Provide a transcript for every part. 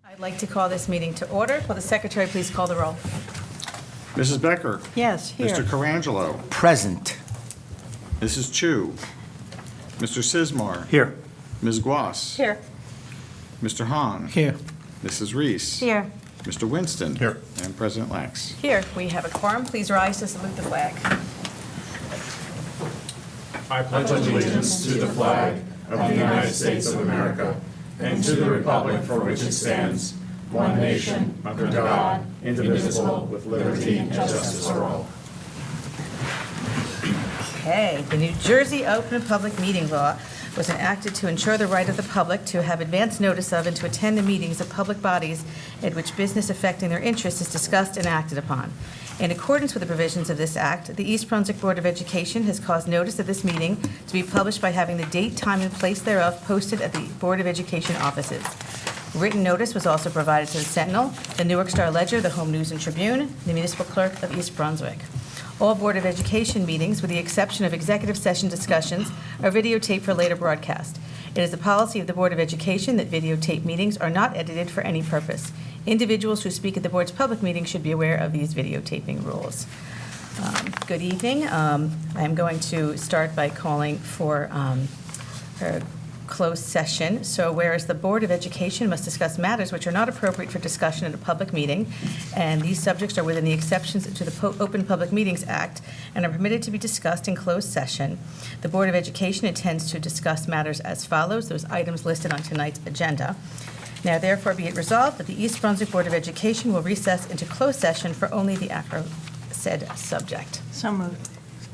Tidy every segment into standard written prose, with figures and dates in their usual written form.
I'd like to call this meeting to order. Will the secretary please call the roll? Mrs. Becker. Yes, here. Mr. Carangelo. Present. Mrs. Chu. Mr. Sismar. Here. Ms. Guas. Here. Mr. Hahn. Here. Mrs. Reese. Here. Mr. Winston. Here. And President Lax. Here. We have a quorum. Please rise to salute the flag. I pledge allegiance to the flag of the United States of America and to the republic for which it stands, one nation, under God, indivisible, with liberty and justice for all. Okay. The New Jersey Open Public Meeting Law was enacted to ensure the right of the public to have advance notice of and to attend the meetings of public bodies at which business affecting their interests is discussed and acted upon. In accordance with the provisions of this act, the East Brunswick Board of Education has caused notice of this meeting to be published by having the date, time, and place thereof posted at the Board of Education offices. Written notice was also provided to the Sentinel, the Newark Star Ledger, the Home News and Tribune, the Municipal Clerk of East Brunswick. All Board of Education meetings, with the exception of executive session discussions, are videotaped for later broadcast. It is the policy of the Board of Education that videotape meetings are not edited for any purpose. Individuals who speak at the board's public meetings should be aware of these videotaping rules. Good evening. I am going to start by calling for a closed session. So whereas the Board of Education must discuss matters which are not appropriate for discussion at a public meeting, and these subjects are within the exceptions to the Open Public Meetings Act and are permitted to be discussed in closed session, the Board of Education intends to discuss matters as follows, those items listed on tonight's agenda. Now therefore be it resolved that the East Brunswick Board of Education will recess into closed session for only the aforesaid subject. So moved.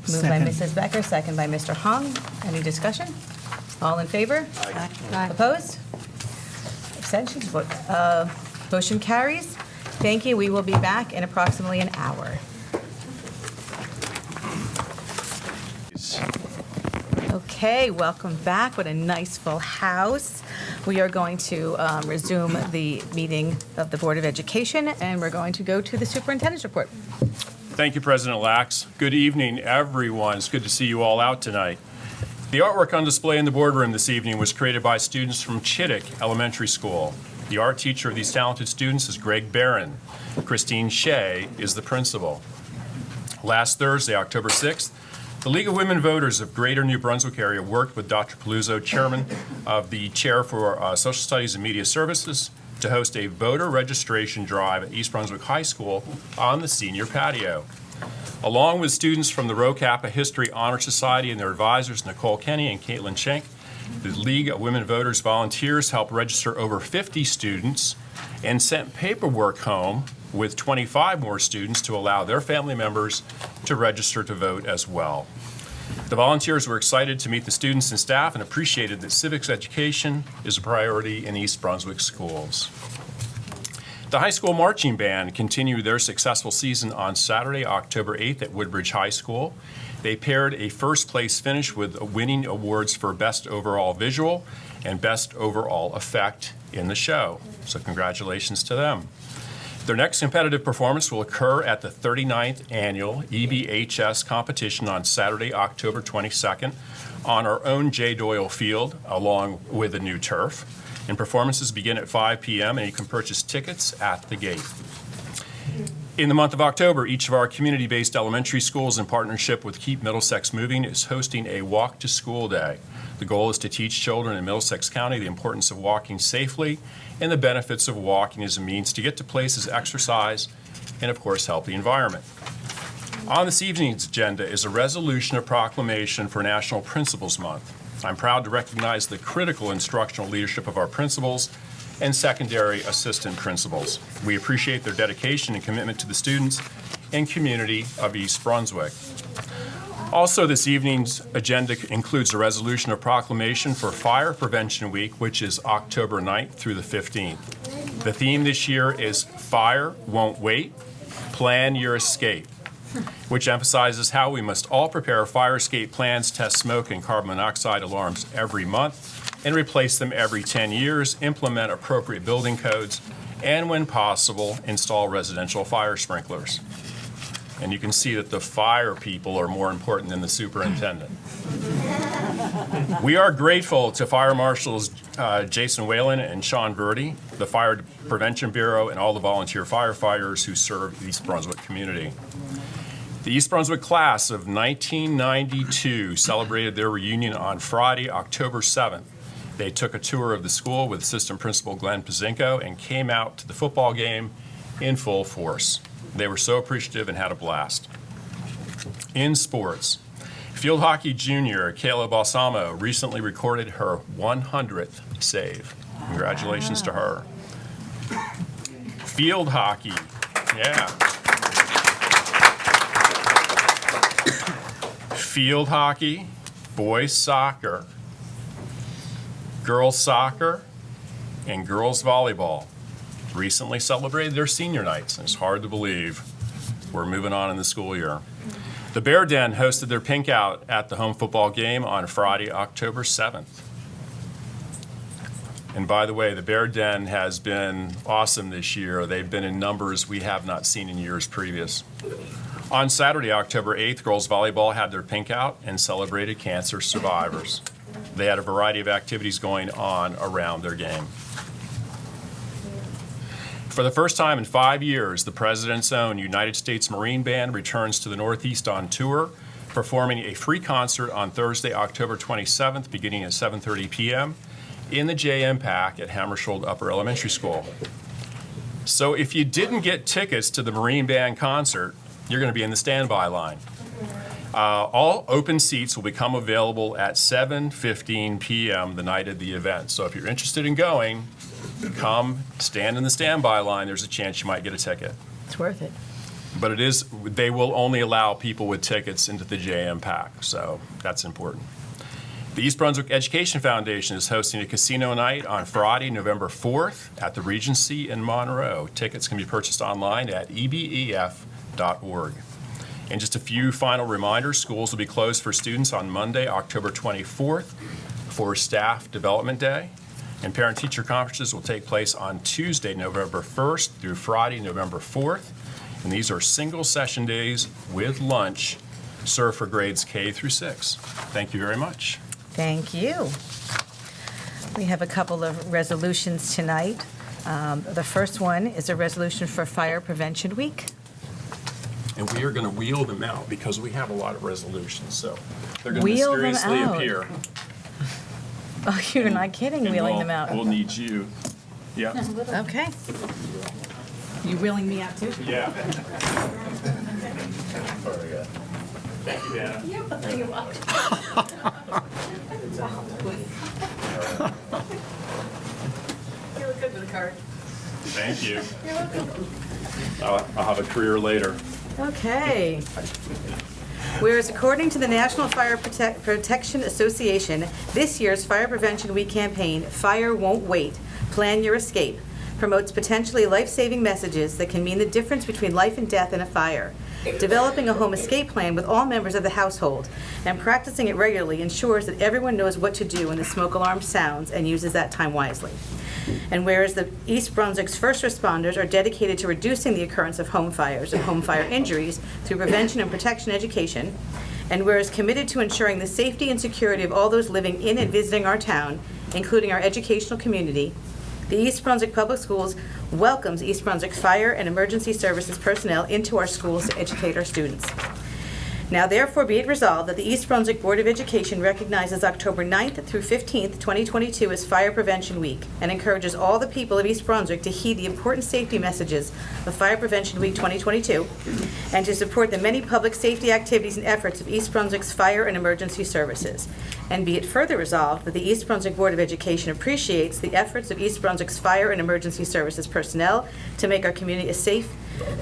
Moved by Second. Mrs. Becker, second by Mr. Hung. Any discussion? All in favor? Aye. Opposed? Abstentions? Motion carries. Thank you. We will be back in approximately an hour. Okay, welcome back. What a nice full house. We are going to resume the meeting of the Board of Education, and we're going to go to the superintendent's report. Thank you, President Lax. Good evening, everyone. It's good to see you all out tonight. The artwork on display in the boardroom this evening was created by students from Chittick Elementary School. The art teacher of these talented students is Greg Barron. Christine Shea is the principal. Last Thursday, October 6th, the League of Women Voters of Greater New Brunswick area worked with Dr. Paluzzo, chairman of the Chair for Social Studies and Media Services, to host a voter registration drive at East Brunswick High School on the senior patio. Along with students from the Rho Kappa History Honor Society and their advisors, Nicole Kenny and Caitlin Schenk, the League of Women Voters volunteers helped register over 50 students and sent paperwork home with 25 more students to allow their family members to register to vote as well. The volunteers were excited to meet the students and staff and appreciated that civics education is a priority in East Brunswick schools. The high school marching band continued their successful season on Saturday, October 8th at Woodbridge High School. They paired a first-place finish with winning awards for Best Overall Visual and Best Overall Effect in the show. So congratulations to them. Their next competitive performance will occur at the 39th Annual EBHS competition on Saturday, October 22nd on our own J. Doyle Field, along with a new turf. And performances begin at 5 p.m. and you can purchase tickets at the gate. In the month of October, each of our community-based elementary schools in partnership with Keep Middlesex Moving is hosting a Walk to School Day. The goal is to teach children in Middlesex County the importance of walking safely and the benefits of walking as a means to get to places, exercise, and of course help the environment. On this evening's agenda is a resolution of proclamation for National Principals Month. I'm proud to recognize the critical instructional leadership of our principals and secondary assistant principals. We appreciate their dedication and commitment to the students and community of East Brunswick. Also, this evening's agenda includes a resolution of proclamation for Fire Prevention Week, which is October 9th through the 15th. The theme this year is Fire Won't Wait, Plan Your Escape, which emphasizes how we must all prepare fire escape plans, test smoke and carbon monoxide alarms every month, and replace them every 10 years, implement appropriate building codes, and when possible, install residential fire sprinklers. And you can see that the fire people are more important than the superintendent. We are grateful to Fire Marshals Jason Whalen and Sean Verdi, the Fire Prevention Bureau, and all the volunteer firefighters who serve the East Brunswick community. The East Brunswick class of 1992 celebrated their reunion on Friday, October 7th. They took a tour of the school with Assistant Principal Glenn Pazinko and came out to the football game in full force. They were so appreciative and had a blast. In sports, field hockey junior Kayla Balsamo recently recorded her 100th save. Congratulations to her. Field hockey, yeah. Field hockey, boys soccer, girls soccer, and girls volleyball recently celebrated their senior nights, and it's hard to believe we're moving on in the school year. The Bear Den hosted their pink out at the home football game on Friday, October 7th. And by the way, the Bear Den has been awesome this year. They've been in numbers we have not seen in years previous. On Saturday, October 8th, girls volleyball had their pink out and celebrated cancer survivors. They had a variety of activities going on around their game. For the first time in 5 years, the President's Own United States Marine Band returns to the Northeast on tour, performing a free concert on Thursday, October 27th, beginning at 7:30 p.m. in the JM Pack at Hammersholt Upper Elementary School. So if you didn't get tickets to the Marine Band concert, you're going to be in the standby line. All open seats will become available at 7:15 p.m. the night of the event. So if you're interested in going, come stand in the standby line. There's a chance you might get a ticket. It's worth it. But they will only allow people with tickets into the JM Pack, so that's important. The East Brunswick Education Foundation is hosting a casino night on Friday, November 4th at the Regency in Monroe. Tickets can be purchased online at ebef.org. And just a few final reminders, schools will be closed for students on Monday, October 24th for Staff Development Day. And parent-teacher conferences will take place on Tuesday, November 1st through Friday, November 4th. And these are single session days with lunch served for grades K through 6. Thank you very much. Thank you. We have a couple of resolutions tonight. The first one is a resolution for Fire Prevention Week. And we are going to wheel them out because we have a lot of resolutions, so they're going to Wheel them mysteriously out. appear. Oh, you're not kidding, And wheeling them out. We'll need you. Yeah. Okay. You wheeling me out too? Yeah. Very good. Thank you, Anna. You're welcome. You look good with a card. Thank you. I'll have a career later. Okay. Whereas according to the National Fire Protection Association, this year's Fire Prevention Week campaign, Fire Won't Wait, Plan Your Escape, promotes potentially life-saving messages that can mean the difference between life and death in a fire. Developing a home escape plan with all members of the household and practicing it regularly ensures that everyone knows what to do when the smoke alarm sounds and uses that time wisely. And whereas the East Brunswick's first responders are dedicated to reducing the occurrence of home fires and home fire injuries through prevention and protection education, and whereas committed to ensuring the safety and security of all those living in and visiting our town, including our educational community, the East Brunswick Public Schools welcomes East Brunswick Fire and Emergency Services personnel into our schools to educate our students. Now therefore be it resolved that the East Brunswick Board of Education recognizes October 9th through 15th, 2022 as Fire Prevention Week and encourages all the people of East Brunswick to heed the important safety messages of Fire Prevention Week 2022 and to support the many public safety activities and efforts of East Brunswick's Fire and Emergency Services. And be it further resolved that the East Brunswick Board of Education appreciates the efforts of East Brunswick's Fire and Emergency Services personnel to make our community a safe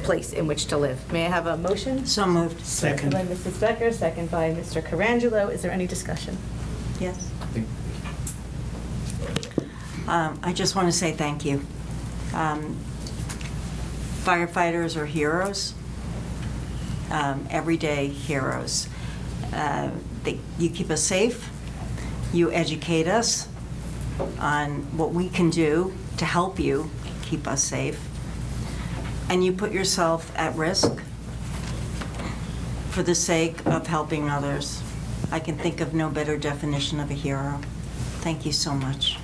place in which to live. May I have a motion? So moved. Second by Mrs. Becker, second by Mr. Carangelo. Is there any discussion? Yes. I just want to say thank you. Firefighters are heroes, everyday heroes. You keep us safe, you educate us on what we can do to help you keep us safe, and you put yourself at risk for the sake of helping others. I can think of no better definition of a hero. Thank you so much.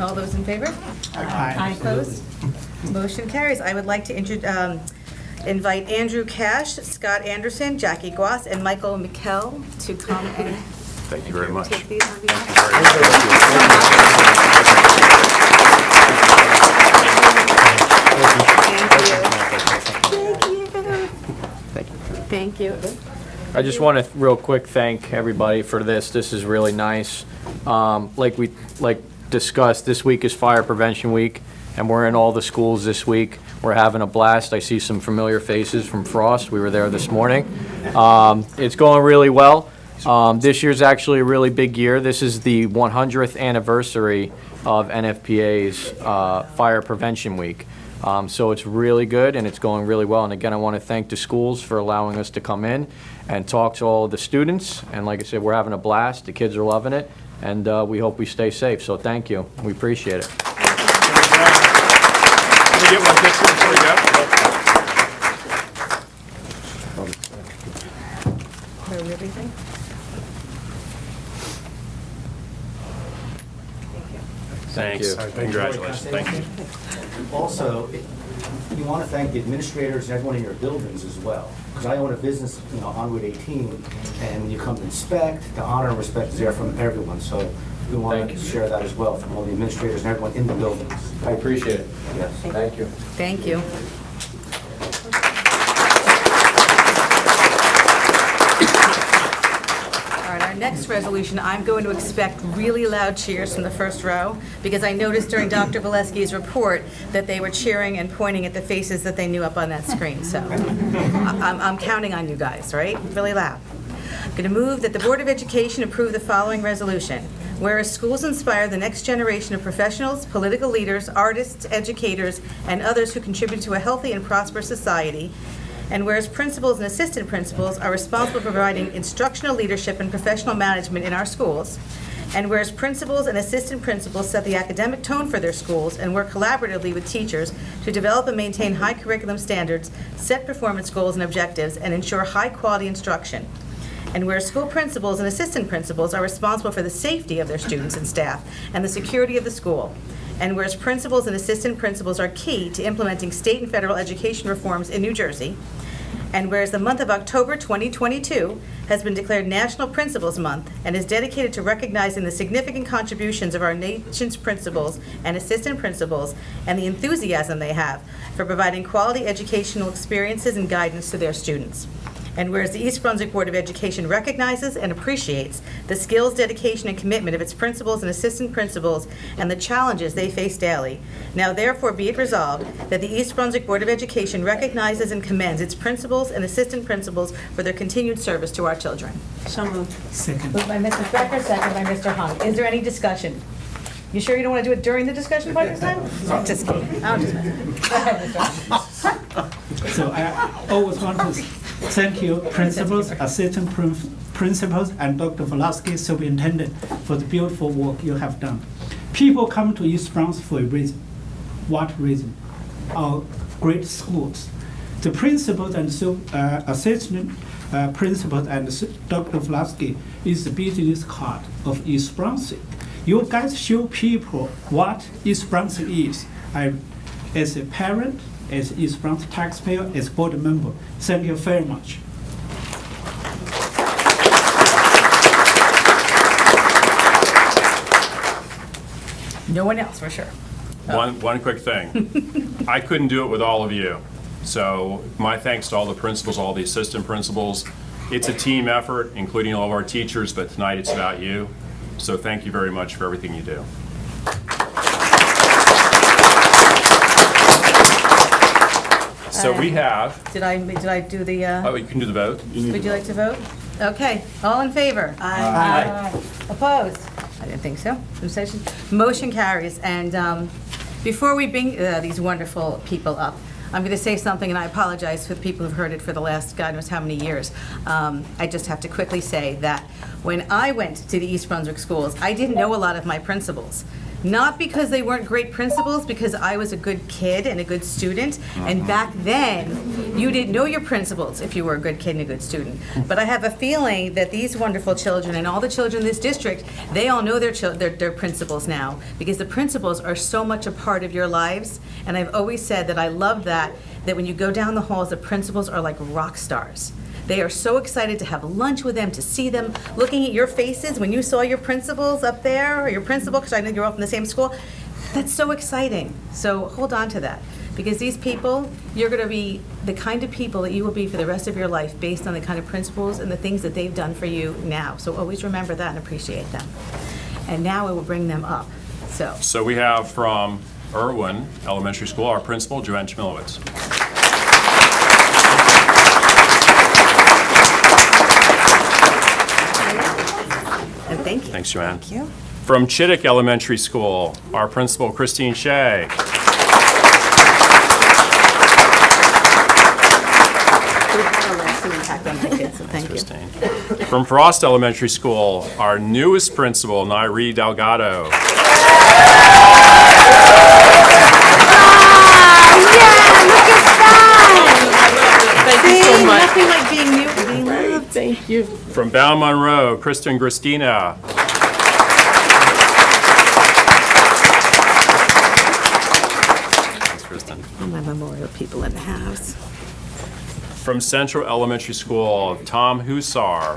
All those in favor? Aye. Opposed? Motion carries. I would like to invite Andrew Cash, Scott Anderson, Jackie Goss, and Michael McKell to come and Thank you very much. take these on behalf. Thank you. I just want to real quick thank everybody for this. This is really nice. Like discussed, this week is Fire Prevention Week, and we're in all the schools this week. We're having a blast. I see some familiar faces from Frost. We were there this morning. It's going really well. This year's actually a really big year. This is the 100th anniversary of NFPA's Fire Prevention Week. So it's really good and it's going really well. And again, I want to thank the schools for allowing us to come in and talk to all of the students. And like I said, we're having a blast. The kids are loving it, and we hope we stay safe. So thank you. We appreciate it. Can we get one picture before we go? For everything. Thanks. you. Congratulations. Thank you. Also, you want to thank the administrators and everyone in your buildings as well. Because I own a business, on Route 18, and when you come to inspect, the honor and respect is there from everyone. So we want to share that as well from all the administrators and everyone in the buildings. I appreciate it. Yes. Thank you. Thank you. All right, our next resolution, I'm going to expect really loud cheers from the first row, because I noticed during Dr. Valesky's report that they were cheering and pointing at the faces that they knew up on that screen. So I'm counting on you guys, right? Really loud. I'm going to move that the Board of Education approve the following resolution. Whereas schools inspire the next generation of professionals, political leaders, artists, educators, and others who contribute to a healthy and prosperous society, and whereas principals and assistant principals are responsible for providing instructional leadership and professional management in our schools, and whereas principals and assistant principals set the academic tone for their schools and work collaboratively with teachers to develop and maintain high curriculum standards, set performance goals and objectives, and ensure high-quality instruction. And where school principals and assistant principals are responsible for the safety of their students and staff and the security of the school. And whereas principals and assistant principals are key to implementing state and federal education reforms in New Jersey. And whereas the month of October 2022 has been declared National Principals Month and is dedicated to recognizing the significant contributions of our nation's principals and assistant principals and the enthusiasm they have for providing quality educational experiences and guidance to their students. And whereas the East Brunswick Board of Education recognizes and appreciates the skills, dedication, and commitment of its principals and assistant principals and the challenges they face daily, now therefore be it resolved that the East Brunswick Board of Education recognizes and commends its principals and assistant principals for their continued service to our children. So moved. Moved by Mrs. Becker, second by Mr. Hung. Is there any discussion? You sure you don't want to do it during the discussion part this time? Just kidding. I'm just messing. Go ahead, Mr. Hung. So I always want to thank you, principals, assistant principals, and Dr. Valesky, superintendent, for the beautiful work you have done. People come to East Brunswick for a reason. What reason? Our great schools. The principals and assistant principals and Dr. Valesky is the business card of East Brunswick. You guys show people what East Brunswick is. As a parent, as East Brunswick taxpayer, as board member, thank you very much. No one else, for sure. One quick thing. I couldn't do it with all of you. So my thanks to all the principals, all the assistant principals. It's a team effort, including all of our teachers, but tonight it's about you. So thank you very much for everything you do. So we have, Did I do the, oh, you can do the vote. would you like to vote? Okay, all in favor? Aye. Opposed? I didn't think so. Abstentions? Motion carries. And before we bring these wonderful people up, I'm going to say something, and I apologize for the people who've heard it for the last God knows how many years. I just have to quickly say that when I went to the East Brunswick schools, I didn't know a lot of my principals. Not because they weren't great principals, because I was a good kid and a good student. And back then, you didn't know your principals if you were a good kid and a good student. But I have a feeling that these wonderful children and all the children in this district, they all know their principals now, because the principals are so much a part of your lives. And I've always said that I love that when you go down the halls, the principals are like rock stars. They are so excited to have lunch with them, to see them, looking at your faces when you saw your principals up there, or your principal, because I know you're all from the same school. That's so exciting. So hold on to that, because these people, you're going to be the kind of people that you will be for the rest of your life based on the kind of principles and the things that they've done for you now. So always remember that and appreciate them. And now I will bring them up. So we have from Irwin Elementary School, our principal, Joanne Chmielewicz. And thank you. Thanks, Joanne. Thank you. From Chittick Elementary School, our principal, Christine Shea. Thank you. Christine. From Frost Elementary School, our newest principal, Nairi Delgado. Thank you so much. Nothing like being new and being loved. Thank you. From Bound Monroe, Kristen Gristina. Thanks, Kristen. All my memorial people in the house. From Central Elementary School, Tom Hussar.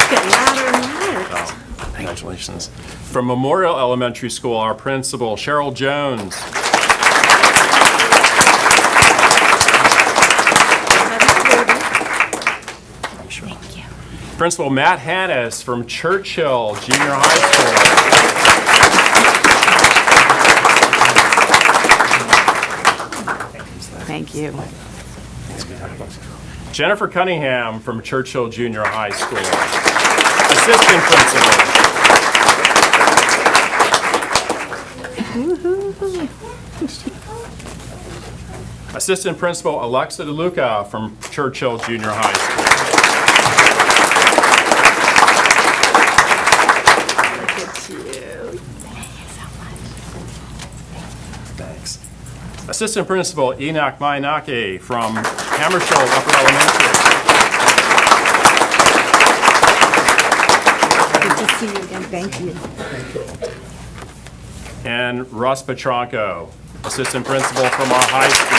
Get louder and louder. Congratulations. From Memorial Elementary School, our principal, Cheryl Jones. Thank you. Principal Matt Hannes from Churchill Junior High School. Thank you. Jennifer Cunningham from Churchill Junior High School. Assistant Principal. Assistant Principal Alexa DeLuca from Churchill Junior High School. Thanks. Assistant Principal Enoch Mainake from Hammersholt Upper Elementary. Good to see you again. Thank you. And Russ Petranco, Assistant Principal from our high school.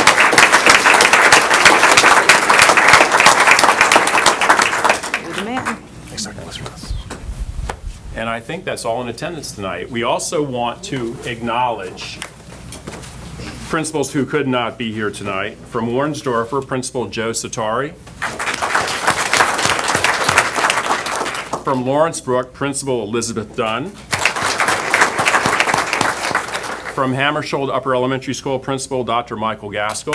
You're the man. Thanks, Dr. Russ. And I think that's all in attendance tonight. We also want to acknowledge principals who could not be here tonight. From Warrensdorfer, Principal Joe Satari. From Lawrence Brook, Principal Elizabeth Dunn. From Hammersholt Upper Elementary School, Principal Dr. Michael Gaskell.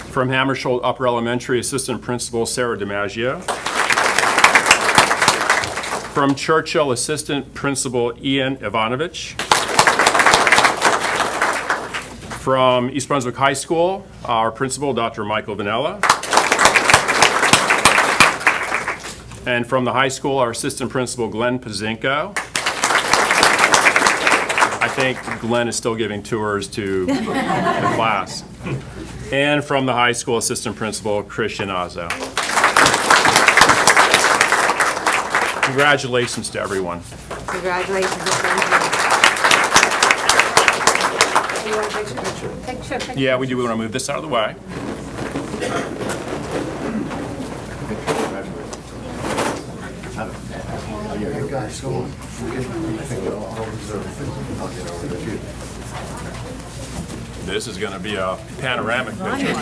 From Hammersholt Upper Elementary, Assistant Principal Sarah DiMaggio. From Churchill, Assistant Principal Ian Ivanovich. From East Brunswick High School, our Principal, Dr. Michael Vanella. And from the high school, our Assistant Principal, Glenn Pazinko. I think Glenn is still giving tours to the class. And from the high school, Assistant Principal, Christian Azzo. Congratulations to everyone. Congratulations. You want to take a picture? Yeah, we do. We want to move this out of the way. This is going to be a panoramic picture.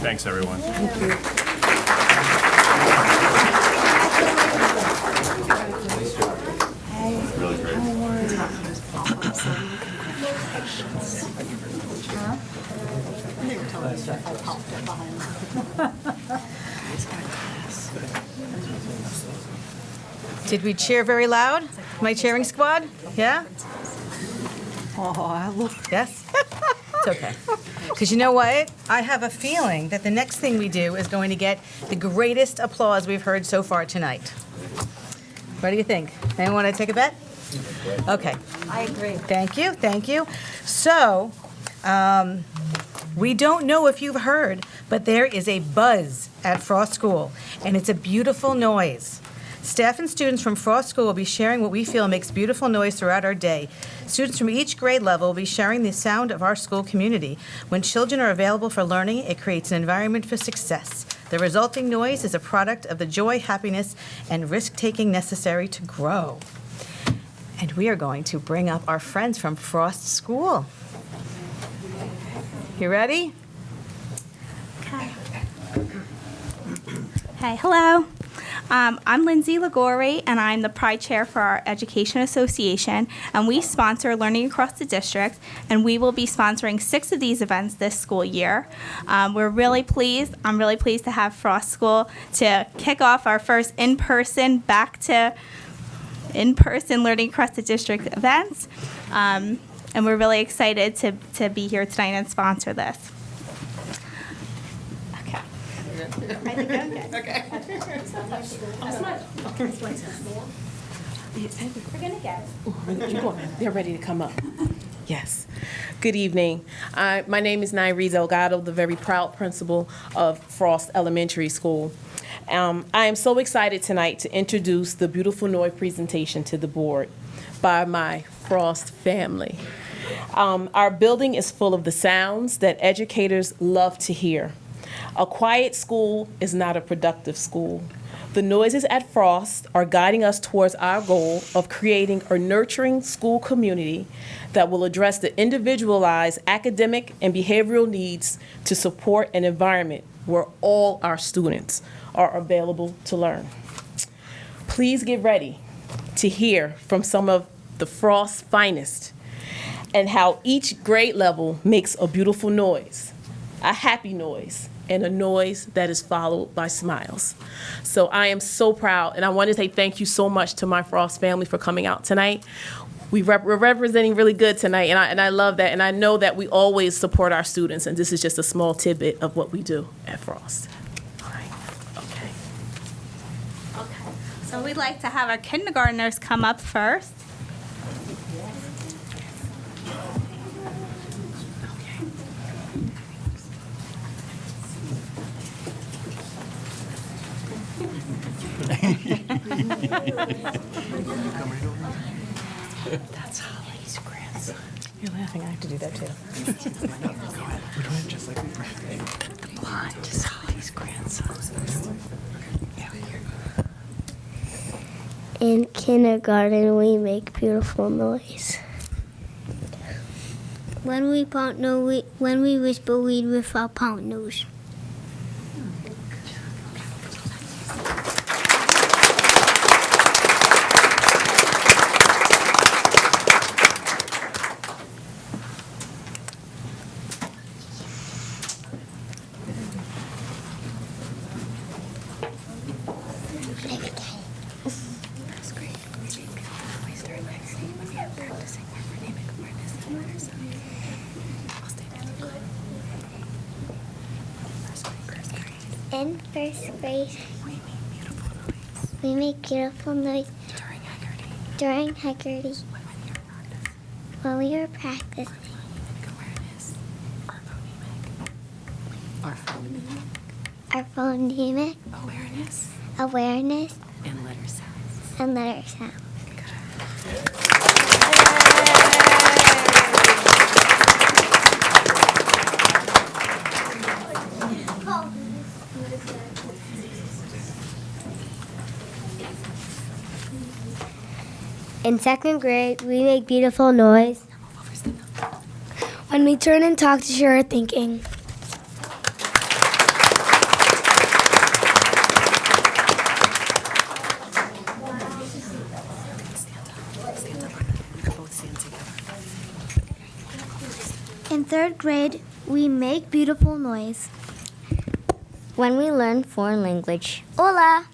Thanks, everyone. Really great. Did we cheer very loud? My cheering squad? Yeah? Yes? It's okay. Because you know what? I have a feeling that the next thing we do is going to get the greatest applause we've heard so far tonight. What do you think? Anyone want to take a bet? Okay. I agree. Thank you, thank you. So, we don't know if you've heard, but there is a buzz at Frost School, and it's a beautiful noise. Staff and students from Frost School will be sharing what we feel makes beautiful noise throughout our day. Students from each grade level will be sharing the sound of our school community. When children are available for learning, it creates an environment for success. The resulting noise is a product of the joy, happiness, and risk-taking necessary to grow. And we are going to bring up our friends from Frost School. You ready? Hey, hello. I'm Lindsay Ligori, and I'm the Pride Chair for our Education Association, and we sponsor Learning Across the District, and we will be sponsoring 6 of these events this school year. We're really pleased. I'm really pleased to have Frost School to kick off our first in-person Learning Across the District events, and we're really excited to be here tonight and sponsor this. Okay. I think I'm good. Okay. We're gonna get it. They're ready to come up. Yes. Good evening. My name is Nairiz Elgato, the very proud principal of Frost Elementary School. I am so excited tonight to introduce the beautiful noise presentation to the board by my Frost family. Our building is full of the sounds that educators love to hear. A quiet school is not a productive school. The noises at Frost are guiding us towards our goal of creating a nurturing school community that will address the individualized academic and behavioral needs to support an environment where all our students are available to learn. Please get ready to hear from some of the Frost finest and how each grade level makes a beautiful noise, a happy noise, and a noise that is followed by smiles. So I am so proud, and I want to say thank you so much to my Frost family for coming out tonight. We're representing really good tonight, and I love that, and I know that we always support our students, and this is just a small tidbit of what we do at Frost. All right, okay. Okay. So we'd like to have our kindergartners come up first. That's Holly's grandson. You're laughing, I have to do that too. The blonde is Holly's grandson. In kindergarten, we make beautiful noise. When we whisper, we with our pound nose. In first grade, we make beautiful noise during Haggerty when we were practicing. Our phonemic awareness And letter sounds. and letter sound. In second grade, we make beautiful noise when we turn and talk to share our thinking. In third grade, we make beautiful noise when we learn foreign language. Hola!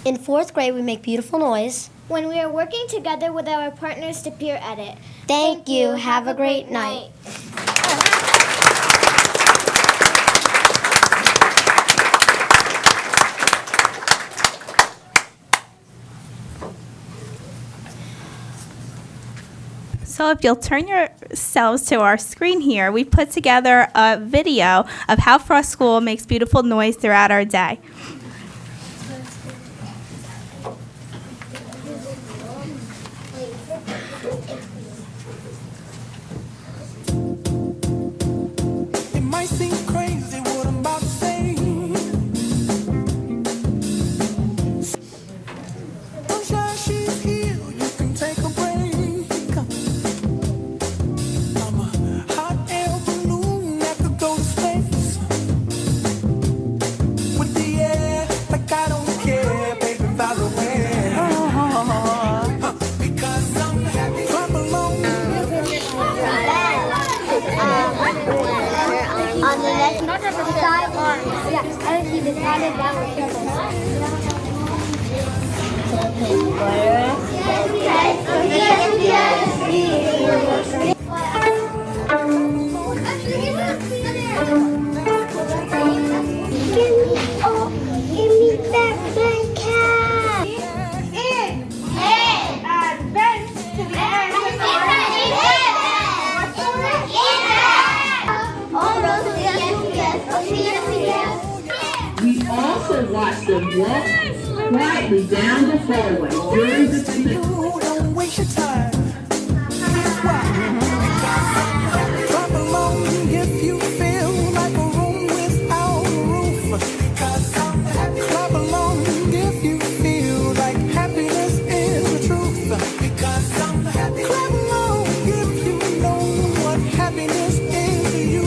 In 4th grade, we make beautiful noise. When we are working together with our partners to peer edit. Thank you. Have a great night. So if you'll turn yourselves to our screen here, we put together a video of how Frost School makes beautiful noise throughout our day. It might seem crazy what I'm about to say. Sunshine, she's here. You can take a break. I'm a hot air balloon that could go to space. With the air, like I don't care, baby, by the way. Because I'm happy. Clap along. On the left side, yeah, I see the side down. Give me back my cat. We also watch them walk quietly down the hallway during the You don't waste your time. Clap along if you feel like a room without a roof. Clap along if you feel like happiness is the truth. Clap along if you know what happiness is to you.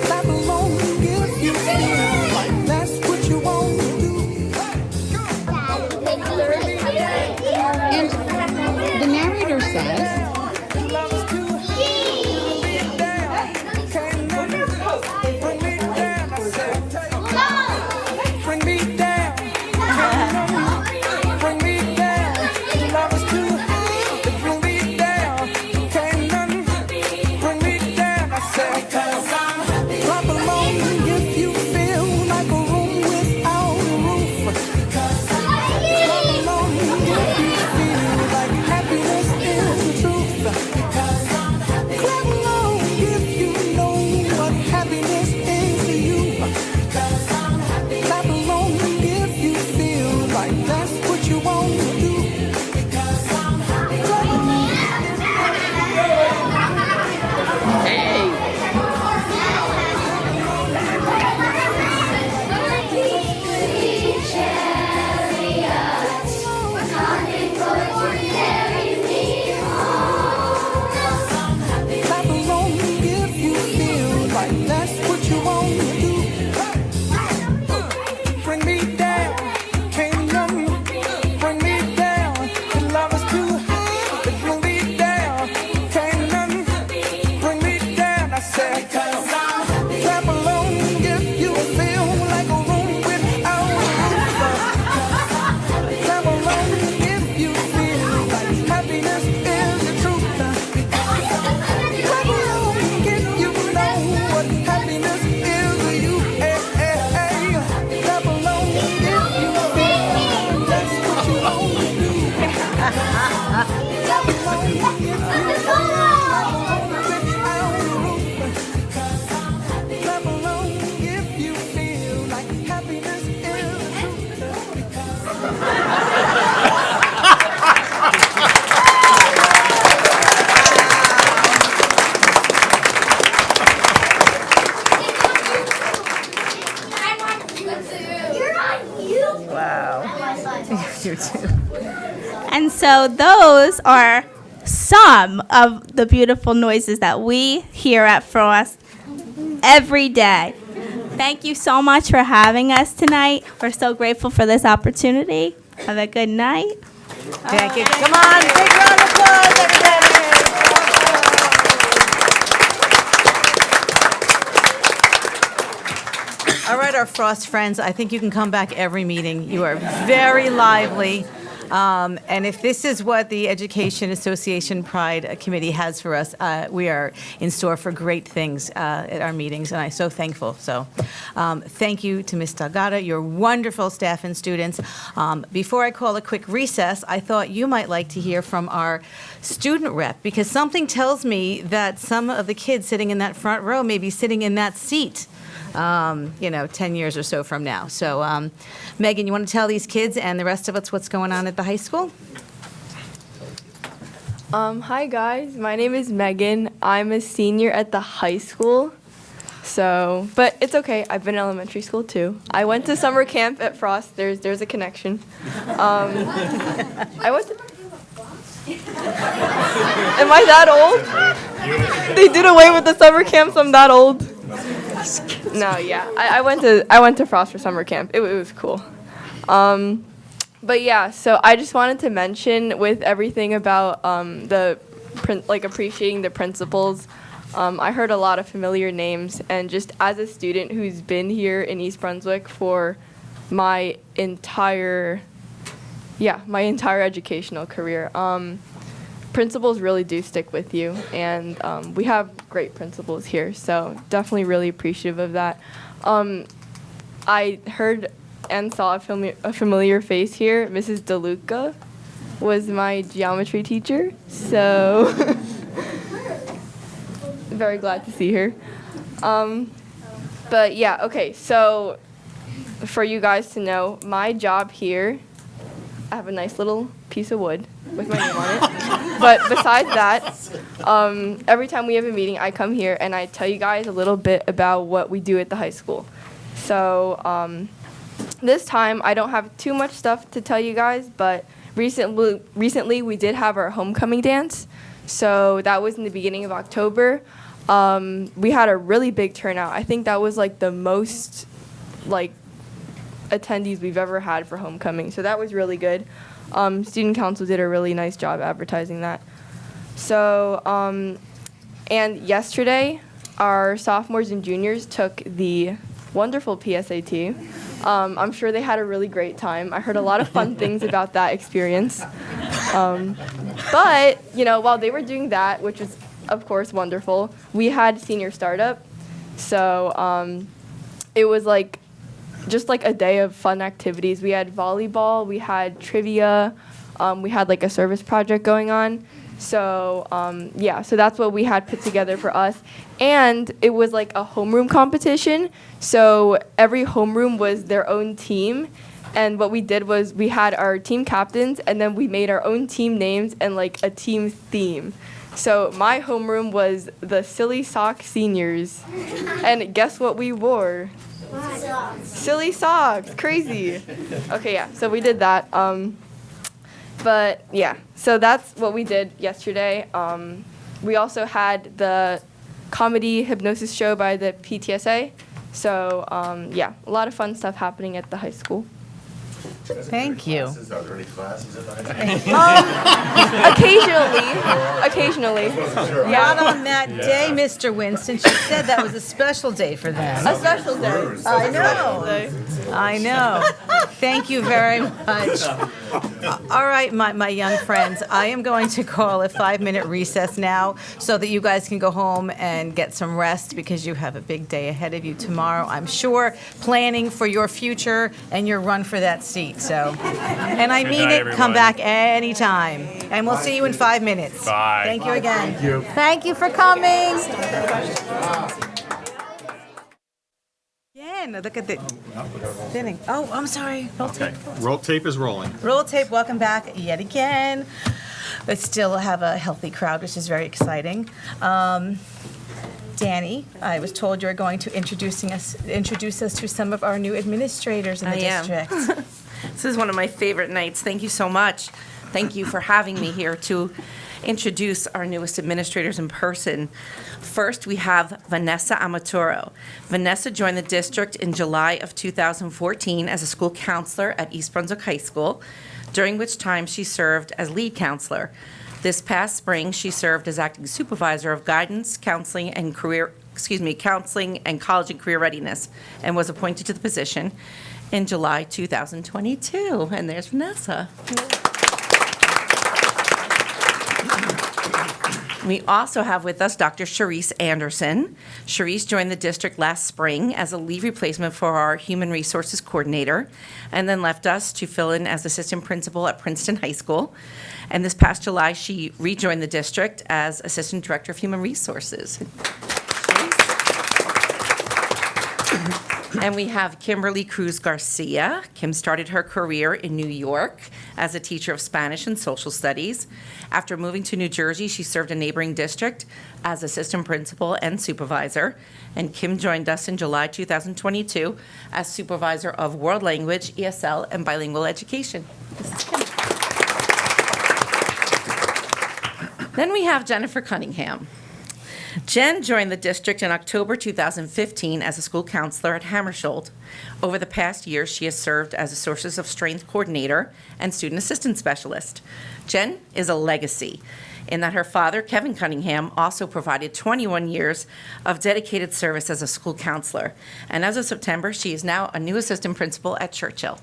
Clap along if you feel like that's what you want to do. The narrator says, Bring me down. Bring me down. Love is too high. Bring me down. Can't nothing bring me down. I said, clap along if you feel like a room without a roof. Clap along if you feel like happiness is the truth. Clap along if you know what happiness is to you. Clap along if you feel like that's what you want to do. Clap along if you feel like that's what you want to do. Bring me down, can't nothing bring me down. The love is too high, bring me down, can't nothing bring me down. I said, clap along if you feel like a room without a roof. Clap along if you feel like happiness is the truth. Clap along if you know what happiness is to you. Hey, hey, hey. Clap along if you feel that's what you want to do. Clap along if you feel like a room without a roof. Clap along if you feel like happiness is the truth. You too. And so those are some of the beautiful noises that we hear at Frost every day. Thank you so much for having us tonight. We're so grateful for this opportunity. Have a good night. Thank you. Come on, big round of applause, everybody. All right, our Frost friends, I think you can come back every meeting. You are very lively. And if this is what the Education Association Pride Committee has for us, we are in store for great things at our meetings, and I'm so thankful. So thank you to Ms. Delgado, your wonderful staff and students. Before I call a quick recess, I thought you might like to hear from our student rep, because something tells me that some of the kids sitting in that front row may be sitting in that seat 10 years or so from now. So, Megan, you want to tell these kids and the rest of us what's going on at the high school? Hi guys, my name is Megan. I'm a senior at the high school. So, but it's okay. I've been in elementary school too. I went to summer camp at Frost. There's a connection. I went to. Am I that old? They did away with the summer camps. I'm that old. No, yeah. I went to Frost for summer camp. It was cool. But yeah, so I just wanted to mention with everything about appreciating the principals. I heard a lot of familiar names, and just as a student who's been here in East Brunswick for my entire educational career, principals really do stick with you, and we have great principals here, so definitely really appreciative of that. I heard and saw a familiar face here. Mrs. DeLuca was my geometry teacher, so very glad to see her. But yeah, okay, so for you guys to know, my job here, I have a nice little piece of wood with my name on it. But besides that, every time we have a meeting, I come here and I tell you guys a little bit about what we do at the high school. So this time, I don't have too much stuff to tell you guys, but recently we did have our homecoming dance. So that was in the beginning of October. We had a really big turnout. I think that was like the most attendees we've ever had for homecoming. So that was really good. Student council did a really nice job advertising that. So, and yesterday, our sophomores and juniors took the wonderful PSAT. I'm sure they had a really great time. I heard a lot of fun things about that experience. But, while they were doing that, which was, of course, wonderful, we had senior startup. So it was just a day of fun activities. We had volleyball, we had trivia, we had a service project going on. So so that's what we had put together for us. And it was a homeroom competition. So every homeroom was their own team. And what we did was we had our team captains, and then we made our own team names and a team theme. So my homeroom was the Silly Sock Seniors. And guess what we wore? Silly socks, crazy. Okay, yeah, so we did that. But yeah, so that's what we did yesterday. We also had the comedy hypnosis show by the PTSA. So yeah, a lot of fun stuff happening at the high school. Thank you. Are there any classes at the high school? Occasionally. Not on that day, Mr. Winston. She said that was a special day for them. A special day. I know. Thank you very much. All right, my young friends, I am going to call a 5-minute recess now so that you guys can go home and get some rest, because you have a big day ahead of you tomorrow, I'm sure, planning for your future and your run for that seat. So, and I mean it, come back anytime. And we'll see you in 5 minutes. Bye. Thank you again. Thank you. Thank you for coming. Again, look at the spinning. Oh, I'm sorry. Roll tape. Roll tape is rolling. Roll tape, welcome back yet again. But still have a healthy crowd, which is very exciting. Danny, I was told you were going to introduce us to some of our new administrators in the district. This is one of my favorite nights. Thank you so much. Thank you for having me here to introduce our newest administrators in person. First, we have Vanessa Amaturo. Vanessa joined the district in July of 2014 as a school counselor at East Brunswick High School, during which time she served as lead counselor. This past spring, she served as acting supervisor of guidance, counseling, and career Counseling and College and Career Readiness, and was appointed to the position in July 2022. And there's Vanessa. We also have with us Dr. Sharice Anderson. Sharice joined the district last spring as a leave replacement for our Human Resources Coordinator, and then left us to fill in as Assistant Principal at Princeton High School. And this past July, she rejoined the district as Assistant Director of Human Resources. And we have Kimberly Cruz Garcia. Kim started her career in New York as a teacher of Spanish and social studies. After moving to New Jersey, she served a neighboring district as assistant principal and supervisor. And Kim joined us in July 2022 as supervisor of world language, ESL, and bilingual education. This is Kim. Then we have Jennifer Cunningham. Jen joined the district in October 2015 as a school counselor at Hammersholt. Over the past year, she has served as a Sources of Strength coordinator and student assistance specialist. Jen is a legacy in that her father, Kevin Cunningham, also provided 21 years of dedicated service as a school counselor. And as of September, she is now a new assistant principal at Churchill.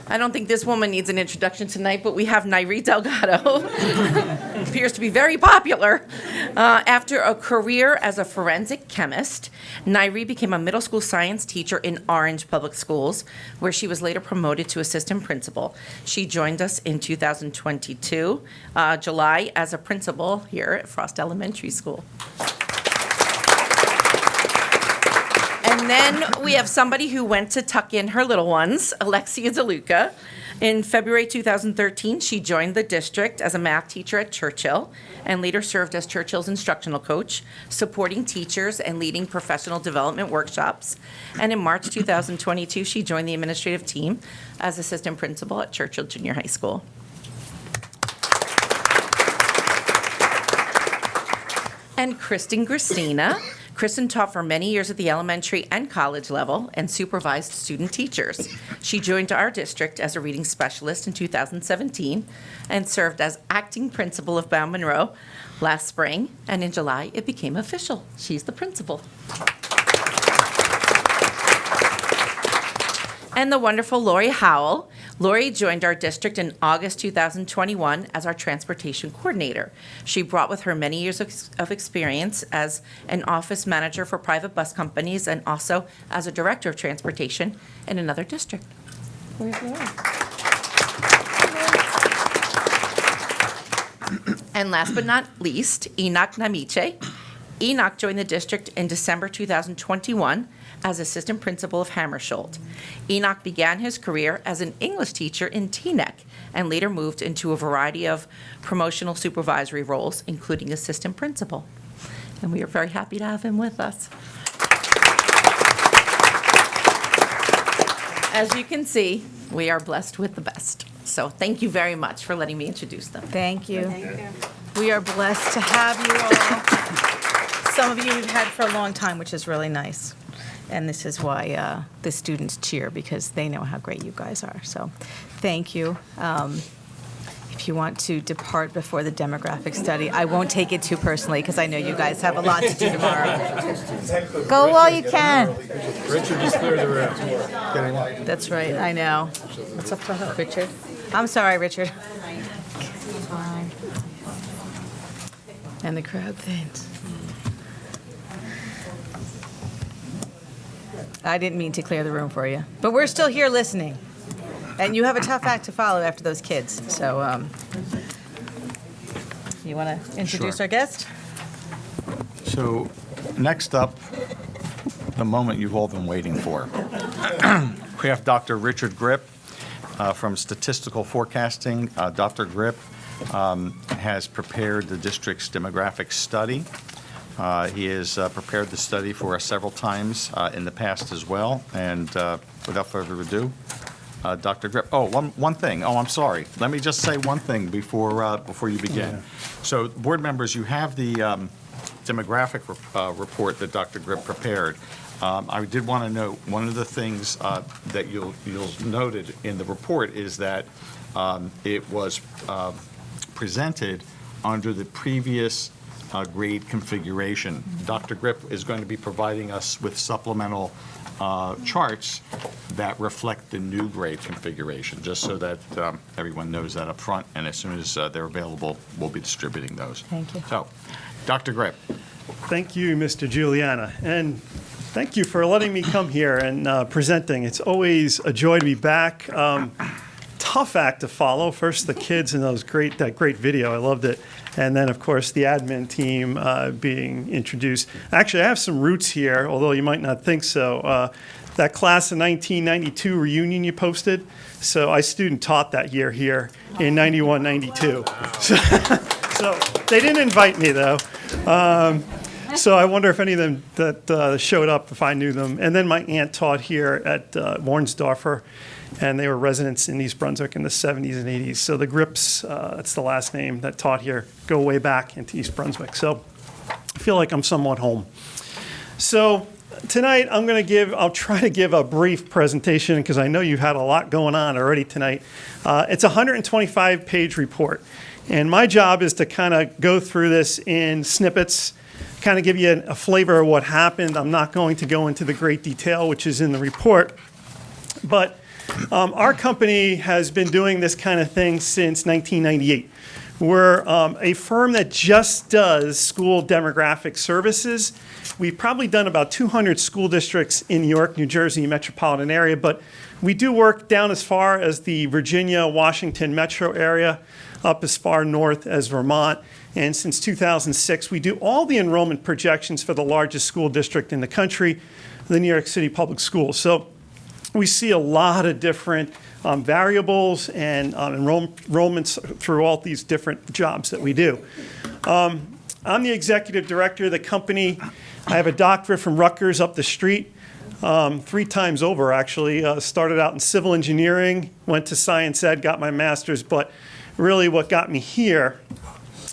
I don't think this woman needs an introduction tonight, but we have Nairi Delgado. Appears to be very popular. After a career as a forensic chemist, Nairi became a middle school science teacher in Orange Public Schools, where she was later promoted to assistant principal. She joined us in 2022, July, as a principal here at Frost Elementary School. And then we have somebody who went to tuck in her little ones, Alexia DeLuca. In February 2013, she joined the district as a math teacher at Churchill and later served as Churchill's instructional coach, supporting teachers and leading professional development workshops. And in March 2022, she joined the administrative team as assistant principal at Churchill Junior High School. And Kristen Christina. Kristen taught for many years at the elementary and college level and supervised student teachers. She joined our district as a reading specialist in 2017 and served as acting principal of Bound Monroe last spring, and in July it became official. She's the principal. And the wonderful Lori Howell. Lori joined our district in August 2021 as our transportation coordinator. She brought with her many years of experience as an office manager for private bus companies and also as a director of transportation in another district. Where's Lori? And last but not least, Enoch Namiche. Enoch joined the district in December 2021 as assistant principal of Hammersholt. Enoch began his career as an English teacher in Teaneck and later moved into a variety of promotional supervisory roles, including assistant principal. And we are very happy to have him with us. As you can see, we are blessed with the best. So thank you very much for letting me introduce them. Thank you. We are blessed to have you all. Some of you we've had for a long time, which is really nice. And this is why the students cheer, because they know how great you guys are. So thank you. If you want to depart before the demographic study, I won't take it too personally, because I know you guys have a lot to do tomorrow. Go while you can. Richard, just clear the room. That's right, I know. What's up to her, Richard? I'm sorry, Richard. Fine. And the crowd thins. I didn't mean to clear the room for you, but we're still here listening. And you have a tough act to follow after those kids, so you want to introduce Sure. our guest? So next up, the moment you've all been waiting for. We have Dr. Richard Grip from Statistical Forecasting. Dr. Grip has prepared the district's demographic study. He has prepared the study for us several times in the past as well. And without further ado, Dr. Grip. Oh, one thing. Oh, I'm sorry. Let me just say one thing before you begin. Yeah. So, board members, you have the demographic report that Dr. Grip prepared. I did want to note one of the things that you'll noted in the report is that it was presented under the previous grade configuration. Dr. Grip is going to be providing us with supplemental charts that reflect the new grade configuration, just so that everyone knows that up front, and as soon as they're available, we'll be distributing those. Thank you. So, Dr. Grip. Thank you, Mr. Juliana, and thank you for letting me come here and presenting. It's always a joy to be back. Tough act to follow. First, the kids and that great video. I loved it. And then, of course, the admin team being introduced. Actually, I have some roots here, although you might not think so. That class of 1992 reunion you posted, so I student taught that year here in 91, 92. So they didn't invite me, though. So I wonder if any of them that showed up, if I knew them. And then my aunt taught here at Warnsdorfer, and they were residents in East Brunswick in the 70s and 80s. So the Grips, that's the last name, that taught here, go way back into East Brunswick. So I feel like I'm somewhat home. So tonight I'll try to give a brief presentation because I know you've had a lot going on already tonight. It's a 125-page report. And my job is to kind of go through this in snippets, kind of give you a flavor of what happened. I'm not going to go into the great detail, which is in the report. But our company has been doing this kind of thing since 1998. We're a firm that just does school demographic services. We've probably done about 200 school districts in New York, New Jersey metropolitan area, but we do work down as far as the Virginia, Washington metro area, up as far north as Vermont. And since 2006, we do all the enrollment projections for the largest school district in the country, the New York City Public Schools. So we see a lot of different variables and enrollments through all these different jobs that we do. I'm the executive director of the company. I have a doctorate from Rutgers up the street, 3 times over, actually. Started out in civil engineering, went to science ed, got my master's, but really what got me here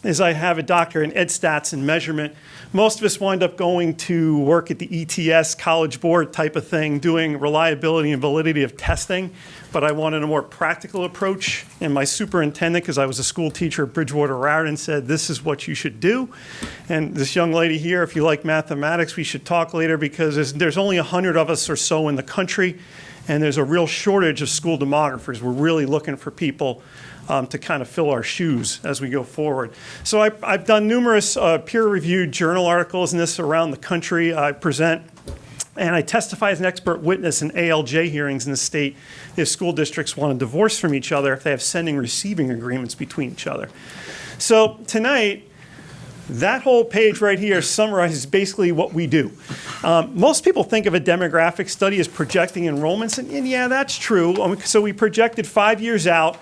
is I have a doctorate in ed stats and measurement. Most of us wind up going to work at the ETS, College Board type of thing, doing reliability and validity of testing, but I wanted a more practical approach, and my superintendent, because I was a school teacher at Bridgewater Raritan, said, this is what you should do. And this young lady here, if you like mathematics, we should talk later, because there's only 100 of us or so in the country, and there's a real shortage of school demographers. We're really looking for people to kind of fill our shoes as we go forward. So I've done numerous peer-reviewed journal articles in this around the country. I present and I testify as an expert witness in ALJ hearings in the state if school districts want to divorce from each other, if they have sending receiving agreements between each other. So tonight, that whole page right here summarizes basically what we do. Most people think of a demographic study as projecting enrollments, and yeah, that's true. So we projected 5 years out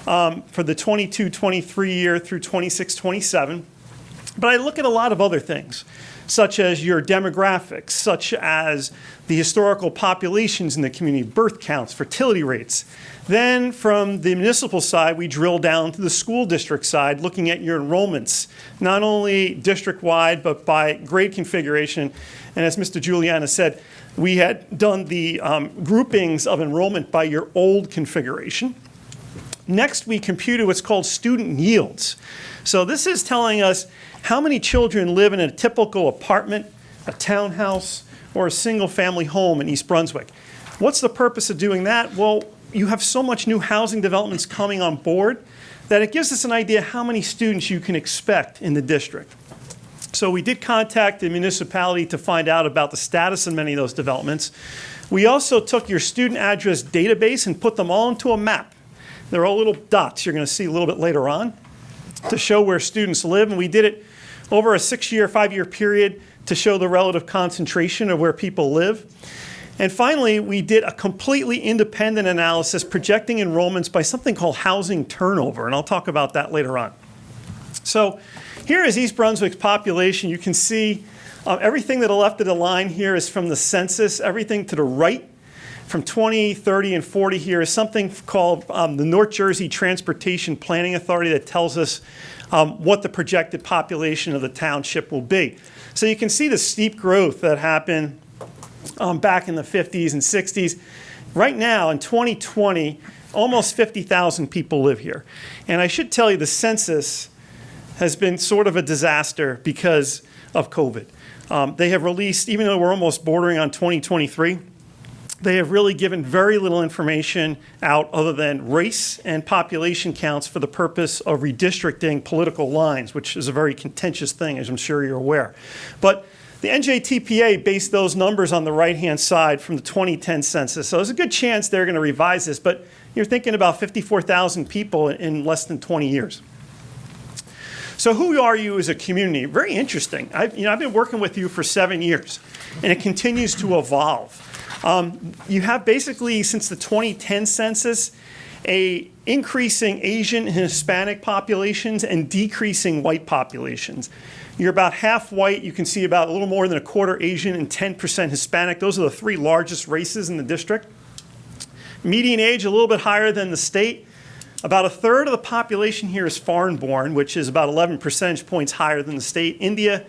for the 22-23 year through 26-27. But I look at a lot of other things, such as your demographics, such as the historical populations in the community, birth counts, fertility rates. Then from the municipal side, we drill down to the school district side, looking at your enrollments, not only district-wide, but by grade configuration. And as Mr. Juliana said, we had done the groupings of enrollment by your old configuration. Next, we computed what's called student yields. So this is telling us how many children live in a typical apartment, a townhouse, or a single-family home in East Brunswick. What's the purpose of doing that? Well, you have so much new housing developments coming on board that it gives us an idea how many students you can expect in the district. So we did contact the municipality to find out about the status of many of those developments. We also took your student address database and put them all into a map. They're all little dots you're going to see a little bit later on to show where students live. And we did it over a 6-year, 5-year period to show the relative concentration of where people live. And finally, we did a completely independent analysis projecting enrollments by something called housing turnover. And I'll talk about that later on. So here is East Brunswick's population. You can see everything to the left of the line here is from the census. Everything to the right from 20, 30, and 40 here is something called the North Jersey Transportation Planning Authority that tells us what the projected population of the township will be. So you can see the steep growth that happened back in the 50s and 60s. Right now, in 2020, almost 50,000 people live here. And I should tell you the census has been sort of a disaster because of COVID. They have released, even though we're almost bordering on 2023, they have really given very little information out other than race and population counts for the purpose of redistricting political lines, which is a very contentious thing, as I'm sure you're aware. But the NJTPA based those numbers on the right-hand side from the 2010 census. So there's a good chance they're going to revise this, but you're thinking about 54,000 people in less than 20 years. So who are you as a community? Very interesting. I've been working with you for 7 years, and it continues to evolve. You have basically, since the 2010 census, a increasing Asian and Hispanic populations and decreasing white populations. You're about half white. You can see about a little more than a quarter Asian and 10% Hispanic. Those are the three largest races in the district. Median age a little bit higher than the state. About a third of the population here is foreign-born, which is about 11 percentage points higher than the state. India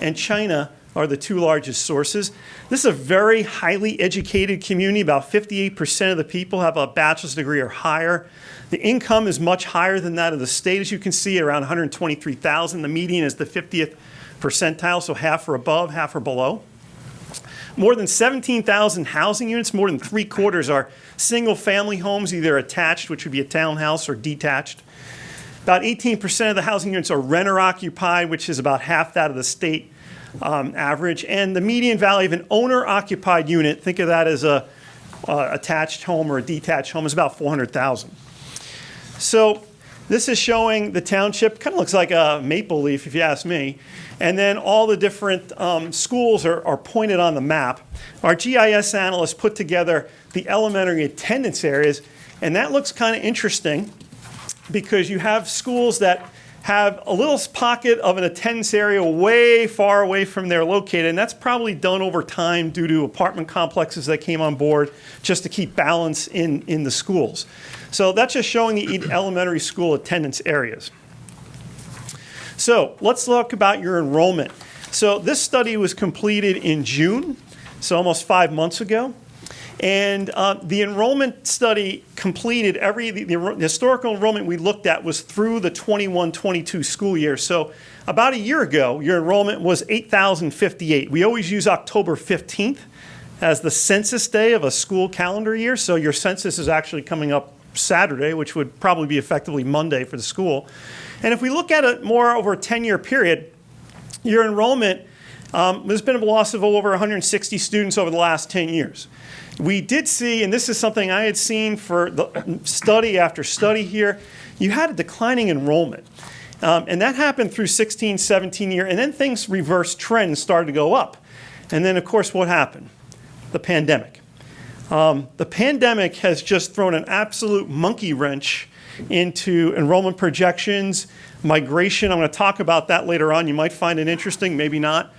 and China are the two largest sources. This is a very highly educated community. About 58% of the people have a bachelor's degree or higher. The income is much higher than that of the state, as you can see, around 123,000. The median is the 50th percentile, so half are above, half are below. More than 17,000 housing units, more than 3/4 are single-family homes, either attached, which would be a townhouse, or detached. About 18% of the housing units are renter-occupied, which is about half that of the state average. And the median value of an owner-occupied unit, think of that as a attached home or a detached home, is about $400,000. So this is showing the township, kind of looks like a maple leaf if you ask me. And then all the different schools are pointed on the map. Our GIS analysts put together the elementary attendance areas, and that looks kind of interesting because you have schools that have a little pocket of an attendance area way far away from they're located, and that's probably done over time due to apartment complexes that came on board just to keep balance in the schools. So that's just showing the elementary school attendance areas. So let's talk about your enrollment. So this study was completed in June, so almost 5 months ago. And the enrollment study completed, the historical enrollment we looked at was through the 21-22 school year. So about a year ago, your enrollment was 8,058. We always use October 15th as the census day of a school calendar year. So your census is actually coming up Saturday, which would probably be effectively Monday for the school. And if we look at it more over a 10-year period, your enrollment, there's been a loss of over 160 students over the last 10 years. We did see, and this is something I had seen for the study after study here, you had a declining enrollment. And that happened through 16, 17 year, and then things reversed trend and started to go up. And then, of course, what happened? The pandemic. The pandemic has just thrown an absolute monkey wrench into enrollment projections, migration. I'm going to talk about that later on. You might find it interesting, maybe not.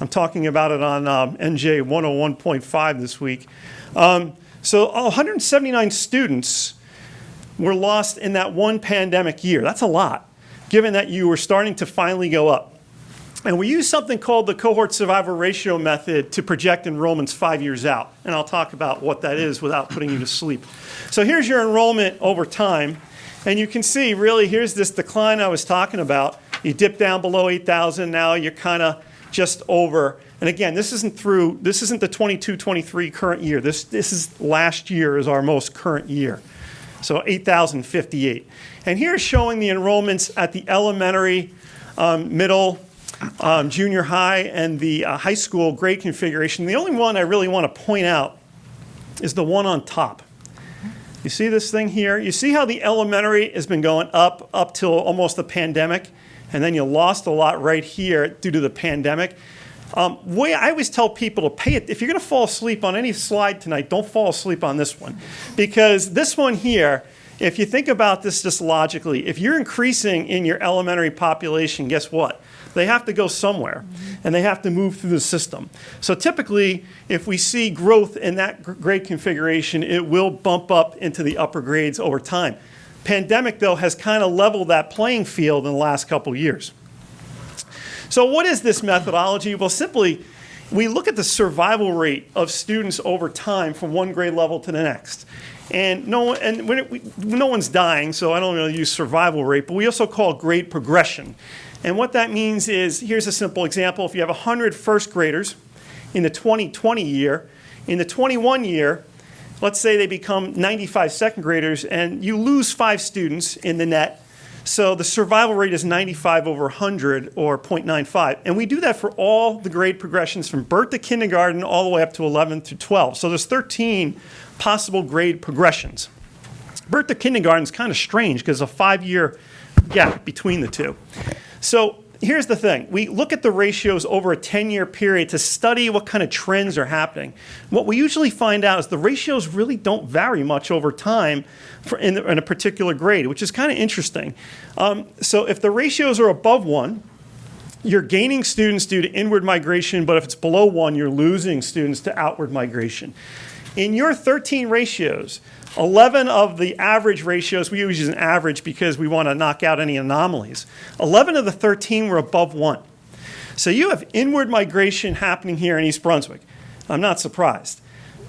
I'm talking about it on NJ 101.5 this week. So 179 students were lost in that one pandemic year. That's a lot, given that you were starting to finally go up. And we use something called the cohort survival ratio method to project enrollments 5 years out. And I'll talk about what that is without putting you to sleep. So here's your enrollment over time. And you can see, really, here's this decline I was talking about. You dip down below 8,000. Now you're kind of just over. And again, this isn't the 22-23 current year. This is last year is our most current year. So 8,058. And here's showing the enrollments at the elementary, middle, junior high, and the high school grade configuration. The only one I really want to point out is the one on top. You see this thing here? You see how the elementary has been going up till almost the pandemic, and then you lost a lot right here due to the pandemic. I always tell people to pay it. If you're going to fall asleep on any slide tonight, don't fall asleep on this one. Because this one here, if you think about this just logically, if you're increasing in your elementary population, guess what? They have to go somewhere, and they have to move through the system. So typically, if we see growth in that grade configuration, it will bump up into the upper grades over time. Pandemic, though, has kind of leveled that playing field in the last couple of years. So what is this methodology? Well, simply, we look at the survival rate of students over time from one grade level to the next. And no one's dying, so I don't really use survival rate, but we also call grade progression. And what that means is, here's a simple example. If you have 100 first graders in the 2020 year, in the 21 year, let's say they become 95 second graders, and you lose 5 students in the net. So the survival rate is 95 over 100, or 0.95. And we do that for all the grade progressions from birth to kindergarten all the way up to 11 through 12. So there's 13 possible grade progressions. Birth to kindergarten is kind of strange because there's a 5-year gap between the two. So here's the thing. We look at the ratios over a 10-year period to study what kind of trends are happening. What we usually find out is the ratios really don't vary much over time in a particular grade, which is kind of interesting. So if the ratios are above 1, you're gaining students due to inward migration, but if it's below 1, you're losing students to outward migration. In your 13 ratios, 11 of the average ratios, we always use an average because we want to knock out any anomalies. 11 of the 13 were above 1. So you have inward migration happening here in East Brunswick. I'm not surprised.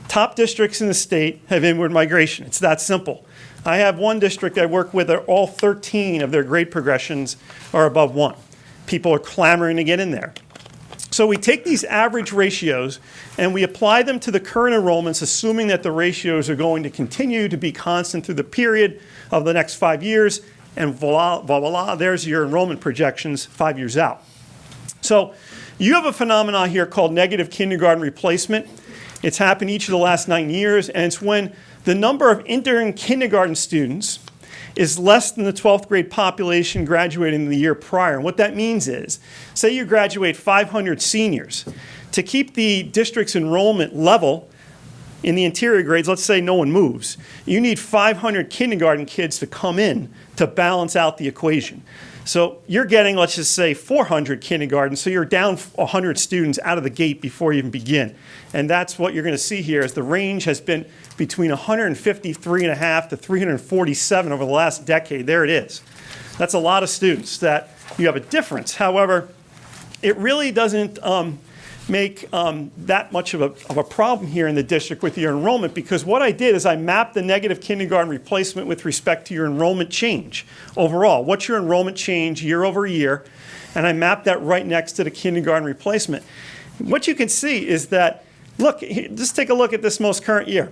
Top districts in the state have inward migration. It's that simple. I have one district I work with, all 13 of their grade progressions are above 1. People are clamoring to get in there. So we take these average ratios and we apply them to the current enrollments, assuming that the ratios are going to continue to be constant through the period of the next 5 years, and voila, voila, there's your enrollment projections 5 years out. So you have a phenomenon here called negative kindergarten replacement. It's happened each of the last 9 years, and it's when the number of entering kindergarten students is less than the 12th grade population graduating the year prior. And what that means is, say you graduate 500 seniors. To keep the district's enrollment level in the interior grades, let's say no one moves, you need 500 kindergarten kids to come in to balance out the equation. So you're getting, let's just say, 400 kindergarten, so you're down 100 students out of the gate before you even begin. And that's what you're going to see here, is the range has been between 153.5 to 347 over the last decade. There it is. That's a lot of students that you have a difference. However, it really doesn't make that much of a problem here in the district with your enrollment, because what I did is I mapped the negative kindergarten replacement with respect to your enrollment change overall. What's your enrollment change year over year? And I mapped that right next to the kindergarten replacement. What you can see is that, look, just take a look at this most current year.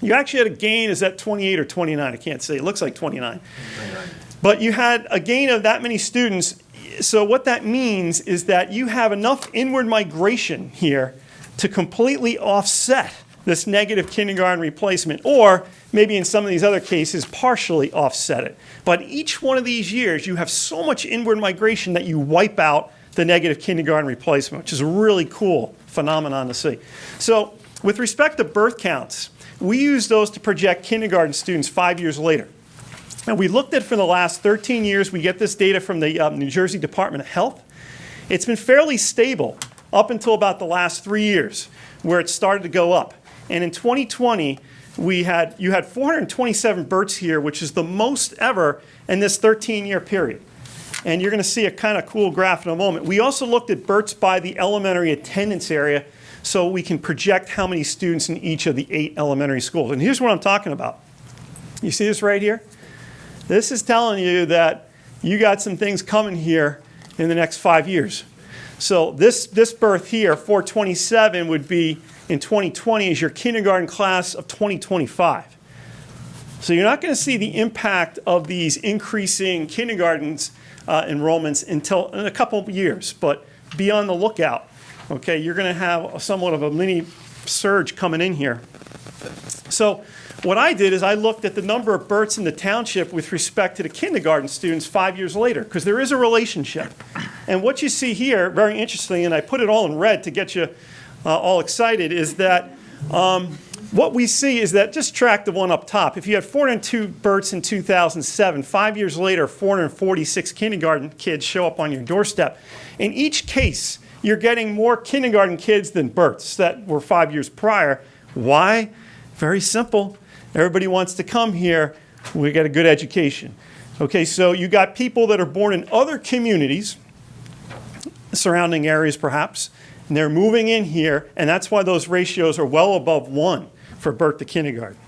You actually had a gain, is that 28 or 29? I can't say, it looks like 29. 29. But you had a gain of that many students. So what that means is that you have enough inward migration here to completely offset this negative kindergarten replacement, or maybe in some of these other cases, partially offset it. But each one of these years, you have so much inward migration that you wipe out the negative kindergarten replacement, which is a really cool phenomenon to see. So with respect to birth counts, we use those to project kindergarten students 5 years later. And we looked at for the last 13 years. We get this data from the New Jersey Department of Health. It's been fairly stable up until about the last 3 years, where it started to go up. And in 2020, you had 427 births here, which is the most ever in this 13-year period. And you're going to see a kind of cool graph in a moment. We also looked at births by the elementary attendance area, so we can project how many students in each of the 8 elementary schools. And here's what I'm talking about. You see this right here? This is telling you that you got some things coming here in the next 5 years. So this birth here, 427, would be in 2020 is your kindergarten class of 2025. So you're not going to see the impact of these increasing kindergartens enrollments until in a couple of years, but be on the lookout. Okay, you're going to have somewhat of a mini surge coming in here. So what I did is I looked at the number of births in the township with respect to the kindergarten students 5 years later, because there is a relationship. And what you see here, very interesting, and I put it all in red to get you all excited, is that what we see is that, just track the one up top. If you had 402 births in 2007, 5 years later, 446 kindergarten kids show up on your doorstep. In each case, you're getting more kindergarten kids than births that were 5 years prior. Why? Very simple. Everybody wants to come here. We get a good education. Okay, so you got people that are born in other communities, surrounding areas perhaps, and they're moving in here, and that's why those ratios are well above 1 for birth to kindergarten.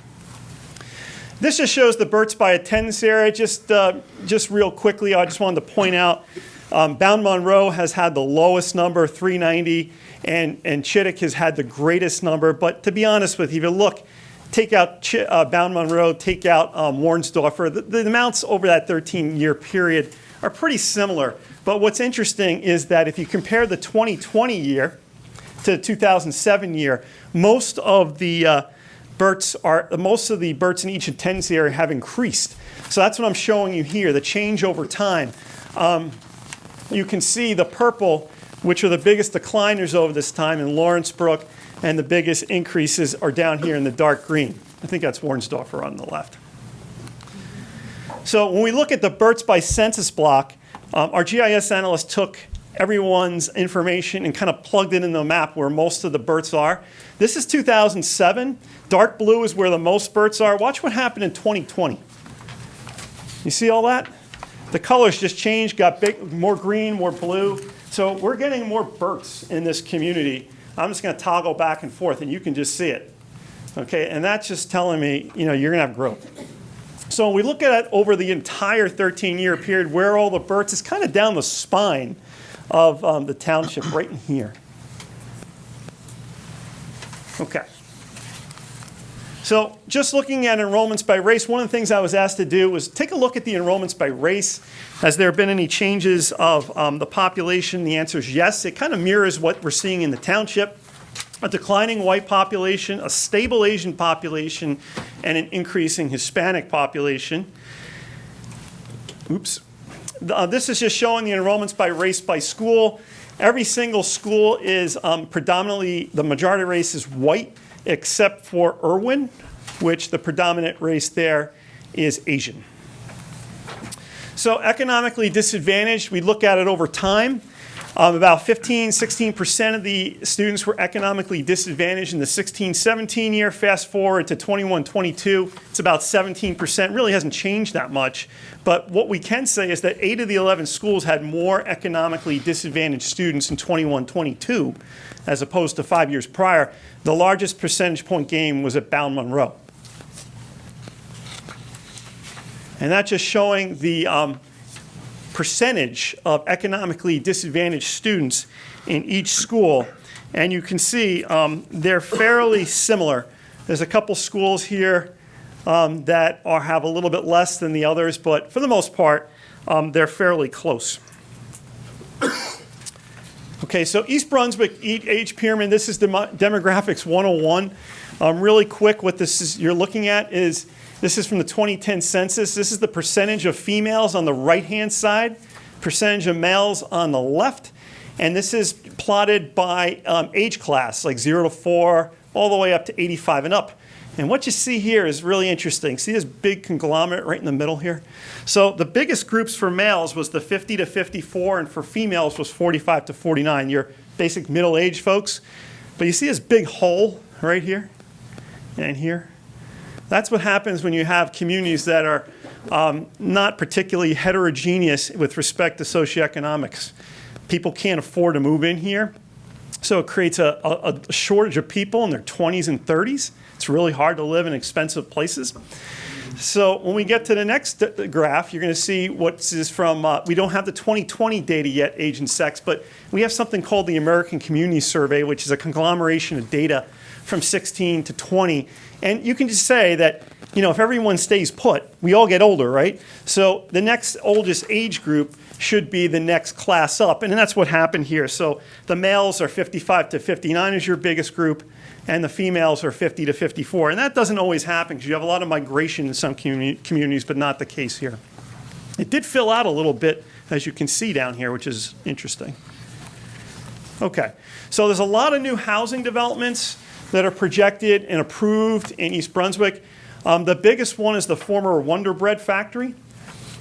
This just shows the Burts by attendance area. Just real quickly, I just wanted to point out, Bound Monroe has had the lowest number, 390, and Chittick has had the greatest number. But to be honest with you, if you look, take out Bound Monroe, take out Warnsdorfer, the amounts over that 13-year period are pretty similar. But what's interesting is that if you compare the 2020 year to the 2007 year, most of the Burts in each attendance area have increased. So that's what I'm showing you here, the change over time. You can see the purple, which are the biggest decliners over this time in Lawrence Brook, and the biggest increases are down here in the dark green. I think that's Warnsdorfer on the left. So when we look at the Burts by census block, our GIS analyst took everyone's information and kind of plugged it in the map where most of the Burts are. This is 2007. Dark blue is where the most Burts are. Watch what happened in 2020. You see all that? The colors just changed, got big, more green, more blue. So we're getting more Burts in this community. I'm just going to toggle back and forth, and you can just see it. Okay, and that's just telling me, you're going to have growth. So when we look at it over the entire 13-year period, where all the Burts is kind of down the spine of the township, right in here. Okay. So just looking at enrollments by race, one of the things I was asked to do was take a look at the enrollments by race. Has there been any changes of the population? The answer is yes. It kind of mirrors what we're seeing in the township. A declining white population, a stable Asian population, and an increasing Hispanic population. Oops. This is just showing the enrollments by race by school. Every single school is predominantly, the majority race is white, except for Irwin, which the predominant race there is Asian. So economically disadvantaged, we look at it over time. About 16% of the students were economically disadvantaged in the 16-17 year. Fast forward to 21-22, it's about 17%. Really hasn't changed that much. But what we can say is that 8 of the 11 schools had more economically disadvantaged students in 21-22 as opposed to 5 years prior. The largest percentage point gain was at Bound Monroe. And that's just showing the percentage of economically disadvantaged students in each school. And you can see they're fairly similar. There's a couple schools here that have a little bit less than the others, but for the most part, they're fairly close. Okay, so East Brunswick age pyramid, this is demographics 101. Really quick, what you're looking at is this is from the 2010 census. This is the percentage of females on the right-hand side, percentage of males on the left, and this is plotted by age class, like 0 to 4, all the way up to 85 and up. And what you see here is really interesting. See this big conglomerate right in the middle here? So the biggest groups for males was the 50 to 54, and for females was 45 to 49, your basic middle-aged folks. But you see this big hole right here and here? That's what happens when you have communities that are not particularly heterogeneous with respect to socioeconomics. People can't afford to move in here, so it creates a shortage of people in their 20s and 30s. It's really hard to live in expensive places. So when we get to the next graph, you're going to see what is from, we don't have the 2020 data yet, age and sex, but we have something called the American Community Survey, which is a conglomeration of data from 16 to 20. And you can just say that, if everyone stays put, we all get older, right? So the next oldest age group should be the next class up. And that's what happened here. So the males are 55 to 59 is your biggest group, and the females are 50 to 54. And that doesn't always happen because you have a lot of migration in some communities, but not the case here. It did fill out a little bit, as you can see down here, which is interesting. Okay, so there's a lot of new housing developments that are projected and approved in East Brunswick. The biggest one is the former Wonder Bread factory,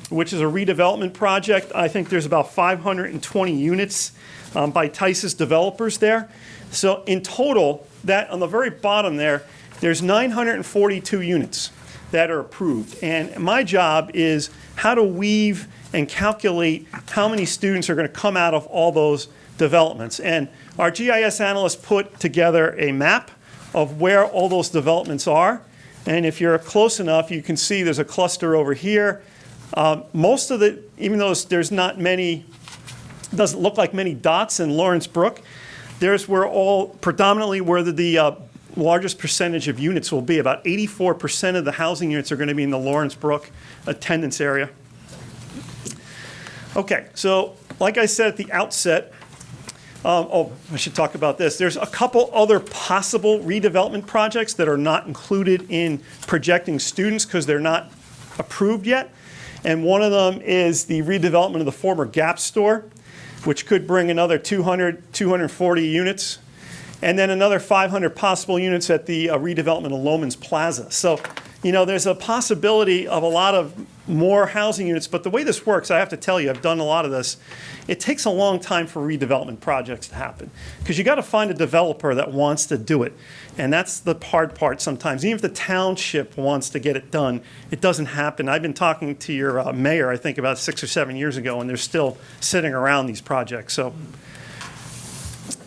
which is a redevelopment project. I think there's about 520 units by Tice's developers there. So in total, that on the very bottom there's 942 units that are approved. And my job is how to weave and calculate how many students are going to come out of all those developments. And our GIS analyst put together a map of where all those developments are. And if you're close enough, you can see there's a cluster over here. Most of the, even though there's not many, doesn't look like many dots in Lawrence Brook, there's where predominantly where the largest percentage of units will be. About 84% of the housing units are going to be in the Lawrence Brook attendance area. Okay, so like I said at the outset, I should talk about this. There's a couple other possible redevelopment projects that are not included in projecting students because they're not approved yet. And one of them is the redevelopment of the former Gap store, which could bring another 240 units. And then another 500 possible units at the redevelopment of Loman's Plaza. So, you know, there's a possibility of a lot of more housing units, but the way this works, I have to tell you, I've done a lot of this, it takes a long time for redevelopment projects to happen because you got to find a developer that wants to do it. And that's the hard part sometimes. Even if the township wants to get it done, it doesn't happen. I've been talking to your mayor, I think about 6 or 7 years ago, and they're still sitting around these projects.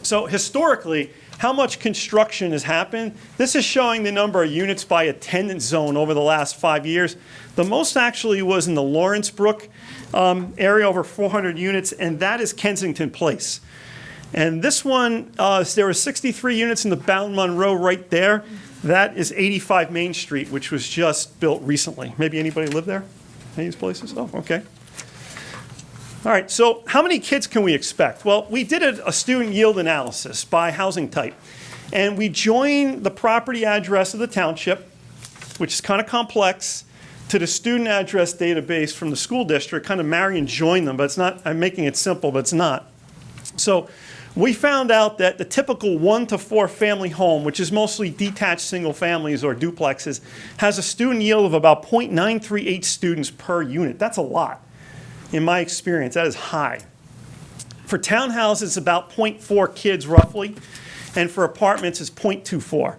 So historically, how much construction has happened? This is showing the number of units by attendance zone over the last 5 years. The most actually was in the Lawrence Brook area, over 400 units, and that is Kensington Place. And this one, there were 63 units in the Bound Monroe right there. That is 85 Main Street, which was just built recently. Maybe anybody live there? Any of these places? Oh, okay. All right, so how many kids can we expect? Well, we did a student yield analysis by housing type, and we joined the property address of the township, which is kind of complex, to the student address database from the school district, kind of marry and join them, but it's not, I'm making it simple, but it's not. So we found out that the typical 1 to 4 family home, which is mostly detached single families or duplexes, has a student yield of about 0.938 students per unit. That's a lot. In my experience, that is high. For townhouses, it's about 0.4 kids roughly, and for apartments, it's 0.24.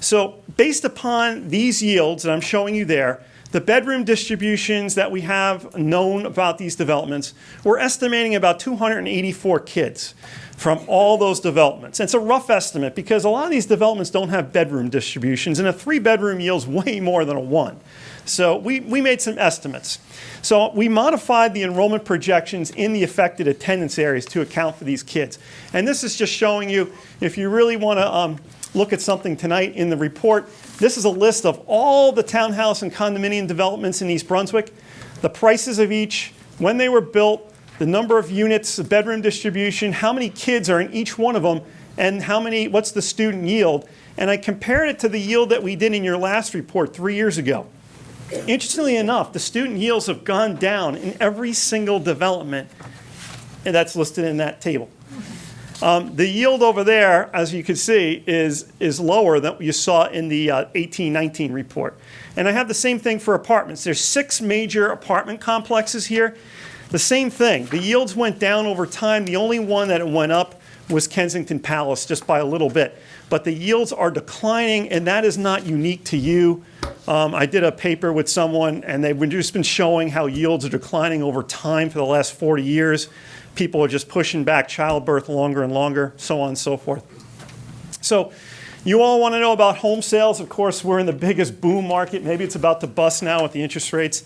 So based upon these yields that I'm showing you there, the bedroom distributions that we have known about these developments, we're estimating about 284 kids from all those developments. And it's a rough estimate because a lot of these developments don't have bedroom distributions, and a 3-bedroom yields way more than a 1. So we made some estimates. So we modified the enrollment projections in the affected attendance areas to account for these kids. And this is just showing you, if you really want to look at something tonight in the report, this is a list of all the townhouse and condominium developments in East Brunswick, the prices of each, when they were built, the number of units, the bedroom distribution, how many kids are in each one of them, and what's the student yield. And I compared it to the yield that we did in your last report 3 years ago. Interestingly enough, the student yields have gone down in every single development that's listed in that table. The yield over there, as you can see, is lower than what you saw in the 18-19 report. And I have the same thing for apartments. There's 6 major apartment complexes here. The same thing. The yields went down over time. The only one that went up was Kensington Palace, just by a little bit. But the yields are declining, and that is not unique to you. I did a paper with someone, and they've just been showing how yields are declining over time for the last 40 years. People are just pushing back childbirth longer and longer, so on and so forth. So you all want to know about home sales. Of course, we're in the biggest boom market. Maybe it's about to bust now with the interest rates.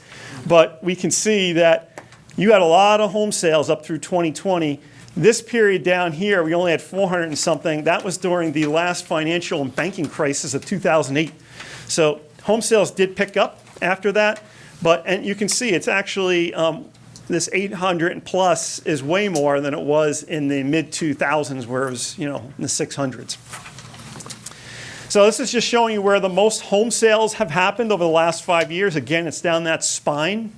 But we can see that you had a lot of home sales up through 2020. This period down here, we only had 400 and something. That was during the last financial and banking crisis of 2008. So home sales did pick up after that. And you can see it's actually, this 800 plus is way more than it was in the mid-2000s, where it was, in the 600s. So this is just showing you where the most home sales have happened over the last 5 years. Again, it's down that spine.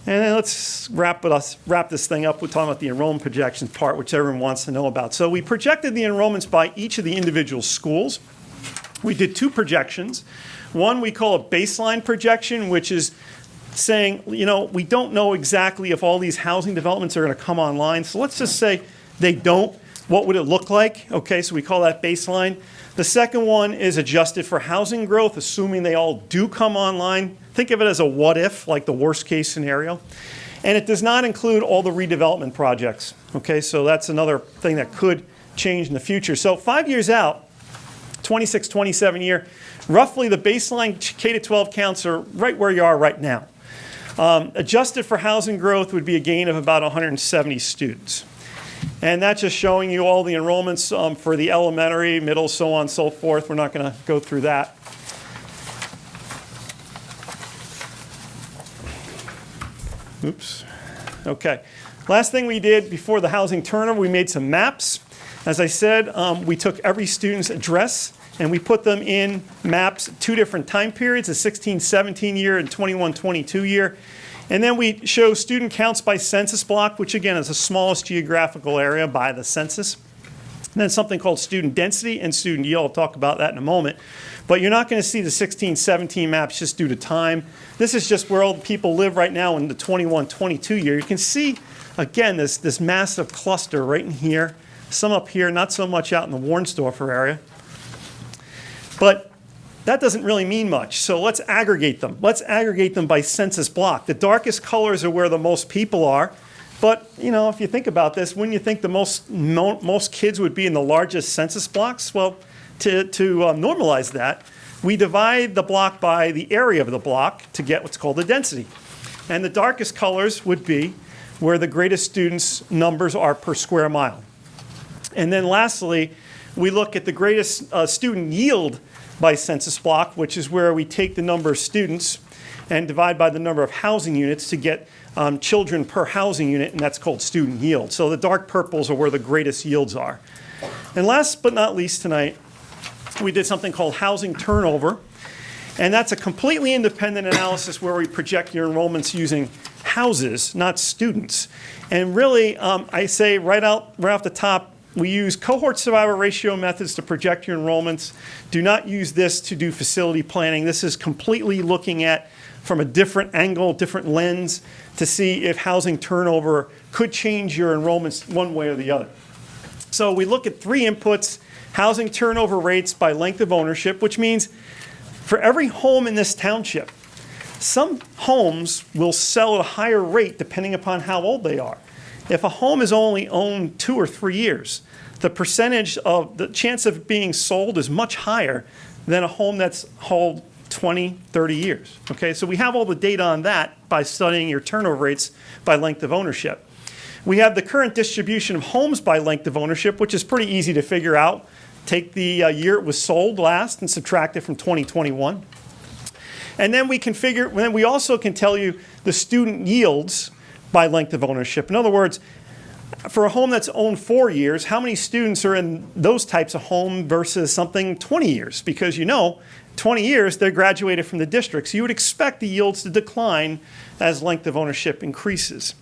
And then let's wrap this thing up. We're talking about the enrollment projections part, which everyone wants to know about. So we projected the enrollments by each of the individual schools. We did 2 projections. One we call a baseline projection, which is saying, we don't know exactly if all these housing developments are going to come online. So let's just say they don't. What would it look like? Okay, so we call that baseline. The second one is adjusted for housing growth, assuming they all do come online. Think of it as a what if, like the worst case scenario. And it does not include all the redevelopment projects. Okay, so that's another thing that could change in the future. So 5 years out, 26, 27 year, roughly the baseline K-12 counts are right where you are right now. Adjusted for housing growth would be a gain of about 170 students. And that's just showing you all the enrollments for the elementary, middle, so on and so forth. We're not going to go through that. Oops. Okay. Last thing we did before the housing turnover, we made some maps. As I said, we took every student's address and we put them in maps, 2 different time periods, a 16-17 year and 21-22 year. And then we show student counts by census block, which again is the smallest geographical area by the census. And then something called student density and student yield. I'll talk about that in a moment. But you're not going to see the 16-17 maps just due to time. This is just where all the people live right now in the 21-22 year. You can see, again, this massive cluster right in here. Some up here, not so much out in the Warnsdorfer area. But that doesn't really mean much. So let's aggregate them. Let's aggregate them by census block. The darkest colors are where the most people are. But, you know, if you think about this, wouldn't you think the most kids would be in the largest census blocks? Well, to normalize that, we divide the block by the area of the block to get what's called the density. And the darkest colors would be where the greatest students' numbers are per square mile. And then lastly, we look at the greatest student yield by census block, which is where we take the number of students and divide by the number of housing units to get children per housing unit, and that's called student yield. So the dark purples are where the greatest yields are. And last but not least tonight, we did something called housing turnover, and that's a completely independent analysis where we project your enrollments using houses, not students. And really, I say right off the top, we use cohort survival ratio methods to project your enrollments. Do not use this to do facility planning. This is completely looking at from a different angle, different lens to see if housing turnover could change your enrollments one way or the other. So we look at 3 inputs, housing turnover rates by length of ownership, which means for every home in this township, some homes will sell at a higher rate depending upon how old they are. If a home is only owned 2 or 3 years, the percentage of the chance of being sold is much higher than a home that's held 20, 30 years. Okay, so we have all the data on that by studying your turnover rates by length of ownership. We have the current distribution of homes by length of ownership, which is pretty easy to figure out. Take the year it was sold last and subtract it from 2021. And then we also can tell you the student yields by length of ownership. In other words, for a home that's owned 4 years, how many students are in those types of home versus something 20 years? Because 20 years, they graduated from the district. So you would expect the yields to decline as length of ownership increases.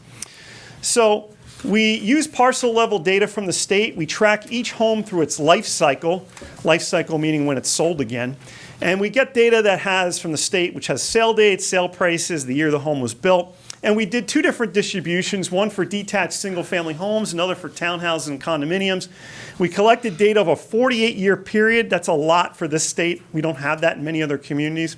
So we use parcel level data from the state. We track each home through its life cycle meaning when it's sold again. And we get data that has from the state, which has sale dates, sale prices, the year the home was built. And we did 2 different distributions, one for detached single-family homes, another for townhouses and condominiums. We collected data of a 48-year period. That's a lot for this state. We don't have that in many other communities.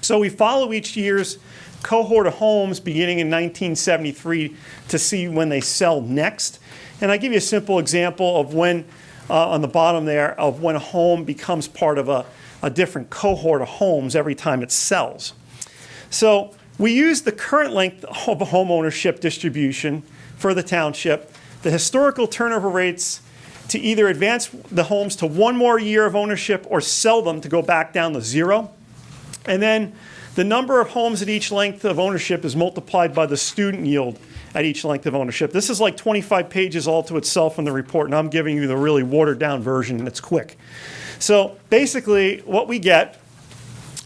So we follow each year's cohort of homes beginning in 1973 to see when they sell next. And I give you a simple example of when, on the bottom there, of when a home becomes part of a different cohort of homes every time it sells. So we use the current length of a home ownership distribution for the township, the historical turnover rates to either advance the homes to 1 more year of ownership or sell them to go back down to 0. And then the number of homes at each length of ownership is multiplied by the student yield at each length of ownership. This is like 25 pages all to itself in the report, and I'm giving you the really watered down version, and it's quick. So basically what we get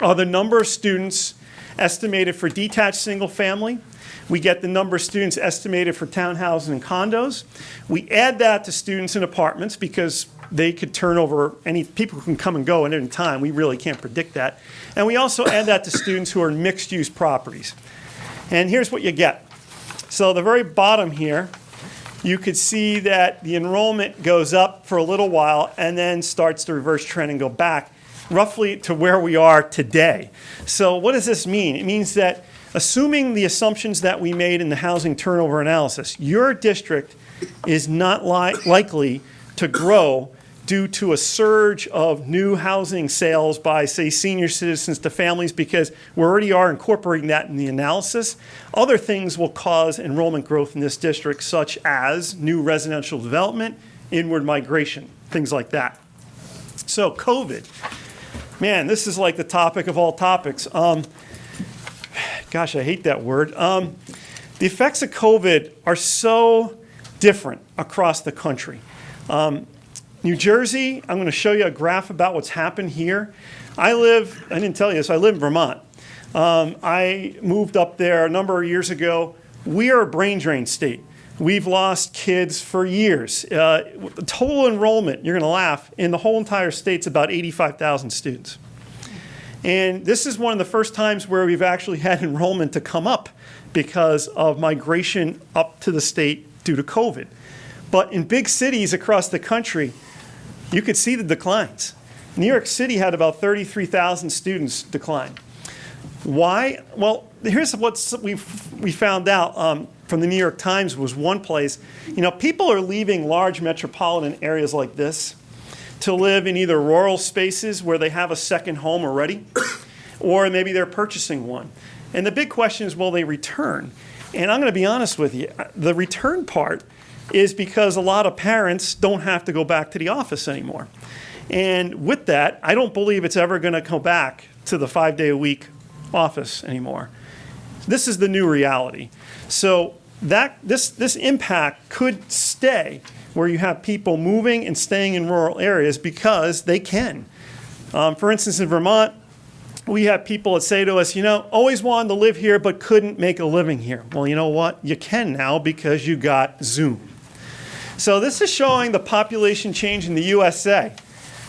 are the number of students estimated for detached single family. We get the number of students estimated for townhouses and condos. We add that to students in apartments because they could turn over, people can come and go at any time. We really can't predict that. And we also add that to students who are in mixed use properties. And here's what you get. So the very bottom here, you could see that the enrollment goes up for a little while and then starts to reverse trend and go back roughly to where we are today. So what does this mean? It means that assuming the assumptions that we made in the housing turnover analysis, your district is not likely to grow due to a surge of new housing sales by, say, senior citizens to families, because we already are incorporating that in the analysis. Other things will cause enrollment growth in this district, such as new residential development, inward migration, things like that. So COVID, man, this is like the topic of all topics. Gosh, I hate that word. The effects of COVID are so different across the country. New Jersey, I'm going to show you a graph about what's happened here. I didn't tell you this, I live in Vermont. I moved up there a number of years ago. We are a brain drain state. We've lost kids for years. The total enrollment, you're going to laugh, in the whole entire state's about 85,000 students. And this is one of the first times where we've actually had enrollment to come up because of migration up to the state due to COVID. But in big cities across the country, you could see the declines. New York City had about 33,000 students decline. Why? Well, here's what we found out from the New York Times was one place. You know, people are leaving large metropolitan areas like this to live in either rural spaces where they have a second home already, or maybe they're purchasing one. And the big question is, will they return? And I'm going to be honest with you, the return part is because a lot of parents don't have to go back to the office anymore. And with that, I don't believe it's ever going to come back to the 5-day-a-week office anymore. This is the new reality. So this impact could stay where you have people moving and staying in rural areas because they can. For instance, in Vermont, we have people that say to us, you know, always wanted to live here but couldn't make a living here. Well, you know what? You can now because you got Zoom. So this is showing the population change in the USA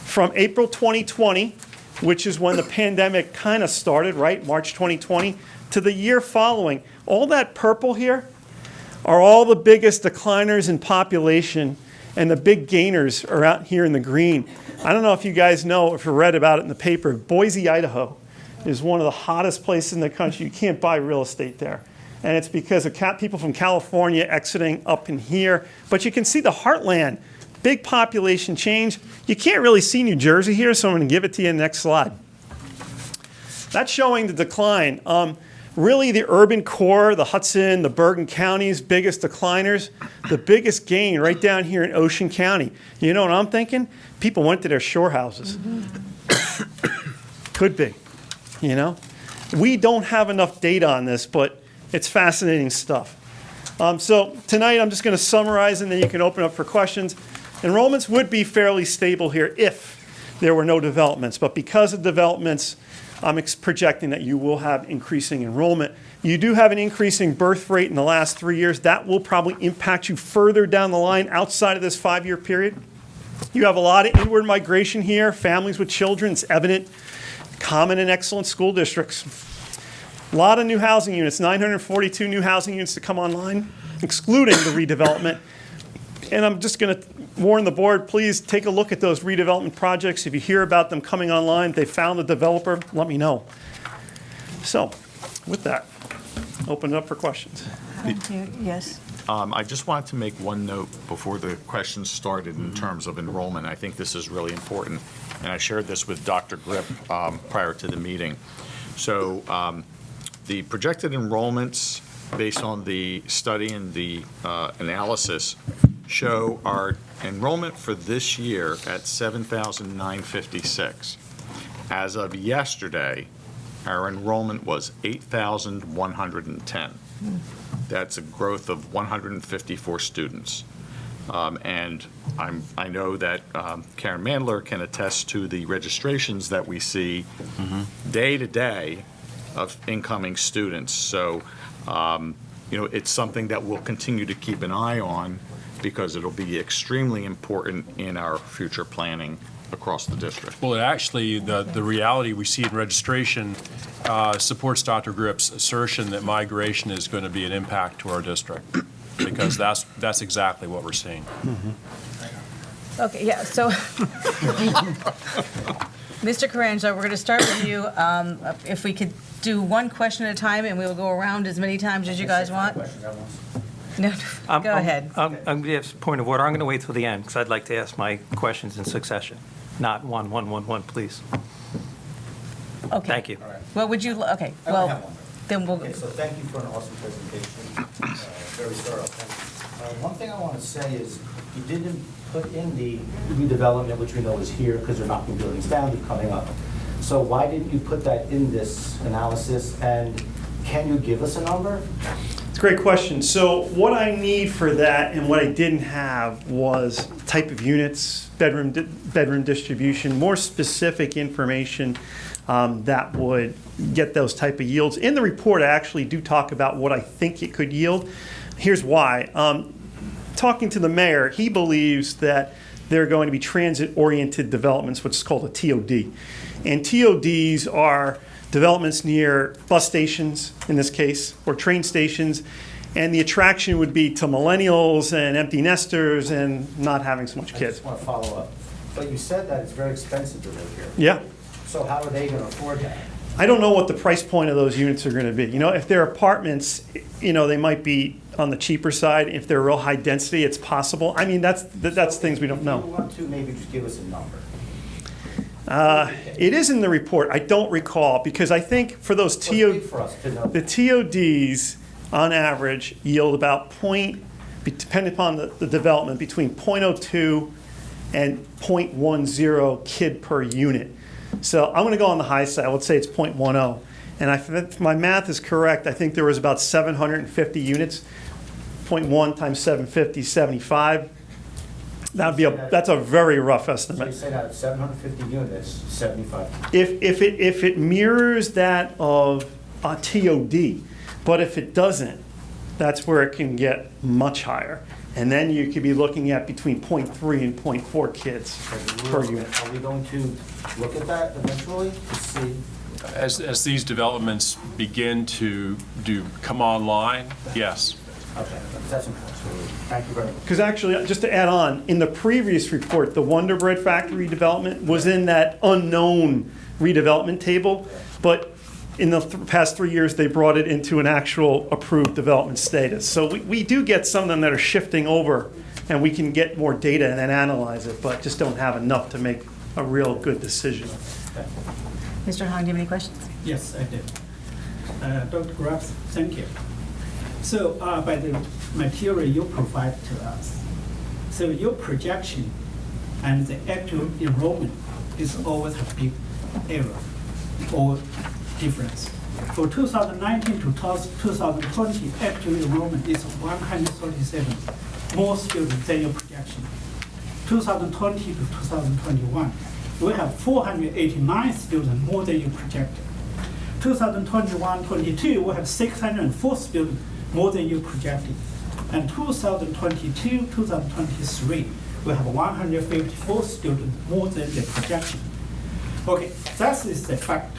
from April 2020, which is when the pandemic kind of started, right? March 2020, to the year following. All that purple here are all the biggest decliners in population, and the big gainers are out here in the green. I don't know if you guys know, if you read about it in the paper, Boise, Idaho is one of the hottest places in the country. You can't buy real estate there. And it's because of people from California exiting up in here. But you can see the heartland, big population change. You can't really see New Jersey here, so I'm going to give it to you in the next slide. That's showing the decline. Really, the urban core, the Hudson, the Bergen counties, biggest decliners. The biggest gain right down here in Ocean County. You know what I'm thinking? People went to their shore houses. Could be, you know? We don't have enough data on this, but it's fascinating stuff. So tonight I'm just going to summarize, and then you can open up for questions. Enrollments would be fairly stable here if there were no developments. But because of developments, I'm projecting that you will have increasing enrollment. You do have an increasing birth rate in the last 3 years. That will probably impact you further down the line outside of this 5-year period. You have a lot of inward migration here, families with children. It's evident, common in excellent school districts. A lot of new housing units, 942 new housing units to come online, excluding the redevelopment. And I'm just going to warn the board, please take a look at those redevelopment projects. If you hear about them coming online, they found a developer, let me know. So, with that, open it up for questions. Yes. I just wanted to make one note before the questions started in terms of enrollment. I think this is really important, and I shared this with Dr. Grip prior to the meeting. So the projected enrollments based on the study and the analysis show our enrollment for this year at 7,956. As of yesterday, our enrollment was 8,110. That's a growth of 154 students. And I know that Karen Mandler can attest to the registrations that we see day to day of incoming students. So, you know, it's something that we'll continue to keep an eye on because it'll be extremely important in our future planning across the district. Well, actually, the reality we see in registration supports Dr. Grip's assertion that migration is going to be an impact to our district, because that's exactly what we're seeing. Okay, yeah, so, Mr. Carangelo, we're going to start with you. If we could do one question at a time, and we will go around as many times as you guys want. No, go ahead. I'm going to have a point of order. I'm going to wait till the end because I'd like to ask my questions in succession, not one, please. Okay. Thank you. Well, would you, okay, I only have one. then we'll, Okay, so thank you for an awesome presentation, very thorough. Thank you. One thing I want to say is, you didn't put in the redevelopment, which we know is here, because they're knocking buildings down, they're coming up. So why didn't you put that in this analysis, and can you give us a number? It's a great question. So what I need for that and what I didn't have was type of units, bedroom distribution, more specific information that would get those type of yields. In the report, I actually do talk about what I think it could yield. Here's why. Talking to the mayor, he believes that there are going to be transit-oriented developments, what's called a TOD. And TODs are developments near bus stations, in this case, or train stations, and the attraction would be to millennials and empty nesters and not having so much I kids. just want to follow up. But you said that it's very expensive to live here. Yeah. So how are they going to afford that? I don't know what the price point of those units are going to be. You know, if they're apartments, you know, they might be on the cheaper side. If they're real high density, it's possible. I mean, that's things we don't If know. you want to, maybe just give us a number. It is in the report. I don't recall, because I think for those For us to know. the TODs, on average, yield about depending upon the development, between 0.02 and 0.10 kid per unit. So I'm going to go on the high side. Let's say it's 0.10. And if my math is correct, I think there was about 750 units. 0.1 times 750, 75. That's a very rough So you estimate. say that 750 units, 75. If it mirrors that of a TOD, but if it doesn't, that's where it can get much higher. And then you could be looking at between 0.3 and 0.4 kids per unit. Are we going to look at that eventually to see? As these developments begin to come online, yes. Okay, that's important. Thank you very much. Because actually, just to add on, in the previous report, the Wonder Bread Factory development was in that unknown redevelopment table, but in the past 3 years, they brought it into an actual approved development status. So we do get some of them that are shifting over, and we can get more data and then analyze it, but just don't have enough to make a real good decision. Mr. Hong, do you have any questions? Yes, I did. Dr. Grubbs, thank you. So by the material you provide to us, so your projection and the actual enrollment is always a big error or difference. For 2019 to 2020, actual enrollment is 137 more students than your projection. 2020 to 2021, we have 489 students more than you projected. 2021-22, we have 604 students more than you projected. And 2022-2023, we have 154 students more than the projection. Okay, that is the fact.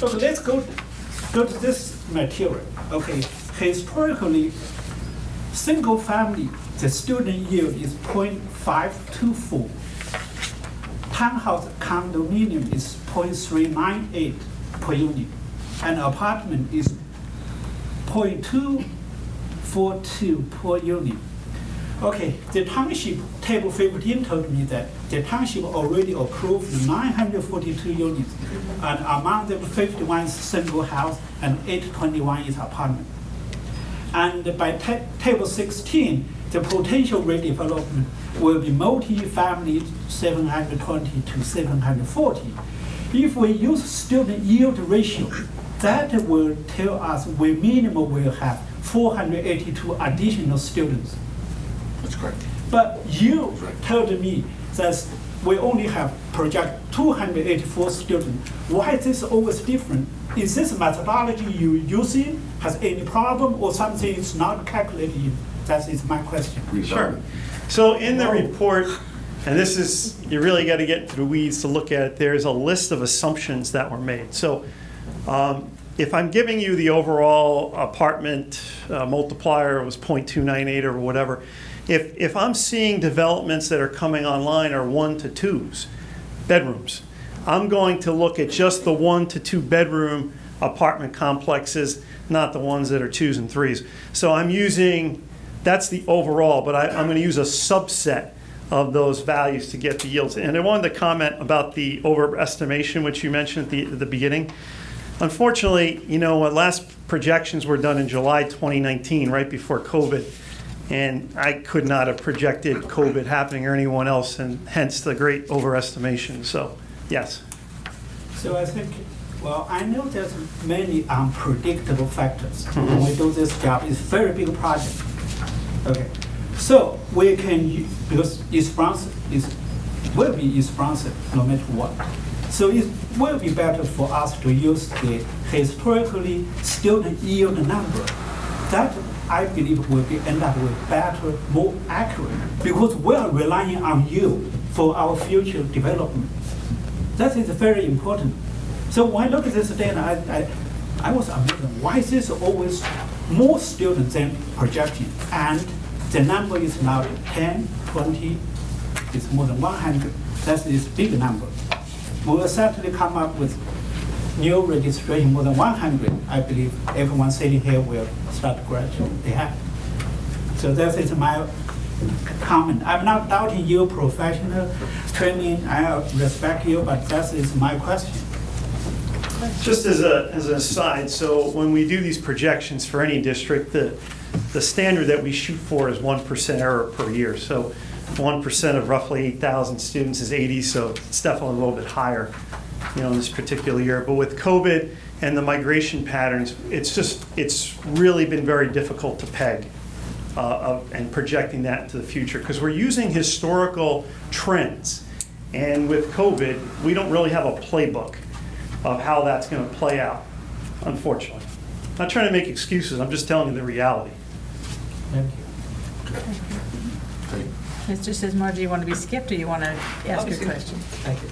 Okay, let's go to this material. Okay, historically, single family, the student yield is 0.524. Townhouse condominium is 0.398 per unit, and apartment is 0.242 per unit. Okay, the township, table 15 told me that the township already approved 942 units, and among them 51 is single house and 821 is apartment. And by table 16, the potential redevelopment will be multi-family 720 to 740. If we use student yield ratio, that will tell us we minimum will have 482 additional students. That's correct. But you told me that we only have project 284 students. Why is this always different? Is this methodology you using has any problem or something is not calculated? That is my question. Sure. So in the report, and this is, you really got to get into the weeds to look at it, there's a list of assumptions that were made. So if I'm giving you the overall apartment multiplier, it was 0.298 or whatever, if I'm seeing developments that are coming online are 1 to 2s, bedrooms, I'm going to look at just the 1 to 2 bedroom apartment complexes, not the ones that are 2s and 3s. So I'm using That's the overall, but I'm going to use a subset of those values to get the yields. And I wanted to comment about the overestimation, which you mentioned at the beginning. Unfortunately, last projections were done in July 2019, right before COVID. And I could not have projected COVID happening or anyone else, and hence the great overestimation. So, yes. So I think, well, I know there's many unpredictable factors. When we do this job, it's a very big project. Okay. So we can, because East Brunswick will be East Brunswick no matter what. So it will be better for us to use the historically student yield number. That, I believe, will end up with better, more accurate, because we are relying on you for our future development. That is very important. So when I look at this data, I was amazed. Why is this always more students than projection? And the number is now 10, 20, it's more than 100. That is a big number. We will certainly come up with new registration more than 100. I believe everyone sitting here will start to graduate. They have. So that is my comment. I'm not doubting your professional training. I respect you, but that is my question. Just as an aside, so when we do these projections for any district, the standard that we shoot for is 1% error per year. So 1% of roughly 8,000 students is 80, so it's definitely a little bit higher, in this particular year. But with COVID and the migration patterns, it's really been very difficult to peg and projecting that into the future, because we're using historical trends. And with COVID, we don't really have a playbook of how that's going to play out, unfortunately. I'm not trying to make excuses, I'm just telling you the reality. Thank you. Mr. Sismar, do you want to be skipped, or you want to ask your question? Thank you.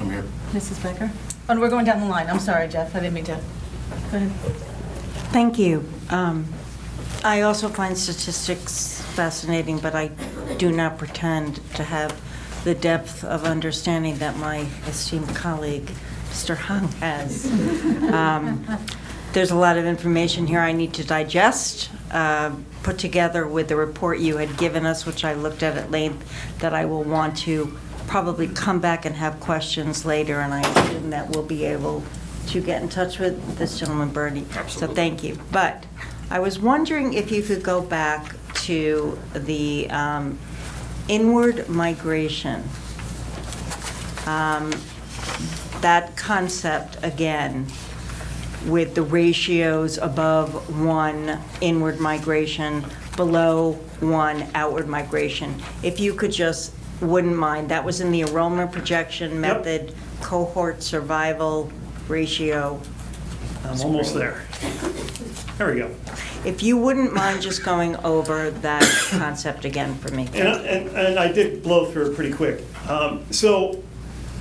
I'm here. Mrs. Becker? Oh, we're going down the line. I'm sorry, Jeff. I didn't mean to. Go ahead. Thank you. I also find statistics fascinating, but I do not pretend to have the depth of understanding that my esteemed colleague, Mr. Hung, has. There's a lot of information here I need to digest, put together with the report you had given us, which I looked at length, that I will want to probably come back and have questions later, and I assume that we'll be able to get in touch with this gentleman, Bernie. So thank you. But I was wondering if you could go back to the inward migration. That concept again, with the ratios above 1 inward migration, below 1 outward migration. If you could just, wouldn't mind, that was in the enrollment projection method, cohort survival ratio. I'm almost there. There we go. If you wouldn't mind just going over that concept again for me. And I did blow through it pretty quick. So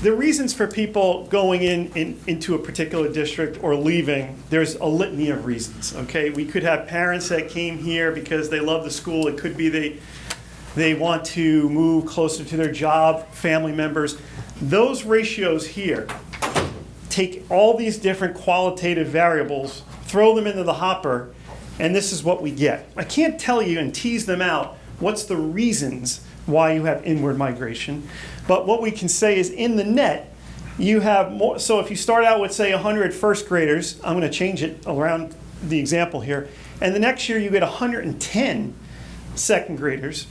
the reasons for people going into a particular district or leaving, there's a litany of reasons, okay? We could have parents that came here because they love the school. It could be they want to move closer to their job, family members. Those ratios here take all these different qualitative variables, throw them into the hopper, and this is what we get. I can't tell you and tease them out what's the reasons why you have inward migration. But what we can say is in the net, you have more. So if you start out with, say, 100 first graders, I'm going to change it around the example here, and the next year you get 110 second graders,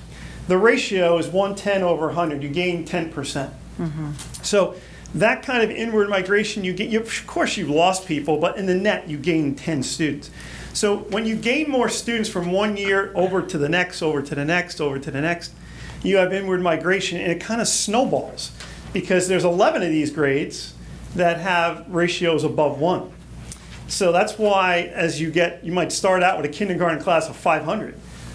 the ratio is 110 over 100. You gain 10%. Mm-hmm. So that kind of inward migration, of course you've lost people, but in the net you gain 10 students. So when you gain more students from one year over to the next, over to the next, over to the next, you have inward migration, and it kind of snowballs because there's 11 of these grades that have ratios above 1. So that's why you might start out with a kindergarten class of 500,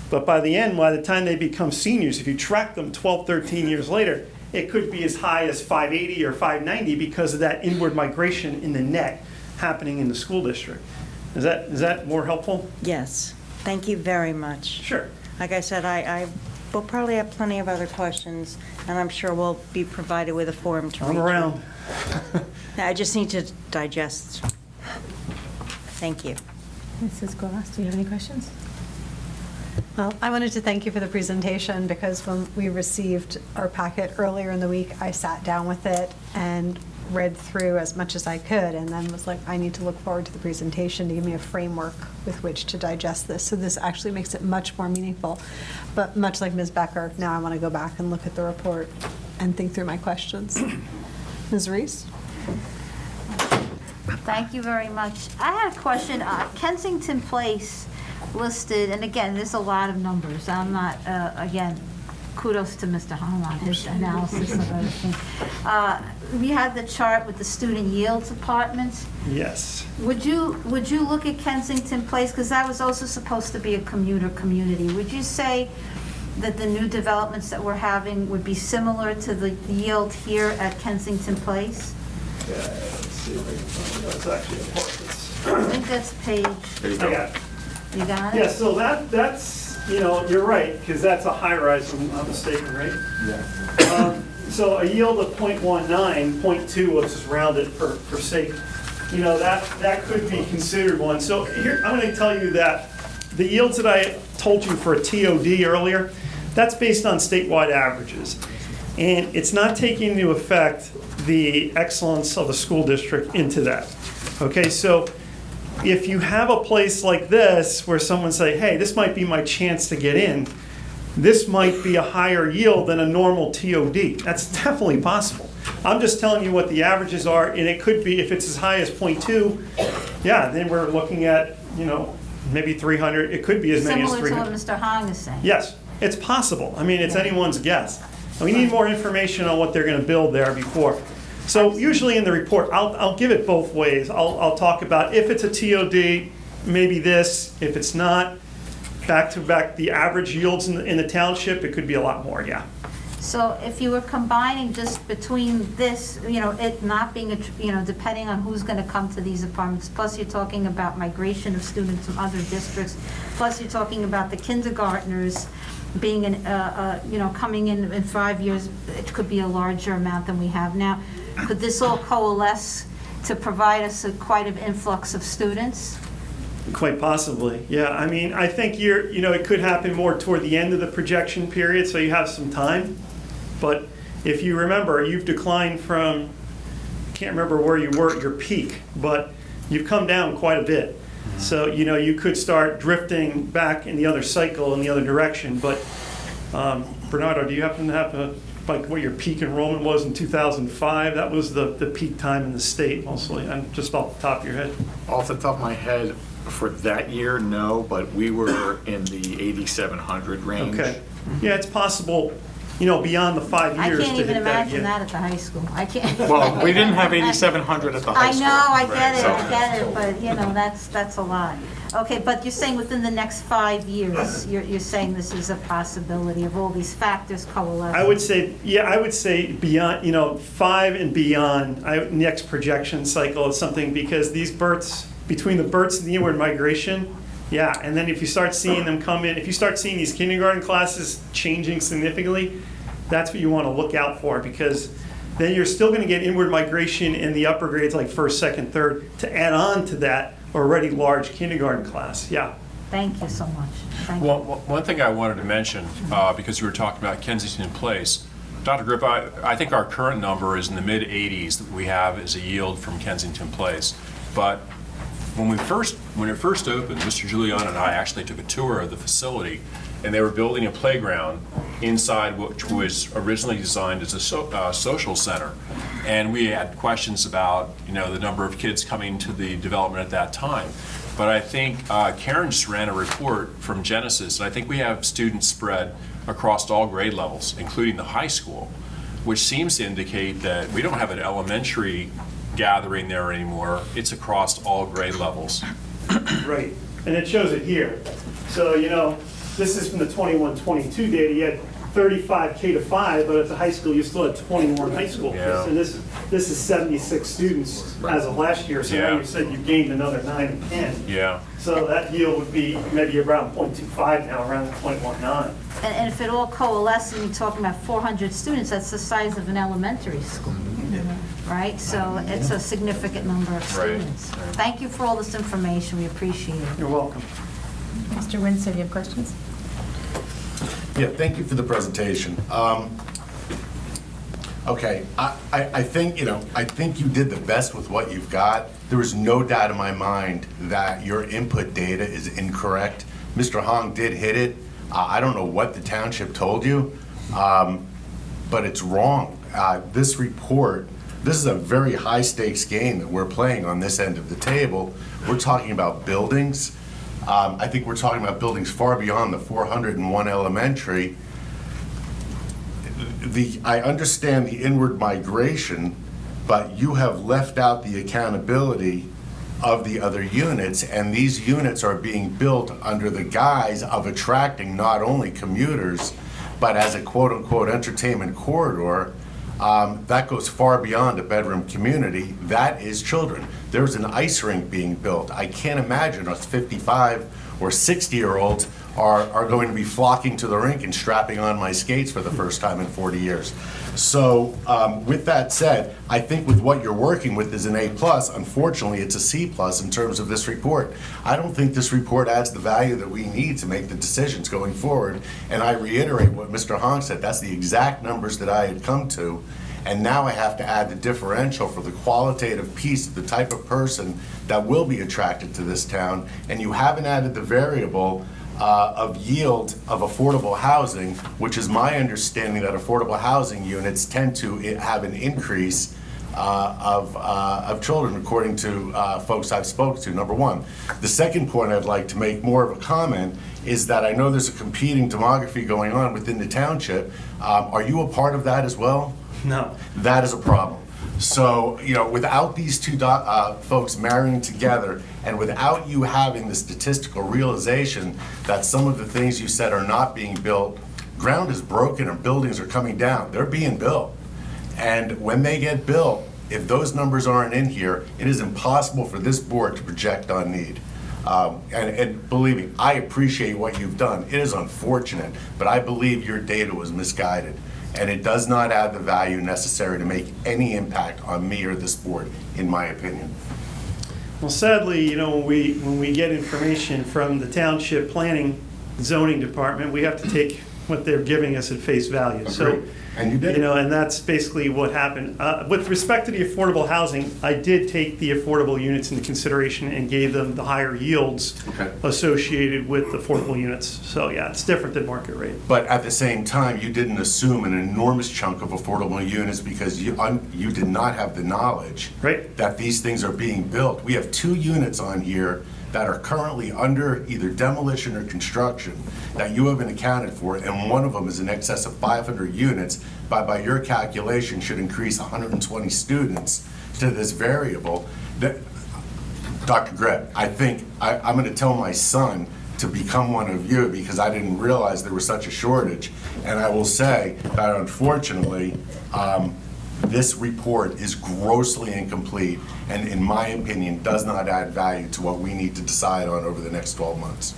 but by the time they become seniors, if you track them 12, 13 years later, it could be as high as 580 or 590 because of that inward migration in the net happening in the school district. Is that more helpful? Yes. Thank you very much. Sure. Like I said, I will probably have plenty of other questions, and I'm sure we'll be provided with a forum to reach. I'm around. I just need to digest. Thank you. Mrs. Goss, do you have any questions? Well, I wanted to thank you for the presentation because when we received our packet earlier in the week, I sat down with it and read through as much as I could and then was like, I need to look forward to the presentation to give me a framework with which to digest this. So this actually makes it much more meaningful. But much like Ms. Becker, now I want to go back and look at the report and think through my questions. Ms. Reese? Thank you very much. I had a question. Kensington Place listed, and again, there's a lot of numbers. I'm not, again, kudos to Mr. Hahn on his analysis of everything. We had the chart with the student yields apartments. Yes. Would you look at Kensington Place, because that was also supposed to be a commuter community. Would you say that the new developments that we're having would be similar to the yield here at Kensington Place? Yeah, let's see if I can find it. That's actually apartments. I think that's page. There you go. I got it. You got it? Yeah, so that's, you're right, because that's a high rise, if I'm not mistaken, right? Yeah. So a yield of 0.19, 0.2, let's just round it for sake, that could be considered one. So here, I'm going to tell you that the yields that I told you for a TOD earlier, that's based on statewide averages. And it's not taking into effect the excellence of the school district into that. Okay, so if you have a place like this where someone say, hey, this might be my chance to get in, this might be a higher yield than a normal TOD. That's definitely possible. I'm just telling you what the averages are, and it could be, if it's as high as 0.2, yeah, then we're looking at, maybe 300. It could be as many as 300. Similar to what Mr. Hong is saying. Yes, it's possible. I mean, it's anyone's guess. We need more information on what they're going to build there before. So usually in the report, I'll give it both ways. I'll talk about if it's a TOD, maybe this. If it's not, back to back the average yields in the township, it could be a lot more, yeah. So if you were combining just between this, it not being, depending on who's going to come to these apartments, plus you're talking about migration of students from other districts, plus you're talking about the kindergartners being, coming in 5 years, it could be a larger amount than we have now. Could this all coalesce to provide us quite an influx of students? Quite possibly, yeah. I mean, I think it could happen more toward the end of the projection period, so you have some time. But if you remember, you've declined from, I can't remember where you were at your peak, but you've come down quite a bit. So, you could start drifting back in the other cycle, in the other direction. But, Bernardo, do you happen to have what your peak enrollment was in 2005? That was the peak time in the state, mostly. I'm just off the top of your head. Off the top of my head, for that year, no, but we were in the 8,700 range. Okay. Yeah, it's possible, beyond the 5 years I to can't hit even that imagine again. that at the high school. I can't. Well, we didn't have 8,700 at the high I school. know, I right, get it, but that's a lot. Okay, but you're saying within the next 5 years, you're saying this is a possibility of all these factors coalescing? I would say beyond, 5 and beyond, next projection cycle is something, because these births, between the births and the inward migration, yeah, and then if you start seeing them come in, if you start seeing these kindergarten classes changing significantly, that's what you want to look out for, because then you're still going to get inward migration in the upper grades like first, second, third, to add on to that already large kindergarten class, yeah. Thank you so much. Thank you. Well, one thing I wanted to mention, because we were talking about Kensington Place, Dr. Grip, I think our current number is in the mid-80s that we have as a yield from Kensington Place. But when it first opened, Mr. Giuliano and I actually took a tour of the facility, and they were building a playground inside which was originally designed as a social center. And we had questions about, the number of kids coming to the development at that time. But I think Karen just ran a report from Genesis, and I think we have students spread across all grade levels, including the high school, which seems to indicate that we don't have an elementary gathering there anymore. It's across all grade levels. Right, and it shows it here. So, this is from the 21-22 data. You had 35 K to 5, but at the high school, you still had 21 high school kids. Yeah. And this is 76 students as of last year. So now you said you gained another 9 and 10. Yeah. So that yield would be maybe around 0.25 now, around 0.19. And if it all coalesces, and you're talking about 400 students, that's the size of an elementary school, right? So it's a significant number of students. Right. Thank you for all this information. We appreciate it. You're welcome. Mr. Winston, you have questions? Yeah, thank you for the presentation. Okay, I think, I think you did the best with what you've got. There is no doubt in my mind that your input data is incorrect. Mr. Hong did hit it. I don't know what the township told you, but it's wrong. This report, this is a very high-stakes game that we're playing on this end of the table. We're talking about buildings. I think we're talking about buildings far beyond the 401 elementary. I understand the inward migration, but you have left out the accountability of the other units, and these units are being built under the guise of attracting not only commuters, but as a quote-unquote entertainment corridor. That goes far beyond a bedroom community. That is children. There's an ice rink being built. I can't imagine us 55 or 60-year-olds are going to be flocking to the rink and strapping on my skates for the first time in 40 years. So with that said, I think with what you're working with is an A+. Unfortunately, it's a C+ in terms of this report. I don't think this report adds the value that we need to make the decisions going forward. And I reiterate what Mr. Hong said. That's the exact numbers that I had come to. And now I have to add the differential for the qualitative piece of the type of person that will be attracted to this town. And you haven't added the variable of yield of affordable housing, which is my understanding that affordable housing units tend to have an increase of children, according to folks I've spoken to, number one. The second point I'd like to make more of a comment is that I know there's a competing demography going on within the township. Are you a part of that as well? No. That is a problem. So, without these two folks marrying together, and without you having the statistical realization that some of the things you said are not being built, ground is broken and buildings are coming down. They're being built. And when they get built, if those numbers aren't in here, it is impossible for this board to project on need. And believe me, I appreciate what you've done. It is unfortunate, but I believe your data was misguided. And it does not add the value necessary to make any impact on me or this board, in my opinion. Well, sadly, when we get information from the township planning zoning department, we have to take what they're giving us at face value. Agreed. So, and you did. And that's basically what happened. With respect to the affordable housing, I did take the affordable units into consideration and gave them the higher yields associated with affordable units. So yeah, it's different than market rate. But at the same time, you didn't assume an enormous chunk of affordable units because you did not have the knowledge that these things are being built. We have 2 units on here that are currently under either demolition or construction that you haven't accounted for, and one of them is in excess of 500 units, by your calculation should increase 120 students to this variable. Dr. Greb, I think I'm going to tell my son to become one of you because I didn't realize there was such a shortage. And I will say that unfortunately, this report is grossly incomplete and, in my opinion, does not add value to what we need to decide on over the next 12 months.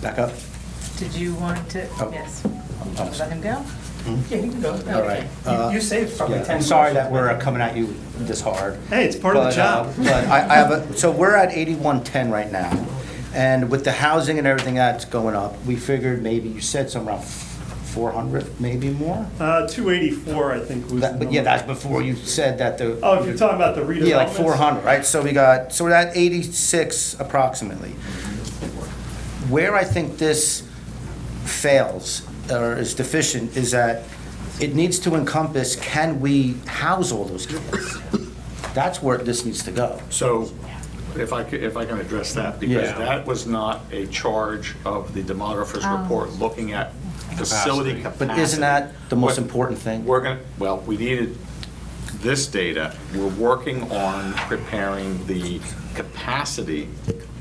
Back up. Did you want to? Yes. Let him go? Yeah, you can go. All right. You saved probably 10 I'm sorry that we're coming at you this hard. Hey, it's part of the job. But I have so we're at 8110 right now. And with the housing and everything that's going up, we figured maybe, you said something around 400, maybe more? 284, I think was the But yeah, that's before you said that the... Oh, if you're talking about the redevelopments? Yeah, like 400, right? So we're at 86 approximately. Where I think this fails or is deficient is that it needs to encompass, can we house all those kids? That's where this needs to go. So if I can address that, because that was not a charge of the demographer's report looking at facility capacity. But isn't that the most important thing? We needed this data. We're working on preparing the capacity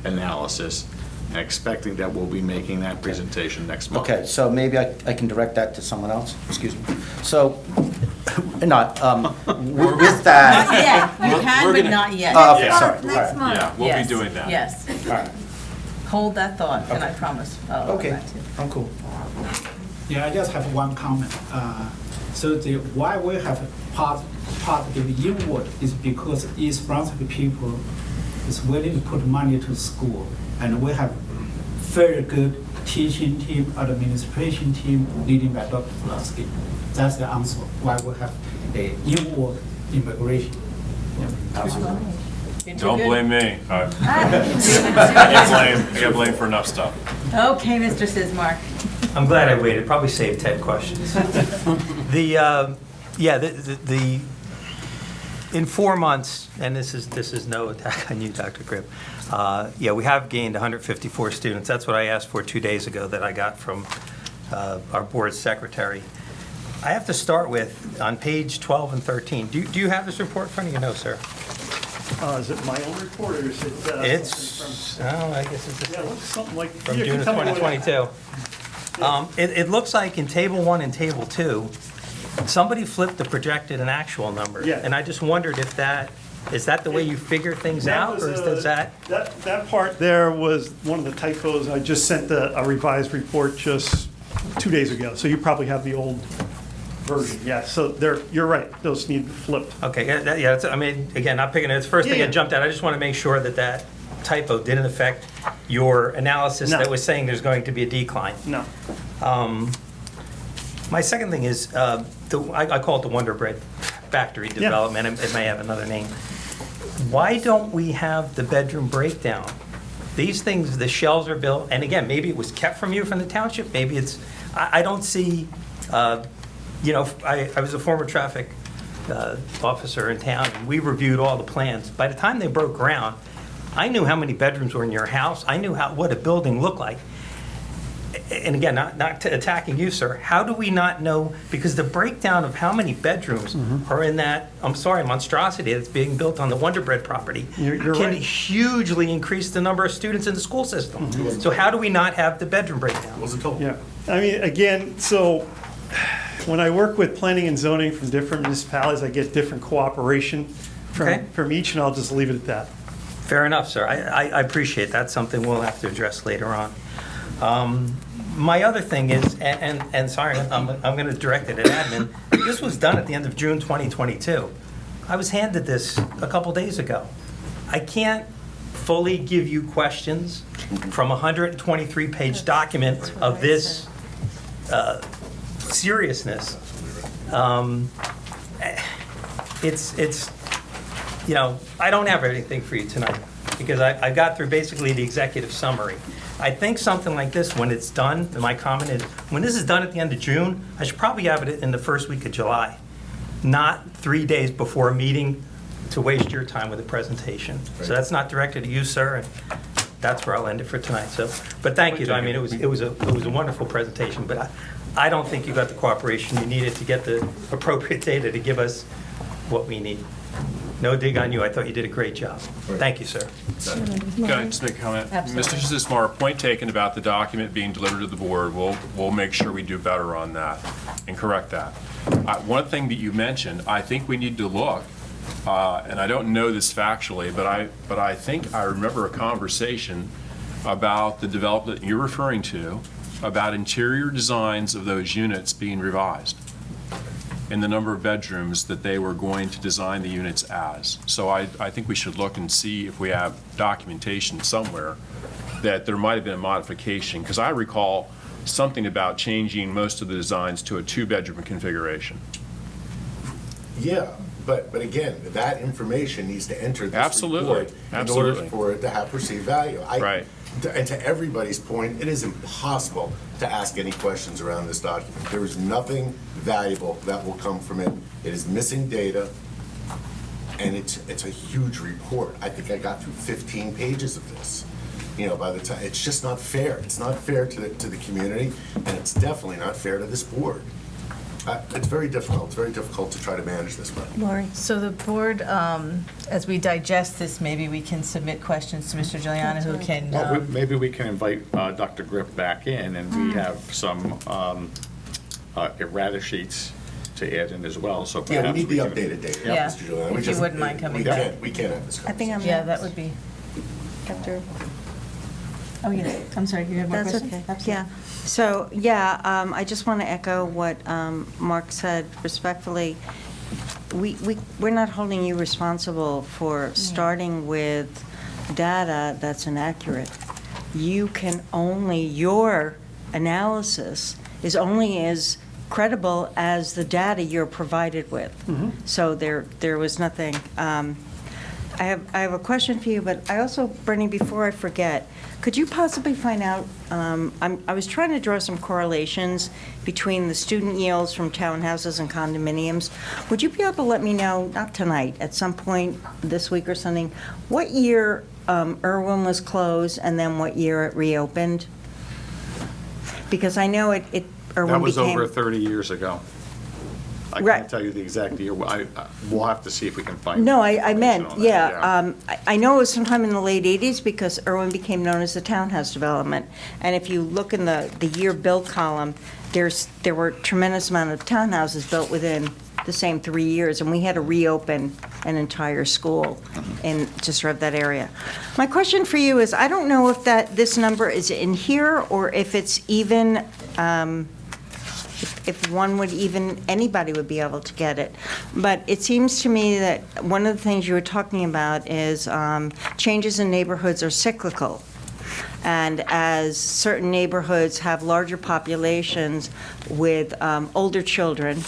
analysis and expecting that we'll be making that presentation next month. Okay, so maybe I can direct that to someone else? Excuse me. So, with that... Not yet. You can, but not yet. Okay, sorry. Next month. Yeah, we'll be doing that. Yes. All right. Hold that thought, and I promise. Okay, I'm cool. Yeah, I just have one comment. So why we have positive inward is because East Brunswick people is willing to put money to school, and we have very good teaching team, administration team, leading by Dr. Pulaski. That's the answer why we have a new word, immigration. Don't blame me. I get blamed for enough stuff. Okay, Mr. Sismark. I'm glad I waited, probably saved 10 questions. In 4 months, and this is no attack on you, Dr. Grip, we have gained 154 students. That's what I asked for 2 days ago that I got from our board secretary. I have to start with, on page 12 and 13, do you have this report in front of you? No, sir. Is it my own report, or is it? It's, I guess it's Yeah, it looks something like. from you June can of tell me what 2022. It looks like in Table 1 and Table 2, somebody flipped the projected and actual number. Yeah. And I just wondered if is that the way you figure things out, or does that? That part there was one of the typos. I just sent a revised report just 2 days ago, so you probably have the old version. Yeah, so you're right, those need flipped. Okay, I mean, again, not picking it, it's the first thing that jumped out. I just want to make sure that typo didn't affect your analysis No. that was saying there's going to be a decline. No. My second thing is, I call it the Wonder Bread Factory development. It may have another name. Why don't we have the bedroom breakdown? These things, the shells are built, and again, maybe it was kept from you from the township, maybe it's, I don't see, I was a former traffic officer in town, and we reviewed all the plans. By the time they broke ground, I knew how many bedrooms were in your house. I knew what a building looked like. And again, not attacking you, sir, how do we not know, because the breakdown of how many bedrooms are in that, monstrosity that's being built on the Wonder Bread property You're can right. hugely increase the number of students in the school system. So how do we not have the bedroom breakdown? Yeah, I mean, again, so when I work with planning and zoning from different municipalities, I get different cooperation from each, and I'll just leave it at that. Fair enough, sir. I appreciate that. That's something we'll have to address later on. My other thing is, and sorry, I'm going to direct it at admin, this was done at the end of June 2022. I was handed this a couple days ago. I can't fully give you questions from a 123-page document of this seriousness. I don't have anything for you tonight because I got through basically the executive summary. I think something like this, when it's done, and my comment is, when this is done at the end of June, I should probably have it in the first week of July, not 3 days before a meeting to waste your time with a presentation. So that's not directed at you, sir, and that's where I'll end it for tonight. But thank you. I mean, it was a wonderful presentation, but I don't think you got the cooperation you needed to get the appropriate data to give us what we need. No dig on you. I thought you did a great job. Thank you, sir. Can I just make a comment? Absolutely. Mr. Sismar, point taken about the document being delivered to the board. We'll make sure we do better on that and correct that. One thing that you mentioned, I think we need to look, and I don't know this factually, but I think I remember a conversation about the development you're referring to, about interior designs of those units being revised and the number of bedrooms that they were going to design the units as. So I think we should look and see if we have documentation somewhere that there might have been a modification, because I recall something about changing most of the designs to a 2-bedroom configuration. Yeah, but again, that information needs to enter this Absolutely. report in Absolutely. order for it to have perceived value. Right. And to everybody's point, it is impossible to ask any questions around this document. There is nothing valuable that will come from it. It is missing data, and it's a huge report. I think I got through 15 pages of this. By the time, it's just not fair. It's not fair to the community, and it's definitely not fair to this board. It's very difficult. It's very difficult to try to manage this one. Lori? So the board, as we digest this, maybe we can submit questions to Mr. Giuliano, who can... Well, maybe we can invite Dr. Grip back in, and we have some errata sheets to add in as well, so perhaps Yeah, we need the can- updated data, Yeah, Mr. Giuliano. if you wouldn't mind coming back. We can't have this I think conversation. I'm. Yeah, that would be... Dr. Oh, yes. I'm sorry, you have more That's questions? okay. Absolutely. Yeah. So, I just want to echo what Mark said respectfully. We're not holding you responsible for starting with data that's inaccurate. your analysis is only as credible as the data you're provided with. So there was nothing. I have a question for you, but I also, Bernie, before I forget, could you possibly find out, I was trying to draw some correlations between the student yields from townhouses and condominiums. Would you be able to let me know, not tonight, at some point this week or something, what year Irwin was closed and then what year it reopened? Because I know Irwin became... That was over 30 years ago. I Right. can't tell you the exact year. We'll have to see if we can find. No, I meant, information on that, I know it was sometime in the late 80s because Irwin became known as the townhouse development. And if you look in the year built column, there were a tremendous amount of townhouses built within the same 3 years, and we had to reopen an entire school in to serve that area. My question for you is, I don't know if this number is in here or if it's even, if anybody would be able to get it. But it seems to me that one of the things you were talking about is changes in neighborhoods are cyclical. And as certain neighborhoods have larger populations with older children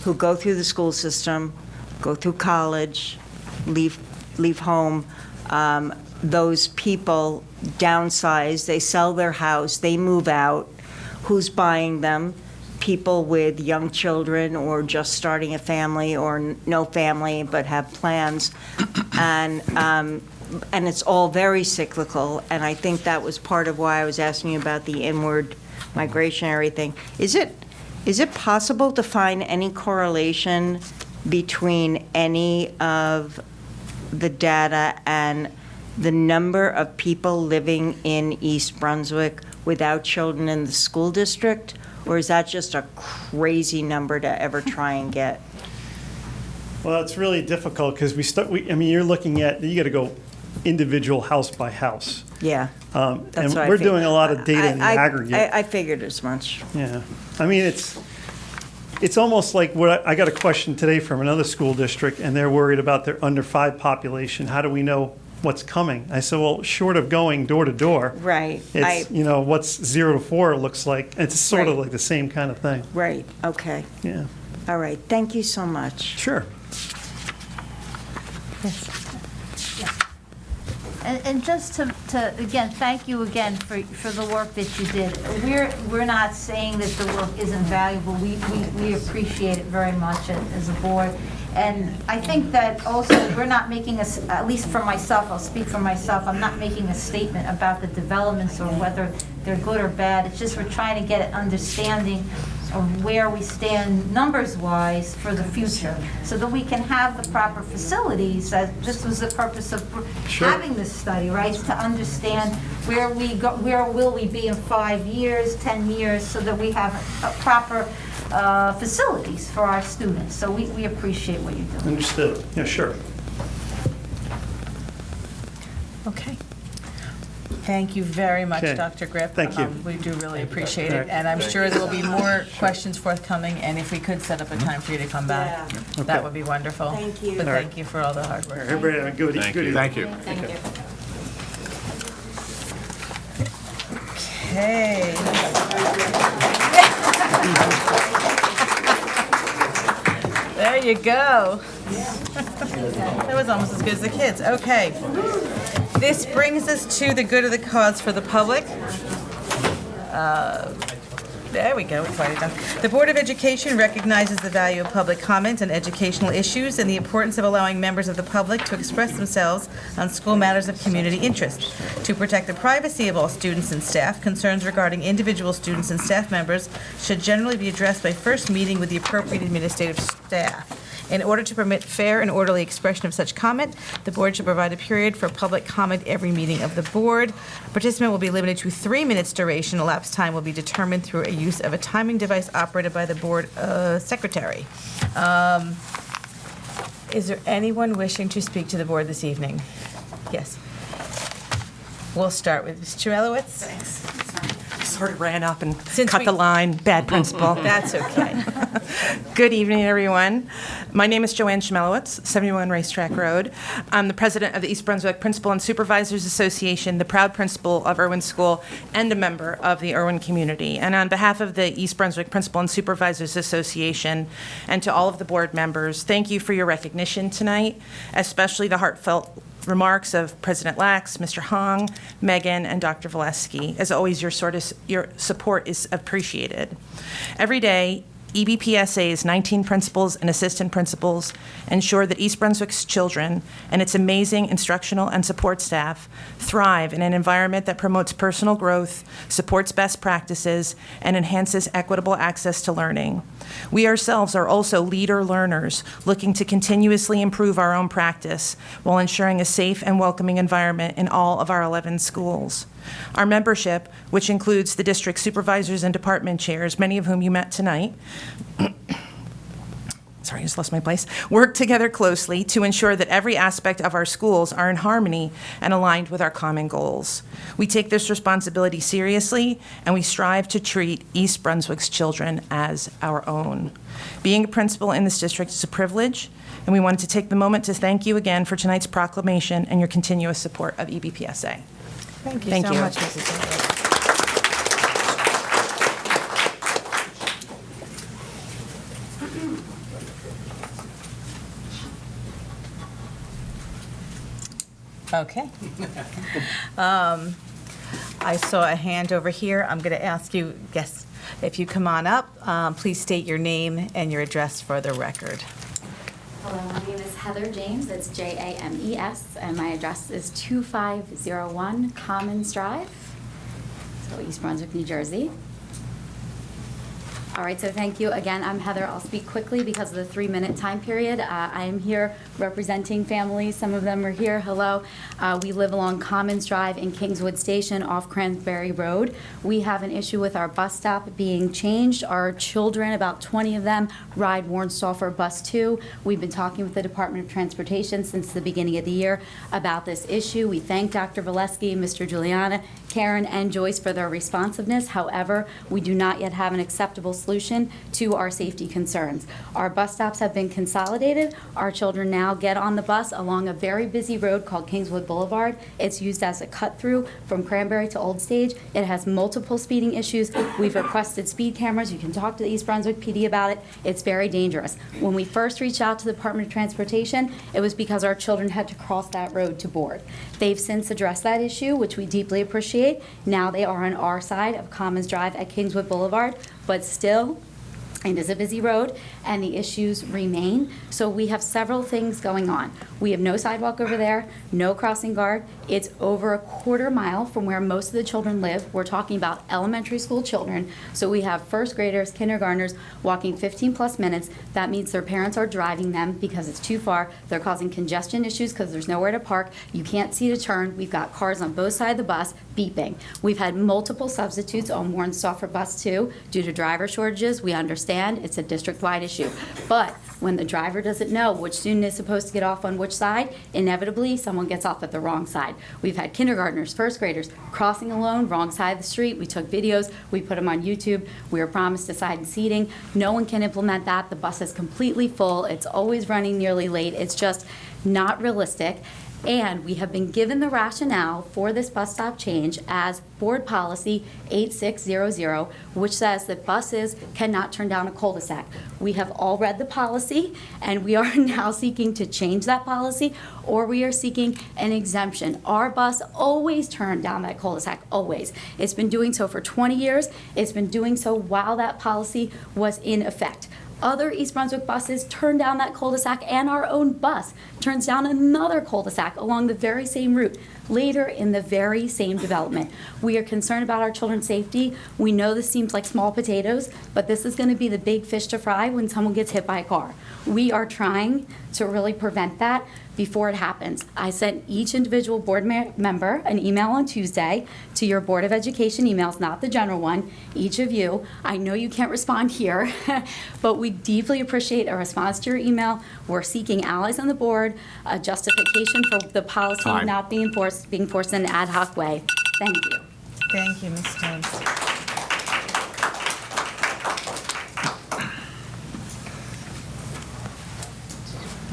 who go through the school system, go through college, leave home, those people downsize, they sell their house, they move out. Who's buying them? People with young children or just starting a family or no family but have plans. And it's all very cyclical, and I think that was part of why I was asking you about the inward migration and everything. Is it possible to find any correlation between any of the data and the number of people living in East Brunswick without children in the school district? Or is that just a crazy number to ever try and get? Well, it's really difficult because you're looking at, you got to go individual house by house. Yeah. And That's what I we're figured. doing a lot of data in the aggregate. I figured as much. Yeah. I mean, it's almost like I got a question today from another school district, and they're worried about their under 5 population. How do we know what's coming? I said, well, short of going door to door. Right. It's, what's 0 to 4 looks like. It's sort of Right. like the same kind of thing. Right, okay. Yeah. All right, thank you so much. Sure. And just to again, thank you again for the work that you did. We're not saying that the work isn't valuable. We appreciate it very much as a board. And I think that also we're not making at least for myself, I'll speak for myself, I'm not making a statement about the developments or whether they're good or bad. It's just we're trying to get an understanding of where we stand numbers-wise for the future, so that we can have the proper facilities. This was the purpose of having this study, right? To understand where will we be in 5 years, 10 years, so that we have a proper facilities for our students. So we appreciate what you're doing. Understood. Yeah, sure. Okay. Thank you very much, Okay. Dr. Grip. Thank you. We do really appreciate All it, right. and I'm sure there will be more questions forthcoming, and if we could set up a time for you to come back, Okay. that would be wonderful. Thank you. But All right. thank you for all the hard work. Everybody have a good evening. Thank you. Thank you. Okay. There you go. That was almost as good as the kids. Okay. This brings us to the good of the cause for the public. There we go, we've already done. The Board of Education recognizes the value of public comment on educational issues and the importance of allowing members of the public to express themselves on school matters of community interest. To protect the privacy of all students and staff, concerns regarding individual students and staff members should generally be addressed by first meeting with the appropriate administrative staff. In order to permit fair and orderly expression of such comment, the board should provide a period for public comment every meeting of the board. A participant will be limited to 3 minutes duration. Elapsed time will be determined through a use of a timing device operated by the board secretary. Is there anyone wishing to speak to the board this evening? Yes. We'll start with Mr. Elowitz. sort of ran up and Since cut we- the line. Bad principal. That's okay. Good evening, everyone. My name is Joanne Schmelowitz, 71 Racetrack Road. I'm the president of the East Brunswick Principal and Supervisors Association, the proud principal of Irwin School, and a member of the Irwin community. And on behalf of the East Brunswick Principal and Supervisors Association and to all of the board members, thank you for your recognition tonight, especially the heartfelt remarks of President Lax, Mr. Hong, Megan, and Dr. Valesky. As always, your support is appreciated. Every day, EBPSA's 19 principals and assistant principals ensure that East Brunswick's children and its amazing instructional and support staff thrive in an environment that promotes personal growth, supports best practices, and enhances equitable access to learning. We ourselves are also leader learners looking to continuously improve our own practice while ensuring a safe and welcoming environment in all of our 11 schools. Our membership, which includes the district supervisors and department chairs, many of whom you met tonight, sorry, I just lost my place, work together closely to ensure that every aspect of our schools are in harmony and aligned with our common goals. We take this responsibility seriously, and we strive to treat East Brunswick's children as our own. Being a principal in this district is a privilege, and we wanted to take the moment to thank you again for tonight's proclamation and your continuous support of EBPSA. Thank you Thank so you. much, Mrs. Davis. Okay. I saw a hand over here. I'm going to ask you, yes, if you come on up, please state your name and your address for the record. Hello, my name is Heather James. It's James, and my address is 2501 Commons Drive, so East Brunswick, New Jersey. All right, so thank you. Again, I'm Heather. I'll speak quickly because of the 3-minute time period. I am here representing families. Some of them are here. Hello. We live along Commons Drive in Kingswood Station off Cranberry Road. We have an issue with our bus stop being changed. Our children, about 20 of them, ride Warren-Stauffer Bus 2. We've been talking with the Department of Transportation since the beginning of the year about this issue. We thank Dr. Valesky, Mr. Juliana, Karen, and Joyce for their responsiveness. However, we do not yet have an acceptable solution to our safety concerns. Our bus stops have been consolidated. Our children now get on the bus along a very busy road called Kingswood Boulevard. It's used as a cut-through from Cranberry to Old Stage. It has multiple speeding issues. We've requested speed cameras. You can talk to the East Brunswick PD about it. It's very dangerous. When we first reached out to the Department of Transportation, it was because our children had to cross that road to board. They've since addressed that issue, which we deeply appreciate. Now they are on our side of Commons Drive at Kingswood Boulevard, but still, it is a busy road, and the issues remain. So we have several things going on. We have no sidewalk over there, no crossing guard. It's over a quarter mile from where most of the children live. We're talking about elementary school children. So we have first graders, kindergartners walking 15+ minutes. That means their parents are driving them because it's too far. They're causing congestion issues because there's nowhere to park. You can't see to turn. We've got cars on both sides of the bus beeping. We've had multiple substitutes on Warren-Stauffer Bus 2 due to driver shortages. We understand it's a district-wide issue. But when the driver doesn't know which student is supposed to get off on which side, inevitably someone gets off at the wrong side. We've had kindergartners, first graders crossing alone, wrong side of the street. We took videos, we put them on YouTube. We were promised assigned seating. No one can implement that. The bus is completely full. It's always running nearly late. It's just not realistic. And we have been given the rationale for this bus stop change as Board Policy 8600, which says that buses cannot turn down a cul-de-sac. We have all read the policy, and we are now seeking to change that policy, or we are seeking an exemption. Our bus always turned down that cul-de-sac, always. It's been doing so for 20 years. It's been doing so while that policy was in effect. Other East Brunswick buses turn down that cul-de-sac, and our own bus turns down another cul-de-sac along the very same route later in the very same development. We are concerned about our children's safety. We know this seems like small potatoes, but this is going to be the big fish to fry when someone gets hit by a car. We are trying to really prevent that before it happens. I sent each individual board member an email on Tuesday to your Board of Education emails, not the general one, each of you. I know you can't respond here, but we deeply appreciate a response to your email. We're seeking allies on the board, a justification for the policy not being forced in an ad hoc way. Thank you. Thank you, Ms. Jones.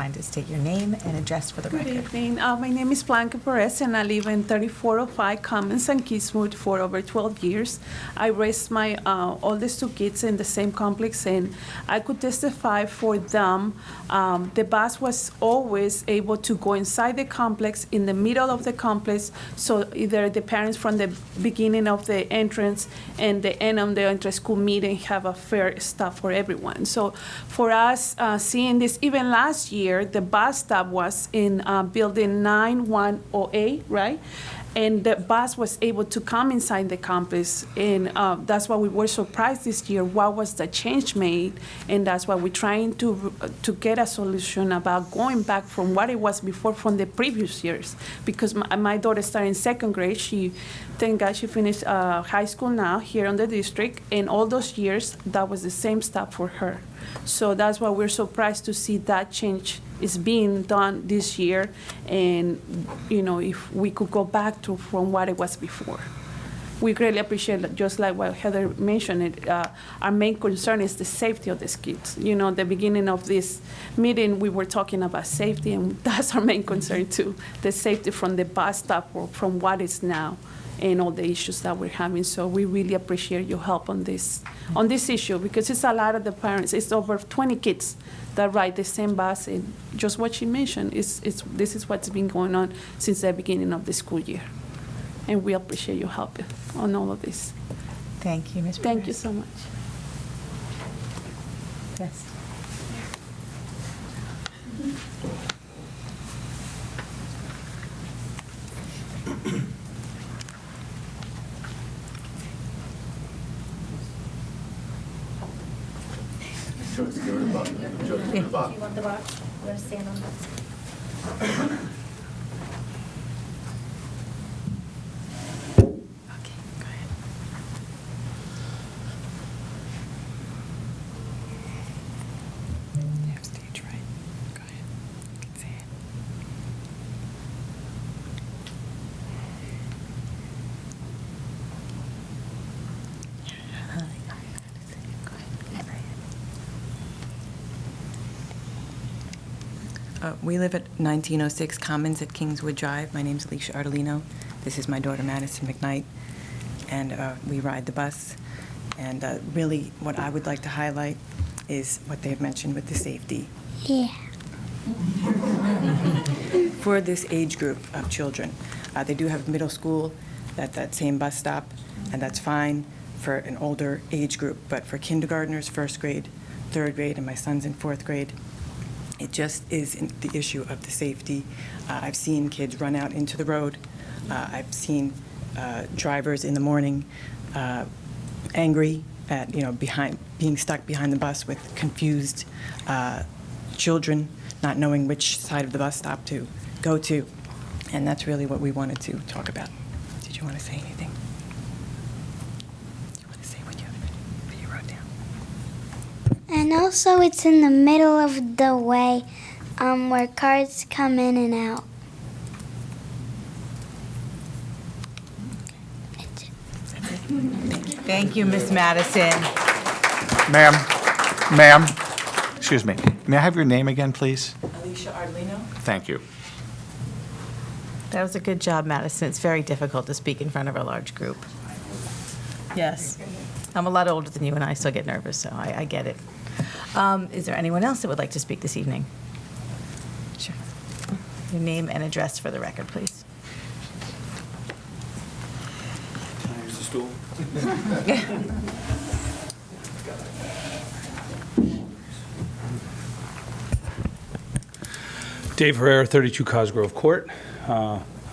kind to state your name and address for the Good record. evening. My name is Blanca Perez, and I live in 3405 Commons in Kingswood for over 12 years. I raised my oldest two kids in the same complex, and I could testify for them. The bus was always able to go inside the complex, in the middle of the complex, so either the parents from the beginning of the entrance and the end of the entrance could meet and have a fair stop for everyone. So for us, seeing this, even last year, the bus stop was in building 9108, right? And the bus was able to come inside the campus, and that's why we were surprised this year. What was the change made? And that's why we're trying to get a solution about going back from what it was before from the previous years. Because my daughter started in second grade. Thank God she finished high school now here in the district, and all those years, that was the same stop for her. So that's why we're surprised to see that change is being done this year, and if we could go back to from what it was before. We greatly appreciate it, just like what Heather mentioned. Our main concern is the safety of these kids. The beginning of this meeting, we were talking about safety, and that's our main concern too, the safety from the bus stop or from what is now, and all the issues that we're having. So we really appreciate your help on this issue, because it's a lot of the parents. It's over 20 kids that ride the same bus, and just what she mentioned, this is what's been going on since the beginning of the school year. And we appreciate your help on all of this. Thank you, Ms. Thank you so much. Yes. Joyce, give her the buck. Joyce, give her the buck. Do you want the box? You want to stand on this? We live at 1906 Commons at Kingswood Drive. My name's Alicia Ardolino. This is my daughter, Madison McKnight, and we ride the bus. And really, what I would like to highlight is what they've mentioned with the safety. Yeah. For this age group of children, they do have middle school at that same bus stop, and that's fine for an older age group. But for kindergartners, first grade, third grade, and my son's in fourth grade, it just is the issue of the safety. I've seen kids run out into the road. I've seen drivers in the morning angry at, being stuck behind the bus with confused children, not knowing which side of the bus stop to go to. And that's really what we wanted to talk about. Did you want to say anything? Do you want to say what you wrote down? And also, it's in the middle of the way where cars come in and out. Thank you, Ms. Madison. Ma'am, excuse me. May I have your name again, please? Alicia Ardolino. Thank you. That was a good job, Madison. It's very difficult to speak in front of a large group. Yes. I'm a lot older than you, and I still get nervous, so I get it. Is there anyone else that would like to speak this evening? Sure. Your name and address for the record, please. Can I use the stool? Dave Herrera, 32 Cosgrove Court.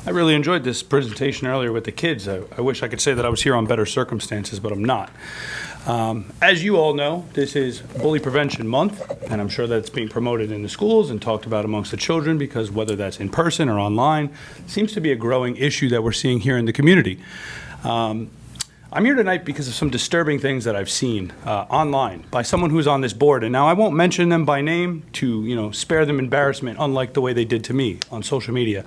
I really enjoyed this presentation earlier with the kids. I wish I could say that I was here on better circumstances, but I'm not. As you all know, this is Bully Prevention Month, and I'm sure that it's being promoted in the schools and talked about amongst the children, because whether that's in person or online, seems to be a growing issue that we're seeing here in the community. I'm here tonight because of some disturbing things that I've seen online by someone who's on this board, and now I won't mention them by name to spare them embarrassment, unlike the way they did to me on social media.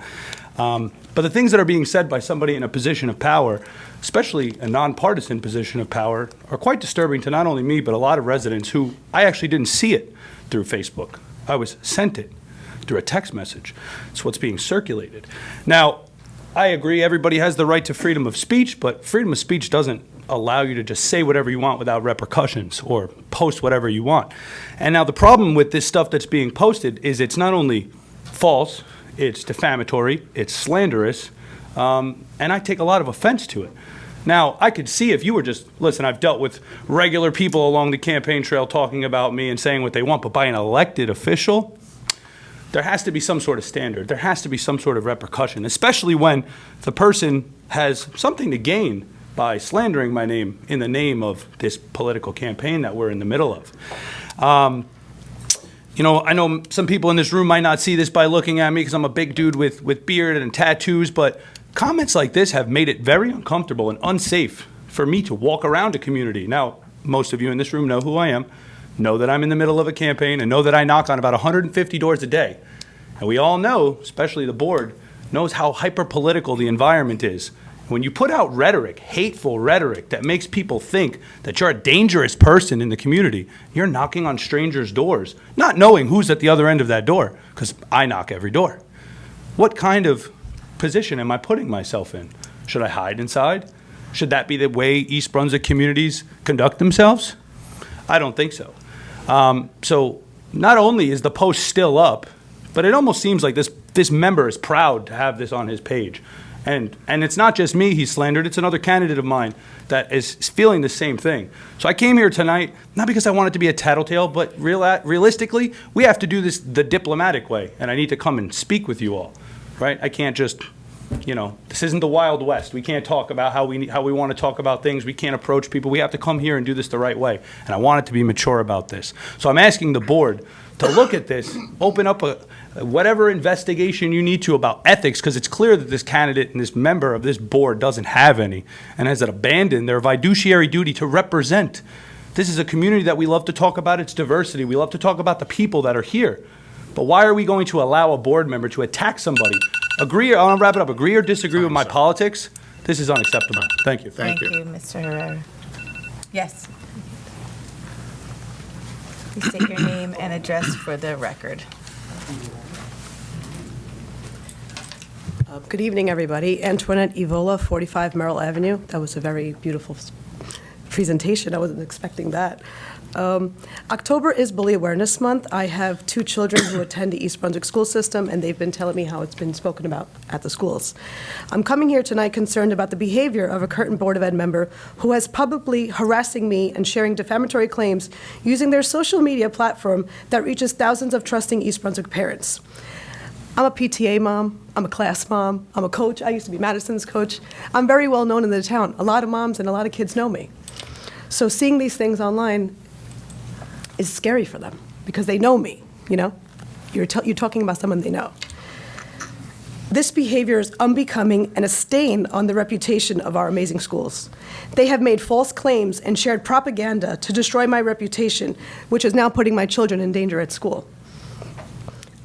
But the things that are being said by somebody in a position of power, especially a nonpartisan position of power, are quite disturbing to not only me, but a lot of residents who I actually didn't see it through Facebook. I was sent it. through a text message. It's what's being circulated. Now, I agree everybody has the right to freedom of speech, but freedom of speech doesn't allow you to just say whatever you want without repercussions or post whatever you want. And now the problem with this stuff that's being posted is it's not only false, it's defamatory, it's slanderous, and I take a lot of offense to it. Now, I could see if you were just, listen, I've dealt with regular people along the campaign trail talking about me and saying what they want, but by an elected official, there has to be some sort of standard. There has to be some sort of repercussion, especially when the person has something to gain by slandering my name in the name of this political campaign that we're in the middle of. You know, I know some people in this room might not see this by looking at me because I'm a big dude with beard and tattoos, but comments like this have made it very uncomfortable and unsafe for me to walk around a community. Now, most of you in this room know who I am, know that I'm in the middle of a campaign, and know that I knock on about 150 doors a day. And we all know, especially the board, knows how hyper-political the environment is. When you put out rhetoric, hateful rhetoric that makes people think that you're a dangerous person in the community, you're knocking on strangers' doors, not knowing who's at the other end of that door, because I knock every door. What kind of position am I putting myself in? Should I hide inside? Should that be the way East Brunswick communities conduct themselves? I don't think so. So not only is the post still up, but it almost seems like this member is proud to have this on his page. And it's not just me he's slandered, it's another candidate of mine that is feeling the same thing. So I came here tonight, not because I want it to be a tattletale, but realistically, we have to do this the diplomatic way, and I need to come and speak with you all, right? I can't just, you know, this isn't the Wild West. We can't talk about how we want to talk about things. We can't approach people. We have to come here and do this the right way, and I want it to be mature about this. So I'm asking the board to look at this, open up whatever investigation you need to about ethics, because it's clear that this candidate and this member of this board doesn't have any and has abandoned their fiduciary duty to represent. This is a community that we love to talk about its diversity. We love to talk about the people that are here. But why are we going to allow a board member to attack somebody? Agree, I'll wrap it up, agree or disagree with my politics? This is unacceptable. Thank you. Thank you, Mr. Herrera. Yes. Please state your name and address for the record. Good evening, everybody. Antoinette Evola, 45 Merrill Avenue. That was a very beautiful presentation. I wasn't expecting that. October is Bully Awareness Month. I have 2 children who attend the East Brunswick school system, and they've been telling me how it's been spoken about at the schools. I'm coming here tonight concerned about the behavior of a Curtin Board of Ed member who has publicly harassing me and sharing defamatory claims using their social media platform that reaches thousands of trusting East Brunswick parents. I'm a PTA mom, I'm a class mom, I'm a coach. I used to be Madison's coach. I'm very well known in the town. A lot of moms and a lot of kids know me. So seeing these things online is scary for them because they know me, you know? You're talking about someone they know. This behavior is unbecoming and a stain on the reputation of our amazing schools. They have made false claims and shared propaganda to destroy my reputation, which is now putting my children in danger at school.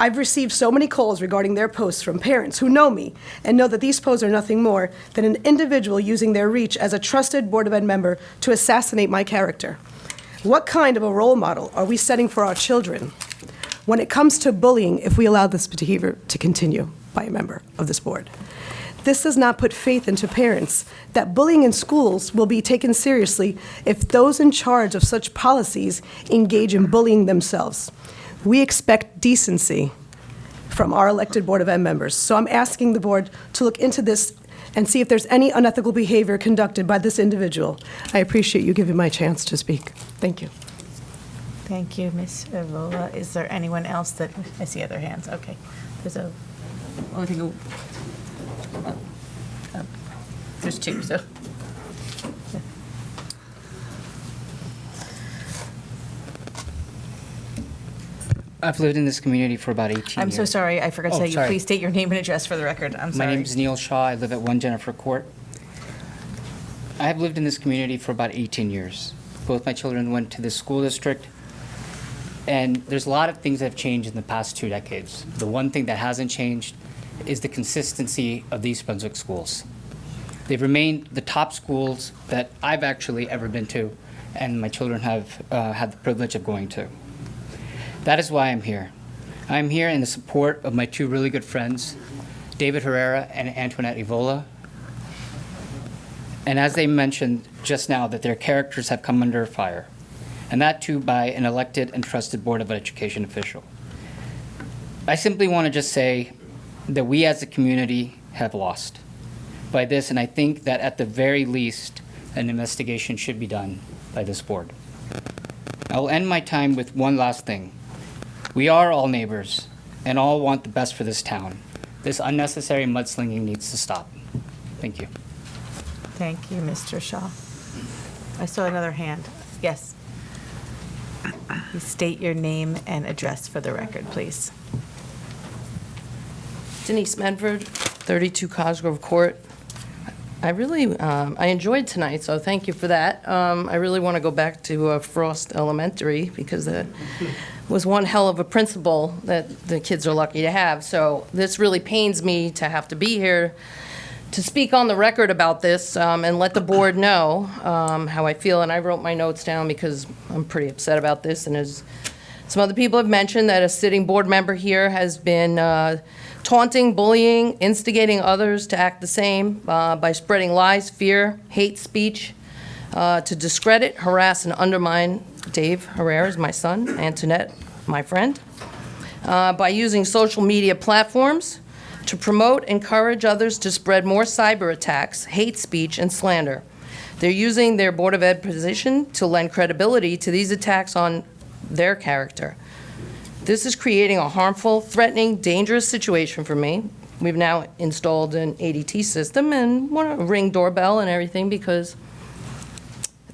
I've received so many calls regarding their posts from parents who know me and know that these posts are nothing more than an individual using their reach as a trusted Board of Ed member to assassinate my character. What kind of a role model are we setting for our children when it comes to bullying if we allow this behavior to continue by a member of this board? This does not put faith into parents that bullying in schools will be taken seriously if those in charge of such policies engage in bullying themselves. We expect decency from our elected Board of Ed members. So I'm asking the board to look into this and see if there's any unethical behavior conducted by this individual. I appreciate you giving me a chance to speak. Thank you. Thank you, Ms. Evola. Is there anyone else that, I see other hands, okay. There's there's 2, so. I've lived in this community for about 18 years. I'm so sorry, I forgot to Oh, tell you, sorry. please state your name and address for the record. I'm sorry. My name is Neil Shaw. I live at 1 Jennifer Court. I have lived in this community for about 18 years. Both my children went to this school district, and there's a lot of things that have changed in the past 2 decades. The one thing that hasn't changed is the consistency of the East Brunswick schools. They've remained the top schools that I've actually ever been to, and my children have had the privilege of going to. That is why I'm here. I'm here in the support of my two really good friends, David Herrera and Antoinette Evola. And as they mentioned just now, that their characters have come under fire, and that too by an elected and trusted Board of Education official. I simply want to just say that we as a community have lost by this, and I think that at the very least, an investigation should be done by this board. I'll end my time with one last thing. We are all neighbors and all want the best for this town. This unnecessary mudslinging needs to stop. Thank you. Thank you, Mr. Shaw. I saw another hand. Yes. You state your name and address for the record, please. Denise Medford, 32 Cosgrove Court. I really, I enjoyed tonight, so thank you for that. I really want to go back to Frost Elementary because that was one hell of a principal that the kids are lucky to have. So this really pains me to have to be here to speak on the record about this and let the board know how I feel. And I wrote my notes down because I'm pretty upset about this. And as some other people have mentioned, that a sitting board member here has been taunting, bullying, instigating others to act the same by spreading lies, fear, hate speech, to discredit, harass, and undermine Dave Herrera is my son, Antoinette, my friend, by using social media platforms to promote, encourage others to spread more cyber attacks, hate speech, and slander. They're using their Board of Ed position to lend credibility to these attacks on their character. This is creating a harmful, threatening, dangerous situation for me. We've now installed an ADT system and want a Ring doorbell and everything because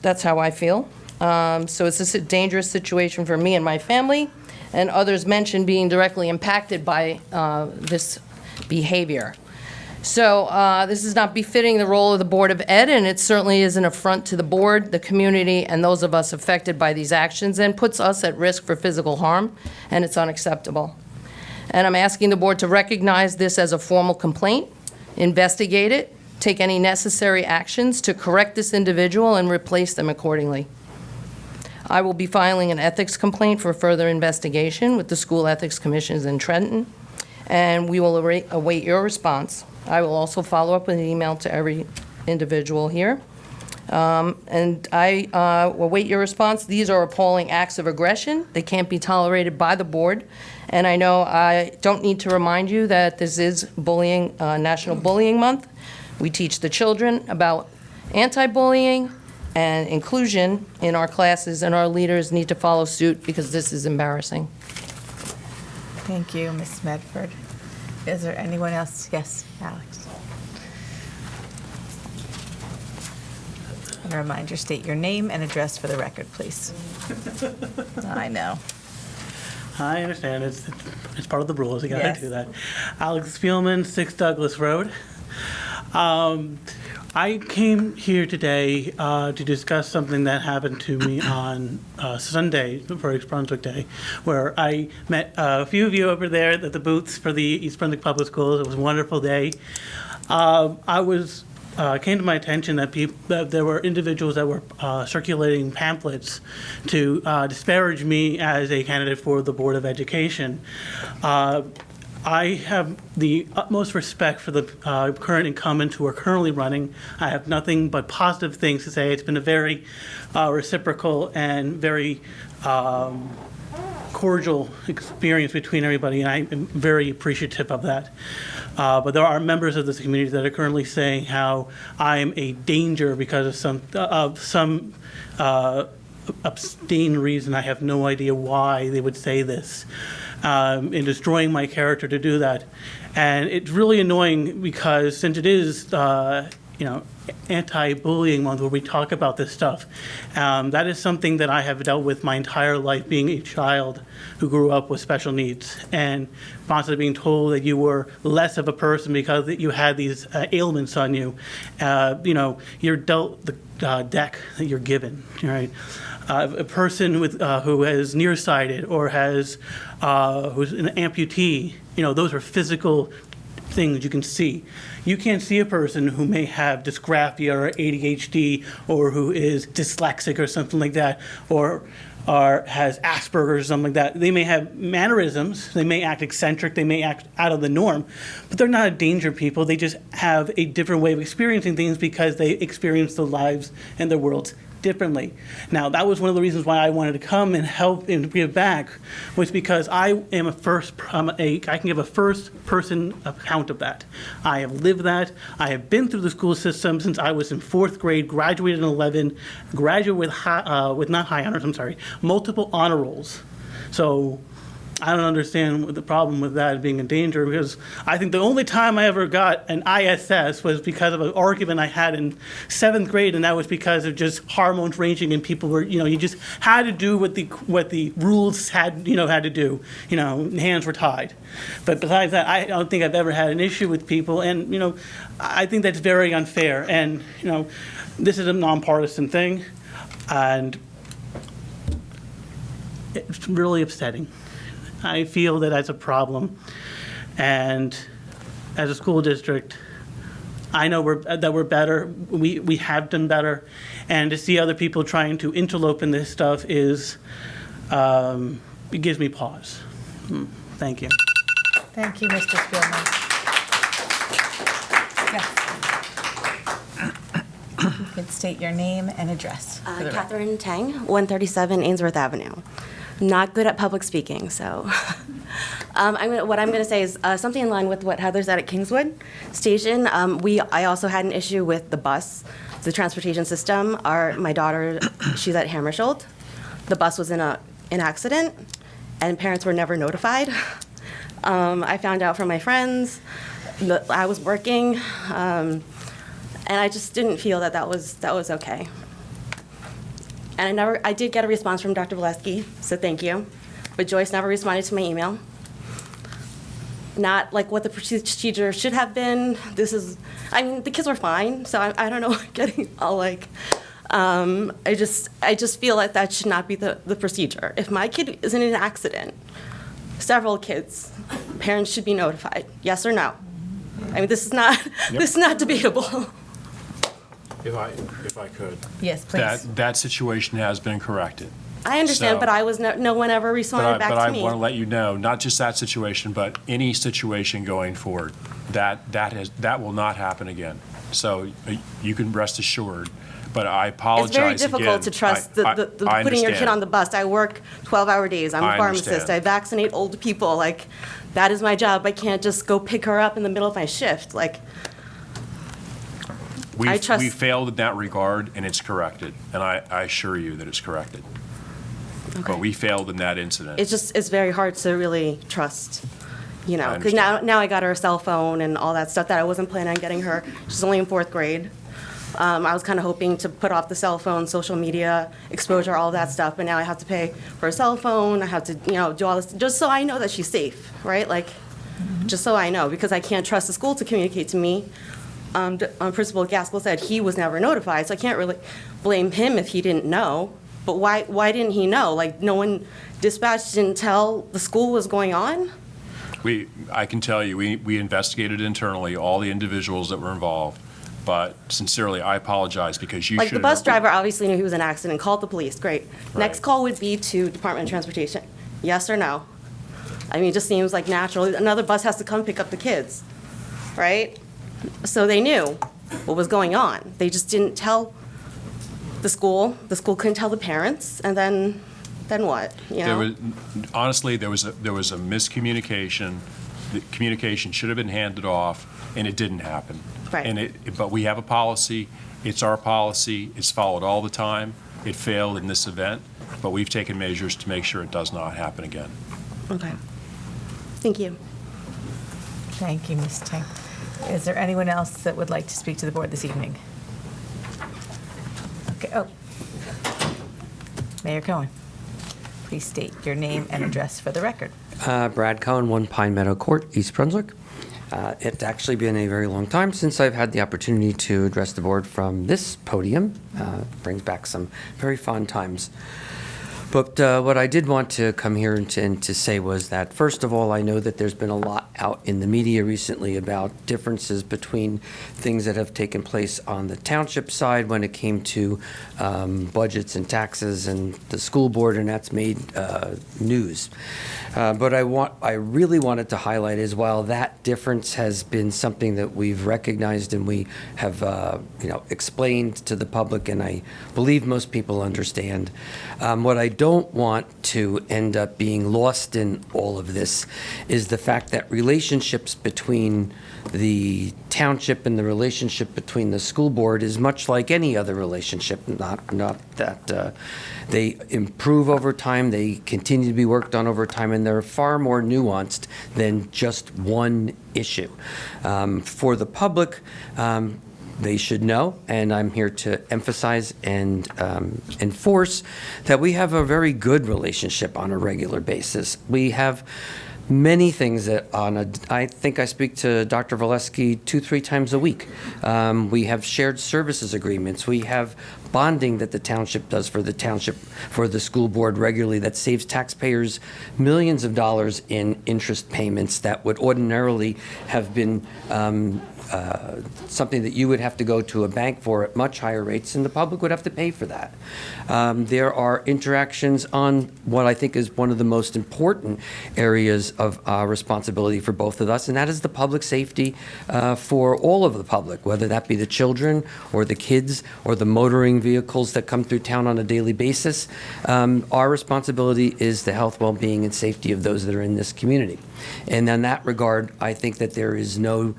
that's how I feel. So it's a dangerous situation for me and my family, and others mentioned being directly impacted by this behavior. So this is not befitting the role of the Board of Ed, and it certainly is an affront to the board, the community, and those of us affected by these actions, and puts us at risk for physical harm, and it's unacceptable. And I'm asking the board to recognize this as a formal complaint, investigate it, take any necessary actions to correct this individual and replace them accordingly. I will be filing an ethics complaint for further investigation with the School Ethics Commissions in Trenton, and we will await your response. I will also follow up with an email to every individual here. And I will await your response. These are appalling acts of aggression. They can't be tolerated by the board. And I know I don't need to remind you that this is bullying, National Bullying Month. We teach the children about anti-bullying and inclusion in our classes, and our leaders need to follow suit because this is embarrassing. Thank you, Ms. Medford. Is there anyone else? Yes, Alex. And a reminder, state your name and address for the record, please. I know. I understand. It's part of the rules. You got to Yes. do that. Alex Spielman, 6 Douglas Road. I came here today to discuss something that happened to me on Sunday for East Brunswick Day, where I met a few of you over there at the booths for the East Brunswick Public Schools. It was a wonderful day. Came to my attention that there were individuals that were circulating pamphlets to disparage me as a candidate for the Board of Education. I have the utmost respect for the current incumbents who are currently running. I have nothing but positive things to say. It's been a very reciprocal and very cordial experience between everybody, and I am very appreciative of that. But there are members of this community that are currently saying how I am a danger because of some obscene reason. I have no idea why they would say this. In destroying my character to do that. And it's really annoying because since it is, anti-bullying month where we talk about this stuff, that is something that I have dealt with my entire life, being a child who grew up with special needs and constantly being told that you were less of a person because you had these ailments on you. You're dealt the deck that you're given, right? A person with who is nearsighted or has who's an amputee, those are physical things you can see. You can't see a person who may have dysgraphia or ADHD or who is dyslexic or something like that, or has Asperger's or something like that. They may have mannerisms, they may act eccentric, they may act out of the norm, but they're not a danger people. They just have a different way of experiencing things because they experience their lives and their worlds differently. Now, that was one of the reasons why I wanted to come and help and give back, was because I can give a first-person account of that. I have lived that. I have been through the school system since I was in 4th grade, graduated in 11, graduated with not high honors, I'm sorry, multiple honor rolls. So I don't understand what the problem with that being a danger, because I think the only time I ever got an ISS was because of an argument I had in 7th grade, and that was because of just hormones ranging, and people were, you just had to do what the rules had to do. Hands were tied. But besides that, I don't think I've ever had an issue with people, and I think that's very unfair. And this is a nonpartisan thing, and it's really upsetting. I feel that that's a problem, and as a school district, I know that we're better. We have done better, and to see other people trying to interlope in this stuff it gives me pause. Thank you. Thank you, Mr. Spielman. Yes. You can state your name and address. for the record. Catherine Tang, 137 Ainsworth Avenue. Not good at public speaking, so what I'm going to say is something in line with what Heather said at Kingswood Station. I also had an issue with the bus, the transportation system. My daughter, she's at Hammersholt. The bus was in an accident, and parents were never notified. I found out from my friends that I was working, and I just didn't feel that was okay. And I did get a response from Dr. Valesky, so thank you. But Joyce never responded to my email. Not like what the procedure should have been. The kids were fine, so I don't know, getting all like, I just feel like that should not be the procedure. If my kid is in an accident, several kids, parents should be notified, yes or no? This is not, this is not debatable. If I could. Yes, please. That situation has been corrected. I understand, but I was no one ever responded back to me. But I want to let you know, not just that situation, but any situation going forward, that will not happen again. So you can rest assured. But I apologize again. It's very difficult again. to trust putting your kid on the bus. I work 12-hour days. I'm a pharmacist. Understand. I vaccinate old people. That is my job. I can't just go pick her up in the middle of my shift. We failed in that regard, and it's corrected. And I assure you that it's corrected. Okay. But we failed in that incident. It's very hard to really trust, because now I got her a cell phone and all that stuff that I wasn't planning on getting her. She's only in 4th grade. I was kind of hoping to put off the cell phone, social media exposure, all that stuff, but now I have to pay for a cell phone. I have to, do all this just so I know that she's safe, right? Just so I know, because I can't trust the school to communicate to me. Principal Gaskell said he was never notified, so I can't really blame him if he didn't know. But why didn't he know? No one dispatched didn't tell the school was going on? I can tell you, we investigated internally all the individuals that were involved. But sincerely, I apologize because you should. The bus driver obviously knew he was in an accident, called the police, great. Right. Next call would be to Department of Transportation, yes or no? It just seems like natural. Another bus has to come pick up the kids, right? So they knew what was going on. They just didn't tell the school. The school couldn't tell the parents, and then what? Honestly, there was a miscommunication. The communication should have been handed off, and it didn't happen. Right. But we have a policy. It's our policy. It's followed all the time. It failed in this event, but we've taken measures to make sure it does not happen again. Okay. Thank you. Thank you, Ms. Tang. Is there anyone else that would like to speak to the board this evening? Okay. Mayor Cohen, please state your name and address for the record. Brad Cohen, 1 Pine Meadow Court, East Brunswick. It's actually been a very long time since I've had the opportunity to address the board from this podium. Brings back some very fond times. But what I did want to come here and to say was that, first of all, I know that there's been a lot out in the media recently about differences between things that have taken place on the township side when it came to budgets and taxes and the school board, and that's made news. But I really wanted to highlight is while that difference has been something that we've recognized and we have explained to the public, and I believe most people understand, what I don't want to end up being lost in all of this is the fact that relationships between the township and the relationship between the school board is much like any other relationship, not that they improve over time, they continue to be worked on over time, and they're far more nuanced than just one issue. For the public, they should know, and I'm here to emphasize and enforce that we have a very good relationship on a regular basis. We have many things that I think I speak to Dr. Valesky 2-3 times a week. We have shared services agreements. We have bonding that the township does for the school board regularly that saves taxpayers millions of dollars in interest payments that would ordinarily have been something that you would have to go to a bank for at much higher rates, and the public would have to pay for that. There are interactions on what I think is one of the most important areas of responsibility for both of us, and that is the public safety for all of the public, whether that be the children or the kids or the motoring vehicles that come through town on a daily basis. Our responsibility is the health, well-being, and safety of those that are in this community. And in that regard, I think that there is no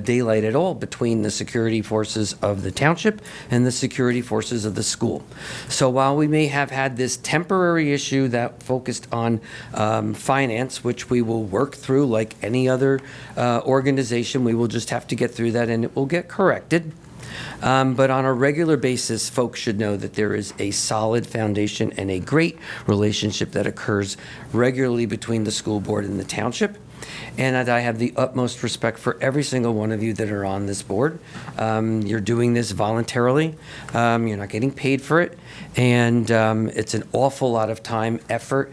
daylight at all between the security forces of the township and the security forces of the school. So while we may have had this temporary issue that focused on finance, which we will work through like any other organization, we will just have to get through that and it will get corrected. But on a regular basis, folks should know that there is a solid foundation and a great relationship that occurs regularly between the school board and the township. And that I have the utmost respect for every single one of you that are on this board. You're doing this voluntarily. You're not getting paid for it. And it's an awful lot of time, effort.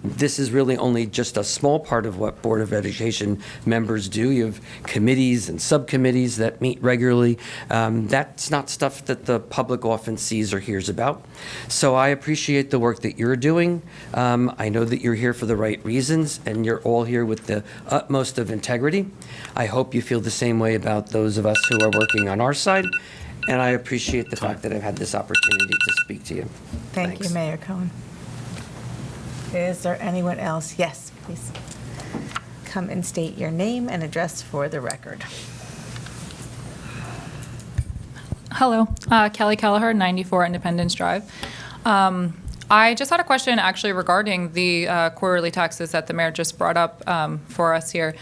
This is really only just a small part of what Board of Education members do. You have committees and subcommittees that meet regularly. That's not stuff that the public often sees or hears about. So I appreciate the work that you're doing. I know that you're here for the right reasons, and you're all here with the utmost of integrity. I hope you feel the same way about those of us who are working on our side, and I appreciate the fact that I've had this opportunity to speak to you. Thank you, Mayor Cohen. Is there anyone else? Yes, please. Come and state your name and address for the record. Hello, Kelly Kelleher, 94 Independence Drive. I just had a question actually regarding the quarterly taxes that the mayor just brought up for us here.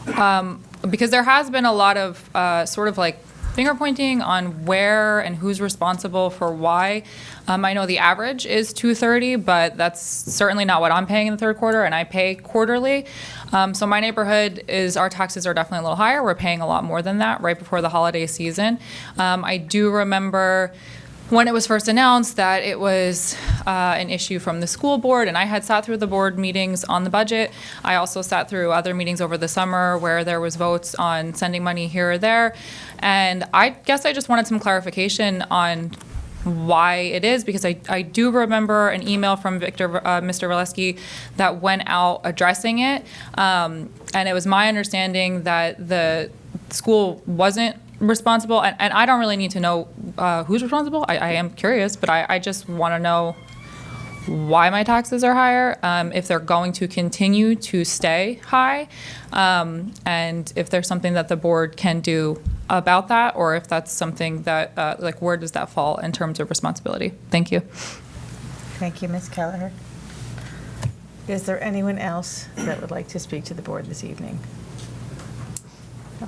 Because there has been a lot of sort of like finger pointing on where and who's responsible for why. I know the average is $230, but that's certainly not what I'm paying in the third quarter, and I pay quarterly. So my neighborhood our taxes are definitely a little higher. We're paying a lot more than that right before the holiday season. I do remember when it was first announced that it was an issue from the school board, and I had sat through the board meetings on the budget. I also sat through other meetings over the summer where there was votes on sending money here or there. And I guess I just wanted some clarification on why it is, because I do remember an email from Mr. Valesky that went out addressing it. And it was my understanding that the school wasn't responsible, and I don't really need to know who's responsible. I am curious, but I just want to know why my taxes are higher, if they're going to continue to stay high, and if there's something that the board can do about that, or if that's something that, like, where does that fall in terms of responsibility? Thank you. Thank you, Ms. Kelleher. Is there anyone else that would like to speak to the board this evening? No.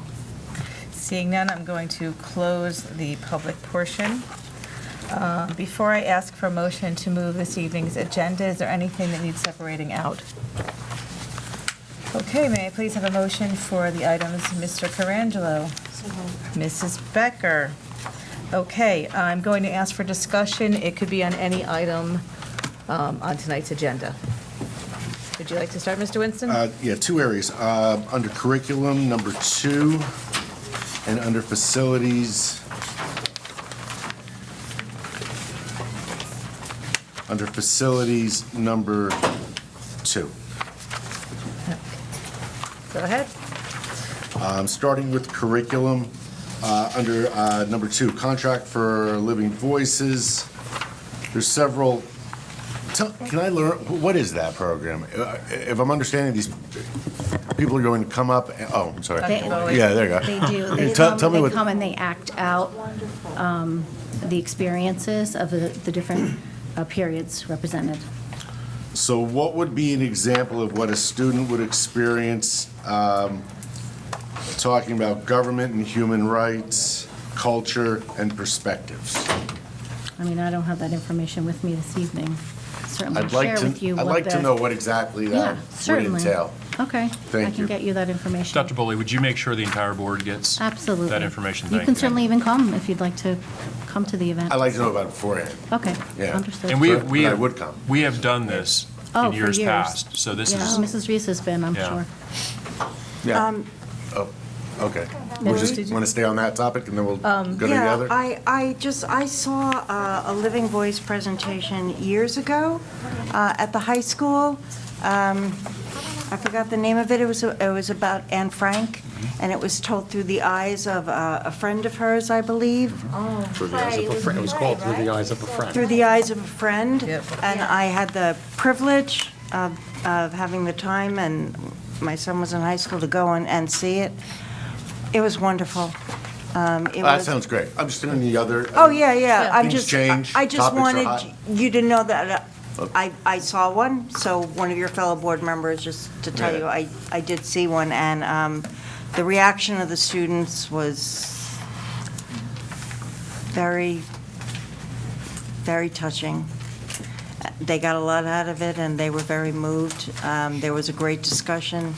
Seeing none, I'm going to close the public portion. Before I ask for a motion to move this evening's agenda, is there anything that needs separating out? Okay, may I please have a motion for the items? Mr. Carangelo. Mrs. Becker. Okay, I'm going to ask for discussion. It could be on any item on tonight's agenda. Would you like to start, Mr. Winston? Yeah, two areas. Under curriculum, number 2, and under facilities, number 2. Go ahead. Starting with curriculum, under number 2, contract for Living Voices. There's several. Can I learn, what is that program? If I'm understanding, these people are going to come up, oh, I'm sorry. Yeah, there you go. They do. They Tell me what. come and they act out the experiences of the different periods represented. So what would be an example of what a student would experience talking about government and human rights, culture, and perspectives? I mean, I don't have that information with me this evening. Certainly I'd like share to, with you I'd what like to the- know what exactly Yeah, that would certainly. entail. Okay. Thank I can you. get you that information. Dr. Bully, would you make sure the entire board gets Absolutely. that information? You Thank can certainly even come if you'd like to come to the event. I'd like to know about it beforehand. Okay. Yeah. Understood. And we I would come. We have done this Oh, in for years years. past, so this Yeah, is. Mrs. Reese has been, I'm Yeah. sure. Yeah. Oh, okay. We just want to stay on that topic and then we'll go to the other? I saw a Living Voice presentation years ago at the high school. I forgot the name of it. It was about Anne Frank, and it was told through the eyes of a friend of hers, I believe. Through the eyes of a friend. It was called Through the Eyes of a Friend. Through the eyes of a friend. And I had the privilege of having the time, and my son was in high school, to go and see it. It was wonderful. That sounds great. I'm just doing the other. Oh, yeah. Things change. I just topics are wanted hot. you to know that I saw one, so one of your fellow board members, just to tell you, I did see one, and the reaction of the students was very, very touching. They got a lot out of it, and they were very moved. There was a great discussion.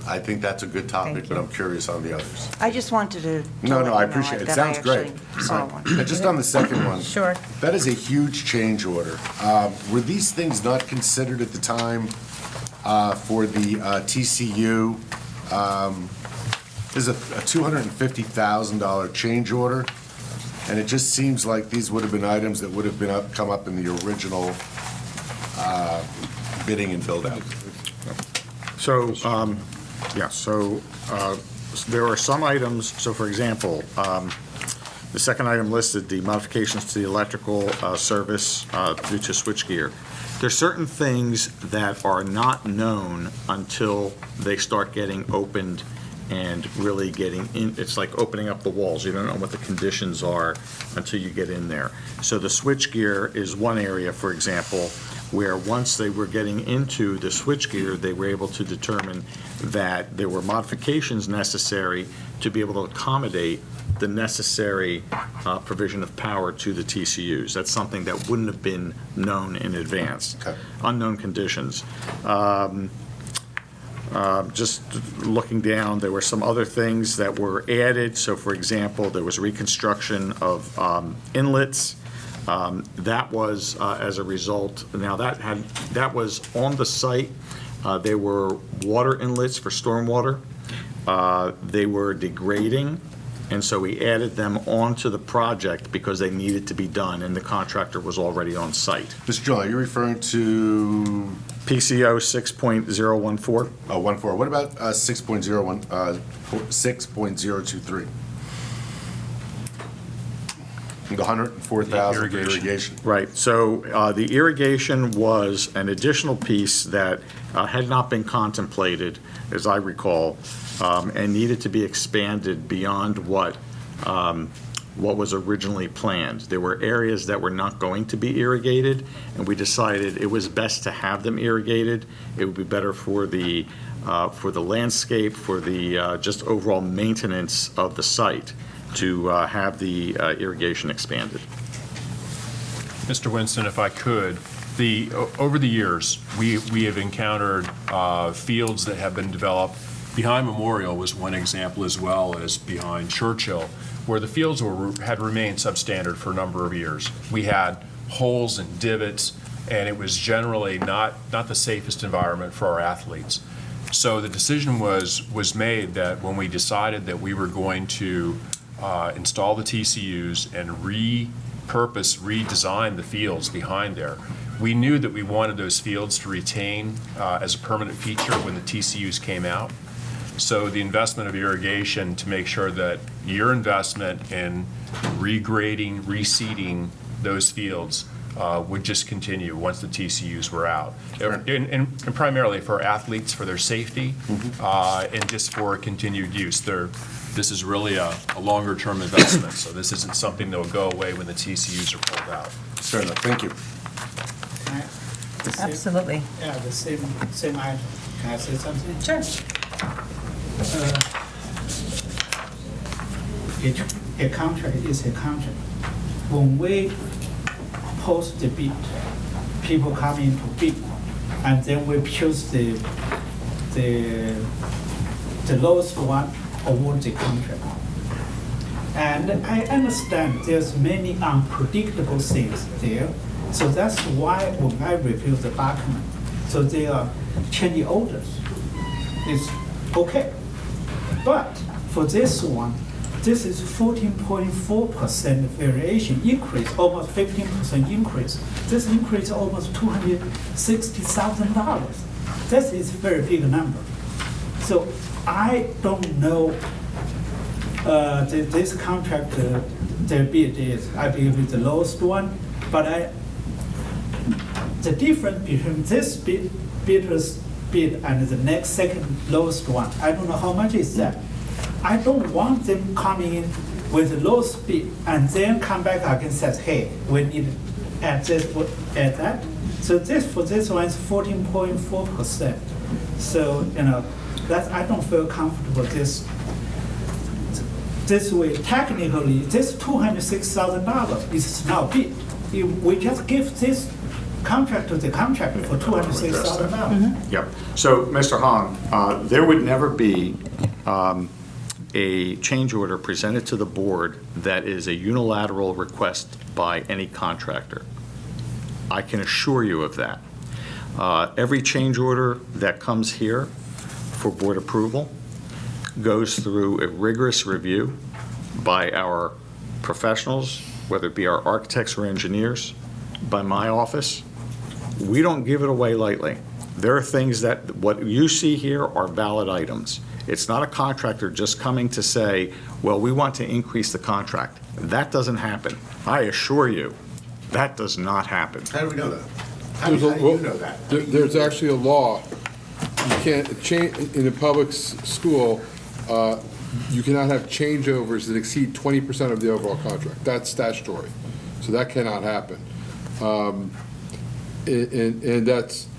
I think that's a good topic, but I'm curious on the others. I just wanted to. No, let I you know appreciate it. that Sounds I great. actually saw one. And just on the second one. Sure. That is a huge change order. Were these things not considered at the time for the TCU? There's a $250,000 change order, and it just seems like these would have been items that would have been come up in the original bidding and build-out. So, there are some items, so for example, the second item listed, the modifications to the electrical service due to switchgear. There's certain things that are not known until they start getting opened and really getting in. It's like opening up the walls. You don't know what the conditions are until you get in there. So the switchgear is one area, for example, where once they were getting into the switchgear, they were able to determine that there were modifications necessary to be able to accommodate the necessary provision of power to the TCUs. That's something that wouldn't have been known in advance. Okay. Unknown conditions. Just looking down, there were some other things that were added. So, for example, there was reconstruction of inlets. That was as a result. Now that was on the site. There were water inlets for stormwater. They were degrading, and so we added them onto the project because they needed to be done, and the contractor was already on site. Mr. John, are you referring to PCO 6.014? Oh, 14. What about 6.023? The 104,000 for irrigation. Right, so the irrigation was an additional piece that had not been contemplated, as I recall, and needed to be expanded beyond what was originally planned. There were areas that were not going to be irrigated, and we decided it was best to have them irrigated. It would be better for the landscape, for the just overall maintenance of the site, to have the irrigation expanded. Mr. Winston, if I could, over the years, we have encountered fields that have been developed. Behind Memorial was one example, as well as behind Churchill, where the fields had remained substandard for a number of years. We had holes and divots and it was generally not the safest environment for our athletes. So the decision was made that when we decided that we were going to install the TCUs and redesign the fields behind there, we knew that we wanted those fields to retain as a permanent feature when the TCUs came out. So the investment of irrigation to make sure that your investment in regrading, reseeding those fields would just continue once the TCUs were out. And primarily for athletes, for their safety, and just for continued use. This is really a longer-term investment, so this isn't something that will go away when the TCUs are pulled out. Certainly, thank you. Absolutely. Yeah, the same item. Can I say something? Sure. A contract is a contract. When we post the bid, people come in to bid, and then we choose the lowest one award the contract. And I understand there's many unpredictable things there, so that's why when I review the document, so they are changing orders. It's okay. But for this one, this is 14.4% variation increase, almost 15% increase. This increase almost $260,000. That is a very big number. So I don't know this contract, their bid is, I believe, is the lowest one, but the difference between this bidder's bid and the next second lowest one, I don't know how much is that. I don't want them coming in with the lowest bid and then come back again and says, hey, we need to add this, add that. So for this one is 14.4%. So, that I don't feel comfortable this way. Technically, this $206,000 is now bid. If we just give this contract to the contractor for $206,000. Yep. So, Mr. Hong, there would never be a change order presented to the board that is a unilateral request by any contractor. I can assure you of that. Every change order that comes here for board approval goes through a rigorous review by our professionals, whether it be our architects or engineers, by my office. We don't give it away lightly. There are things that, what you see here are valid items. It's not a contractor just coming to say, well, we want to increase the contract. That doesn't happen. I assure you, that does not happen. How do we know that? How do you know that? There's actually a law. You can't change, in a public school, you cannot have changeovers that exceed 20% of the overall contract. That's statutory. So that cannot happen. And that's,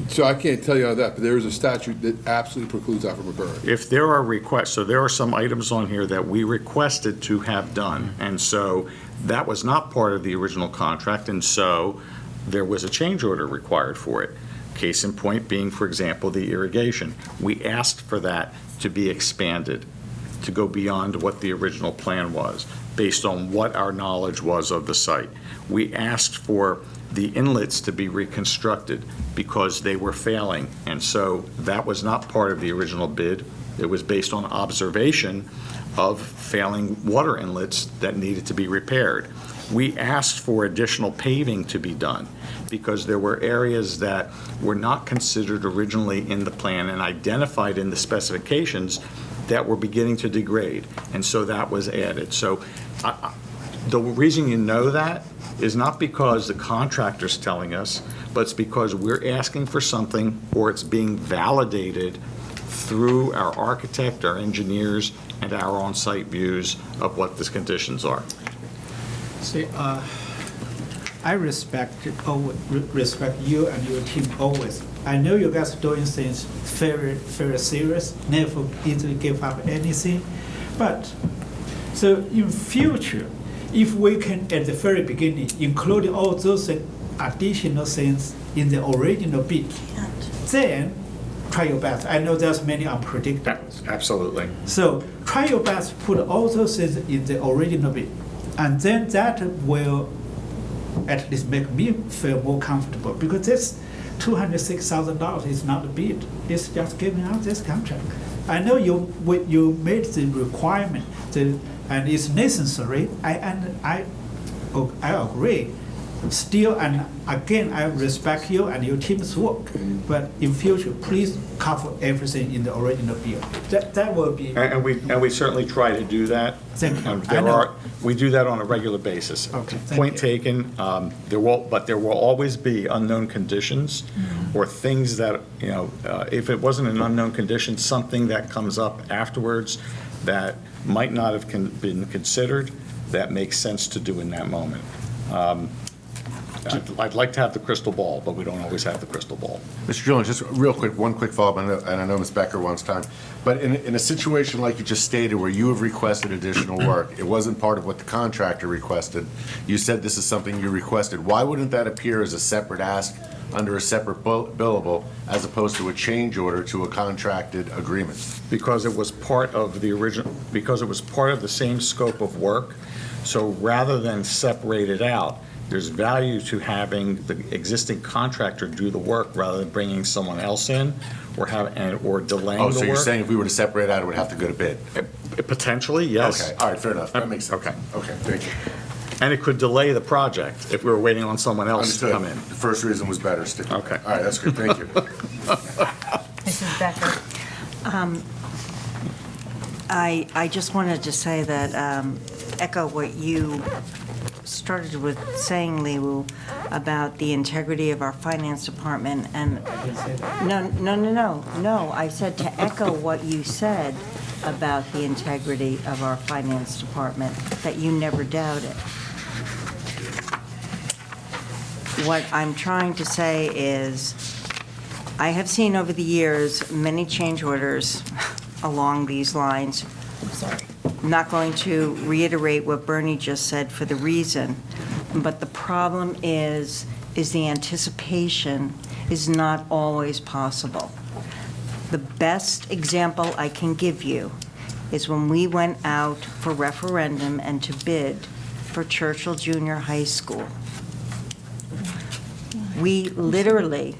so I can't tell you on that, but there is a statute that absolutely precludes that from occurring. If there are requests, so there are some items on here that we requested to have done, and so that was not part of the original contract, and so there was a change order required for it. Case in point being, for example, the irrigation. We asked for that to be expanded, to go beyond what the original plan was, based on what our knowledge was of the site. We asked for the inlets to be reconstructed because they were failing, and so that was not part of the original bid. It was based on observation of failing water inlets that needed to be repaired. We asked for additional paving to be done because there were areas that were not considered originally in the plan and identified in the specifications that were beginning to degrade, and so that was added. So the reason you know that is not because the contractor's telling us, but it's because we're asking for something or it's being validated through our architect, our engineers, and our on-site views of what the conditions are. See, I respect you and your team always. I know you guys are doing things very, very serious, never easily give up anything. But, so in future, if we can, at the very beginning, include all those additional things in the original bid, then try your best. I know there's many unpredictables. Absolutely. So try your best, put all those things in the original bid. And then that will at least make me feel more comfortable, because this $206,000 is not a bid. It's just giving out this contract. I know you made the requirement, and it's necessary. I agree. Still, and again, I respect you and your team's work. But in future, please cover everything in the original bill. That will be. And we certainly try to do that. Thank you. We do that on a regular basis. Okay, thank Point you. taken. There will always be unknown conditions or things that, if it wasn't an unknown condition, something that comes up afterwards that might not have been considered, that makes sense to do in that moment. I'd like to have the crystal ball, but we don't always have the crystal ball. Mr. Julian, just real quick, one quick follow-up, and I know Ms. Becker wants time. But in a situation like you just stated, where you have requested additional work, it wasn't part of what the contractor requested, you said this is something you requested. Why wouldn't that appear as a separate ask under a separate billable, as opposed to a change order to a contracted agreement? Because it was part of the same scope of work. So rather than separate it out, there's value to having the existing contractor do the work rather than bringing someone else in or delaying the work. Oh, so you're saying if we were to separate out, it would have to go to bid? Potentially, yes. Okay, all right, fair enough. That makes sense. Okay, thank you. And it could delay the project if we were waiting on someone else to come in. The first reason was better. Stick with it. Okay. All right, that's good. Thank you. Mrs. Becker. I just wanted to say that, echo what you started with saying, Liwu, about the integrity of our finance department, and no, I said to echo what you said about the integrity of our finance department, that you never doubt it. What I'm trying to say is, I have seen over the years many change orders along these lines. I'm not going to reiterate what Bernie just said for the reason, but the problem is the anticipation is not always possible. The best example I can give you is when we went out for referendum and to bid for Churchill Junior High School. We literally,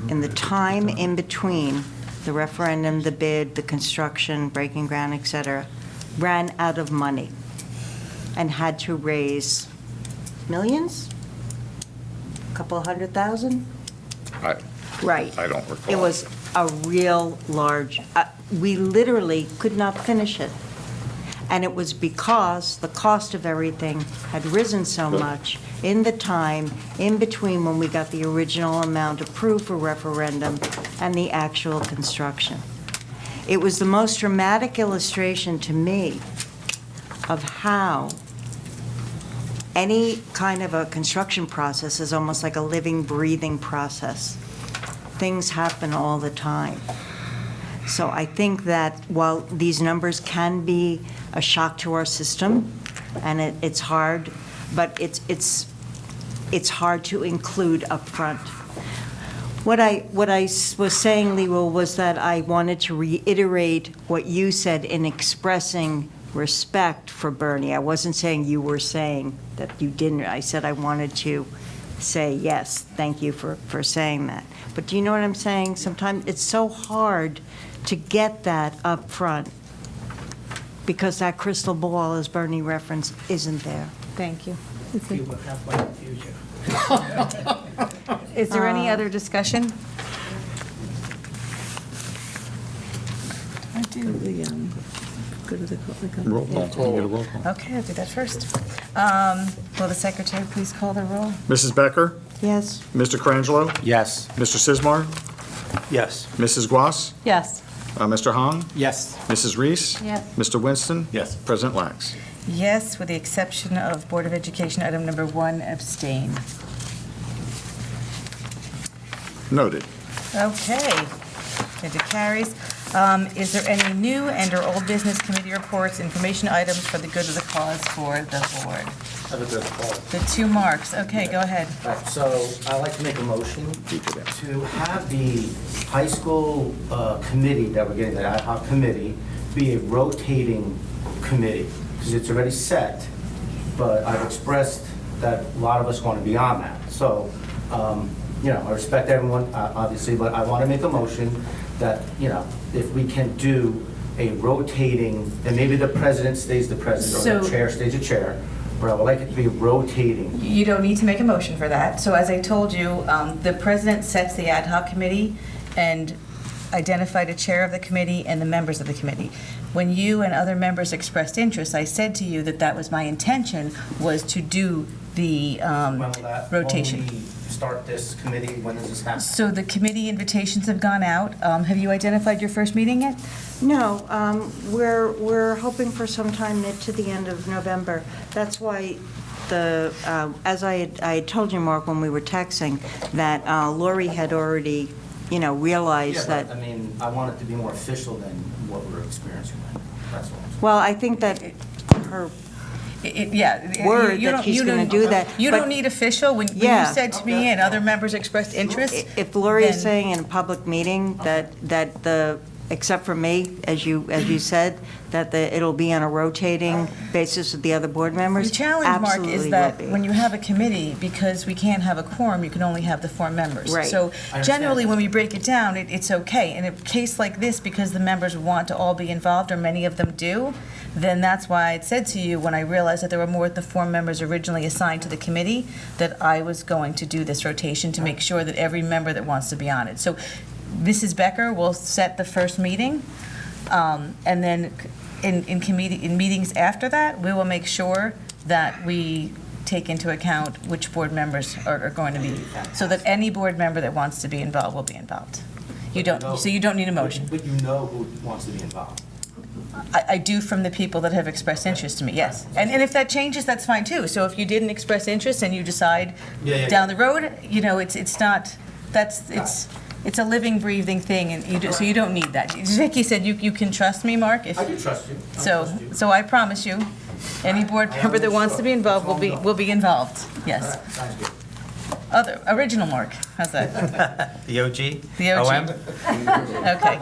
in the time in between the referendum, the bid, the construction, breaking ground, et cetera, ran out of money and had to raise millions? A couple $100,000? Right. I don't recall. It was a real large, we literally could not finish it. And it was because the cost of everything had risen so much in the time in between when we got the original amount approved for referendum and the actual construction. It was the most dramatic illustration to me of how any kind of a construction process is almost like a living, breathing process. Things happen all the time. So I think that while these numbers can be a shock to our system, and it's hard, but it's hard to include upfront. What I was saying, Liwu, was that I wanted to reiterate what you said in expressing respect for Bernie. I wasn't saying you were saying that you didn't. I said I wanted to say, yes, thank you for saying that. But do you know what I'm saying? Sometimes it's so hard to get that up front because that crystal ball, as Bernie referenced, isn't there. Thank you. You will have one in the future. Is there any other discussion? I do the, go to the, Roll call. Can we get a roll call? Okay, I'll do that first. Will the secretary please call the roll? Mrs. Becker? Yes. Mr. Colangelo? Yes. Mr. Sismar? Yes. Mrs. Guas? Yes. Mr. Hong? Yes. Mrs. Reese? Yes. Mr. Winston? Yes. President Lax? Yes, with the exception of Board of Education, item number 1, abstain. Noted. Okay, it carries. Is there any new and/or old business committee reports, information items for the good of the cause for the board? Have a good call. The 2 marks, okay, go ahead. Right, so I'd like to make a motion to have the high school committee that we're getting, the ad hoc committee, be a rotating committee, because it's already set, but I've expressed that a lot of us want to be on that. So, you know, I respect everyone, obviously, but I want to make a motion that, you know, if we can do a rotating, and maybe the president stays the president, or the So- chair stays the chair, but I would like it to be rotating. You don't need to make a motion for that. So as I told you, the president sets the ad hoc committee and identified a chair of the committee and the members of the committee. When you and other members expressed interest, I said to you that that was my intention, was to do the When will that, rotation. when we start this committee, when does this happen? So the committee invitations have gone out. Have you identified your first meeting yet? No, we're hoping for some time mid to the end of November. That's why as I had told you, Mark, when we were texting, that Lori had already, you know, realized Yeah, that. but, I mean, I want it to be more official than what we're experiencing right now. That's all. Well, I think that her Yeah. word you that don't- he's you going to don't- do that. You but don't need official. When you Yeah. said to me and other members expressed interest. If Lori is then- saying in a public meeting that except for me, as you said, that it'll be on a rotating basis with the other board members, The challenge, Mark, absolutely is will that be. when you have a committee, because we can't have a quorum, you can only have the 4 members. Right. So I understand generally, that. when we break it down, it's okay. In a case like this, because the members want to all be involved, or many of them do, then that's why I said to you, when I realized that there were more than 4 members originally assigned to the committee, that I was going to do this rotation to make sure that every member that wants to be on it. So Mrs. Becker will set the first meeting, and then in meetings after that, we will make sure that we take into account which board members are going to be, so that any board member that wants to be involved will be involved. You don't, so you don't need a motion. But you know who wants to be involved. I do from the people that have expressed interest to me, yes. And if that changes, that's fine too. So if you didn't express interest and you decide Yeah. down the road, you know, it's not, it's a living, breathing thing, and so you don't need that. Vicky said you can trust me, Mark? I do trust you. So I promise you, any board member that wants to be involved will be involved, yes. Sounds good. Original Mark, how's that? The OG? The OG. OM? Okay.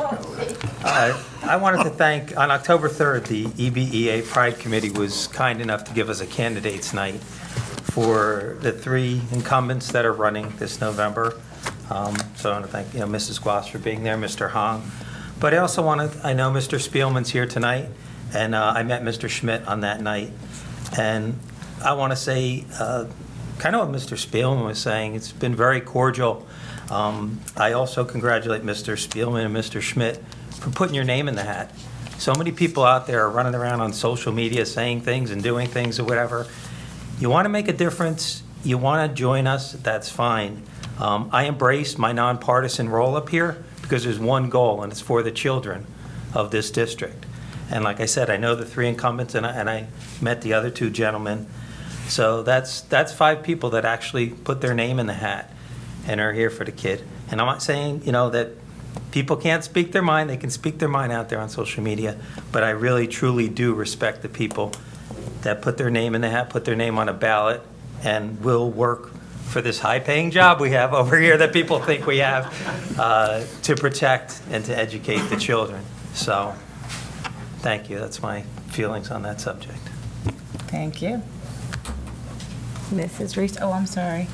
I wanted to thank, on October 3rd, the EBEA Pride Committee was kind enough to give us a candidates night for the 3 incumbents that are running this November. So I want to thank, Mrs. Gloss for being there, Mr. Hong. But I also I know Mr. Spielman's here tonight, and I met Mr. Schmidt on that night. And I want to say, kind of what Mr. Spielman was saying, it's been very cordial. I also congratulate Mr. Spielman and Mr. Schmidt for putting your name in the hat. So many people out there are running around on social media saying things and doing things or whatever. You want to make a difference, you want to join us, that's fine. I embrace my nonpartisan role up here because there's one goal, and it's for the children of this district. And like I said, I know the 3 incumbents, and I met the other 2 gentlemen. So that's 5 people that actually put their name in the hat and are here for the kid. And I'm not saying, that people can't speak their mind. They can speak their mind out there on social media. But I really, truly do respect the people that put their name in the hat, put their name on a ballot, and will work for this high-paying job we have over here that people think we have, to protect and to educate the children. So, thank you. That's my feelings on that subject. Thank you. Mrs. Reese, oh, I'm sorry.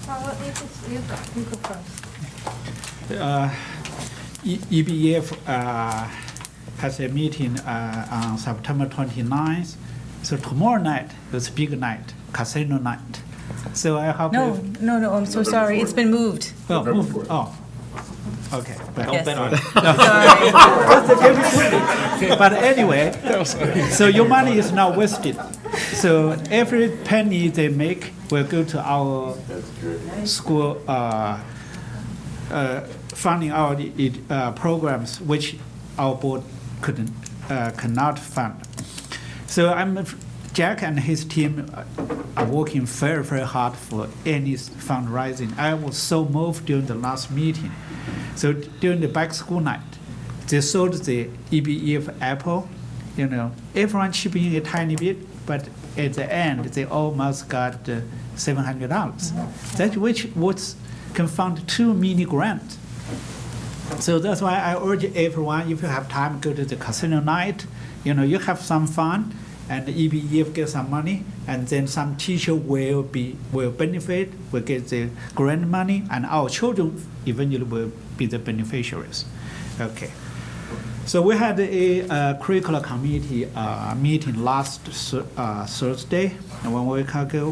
You go first. EBF has a meeting on September 29th. So tomorrow night is a big night, casino night. So I hope. No, I'm so sorry. It's been moved. Oh, move. Oh, okay. But, Yes. bet on it. but anyway, so your money is not wasted. So every penny they make will go to our school funding our programs which our board cannot fund. So Jack and his team are working very, very hard for any fundraising. I was so moved during the last meeting. So during the back school night, they sold the EBEF Apple. Everyone chipping in a tiny bit, but at the end, they almost got $700. That which can fund 2 mini grants. So that's why I urge everyone, if you have time, go to the casino night. You have some fun. and the EBEF get some money, and then some teacher will benefit, will get the grant money, and our children eventually will be the beneficiaries. Okay. So we had a curricular committee meeting last Thursday, and 1 week ago,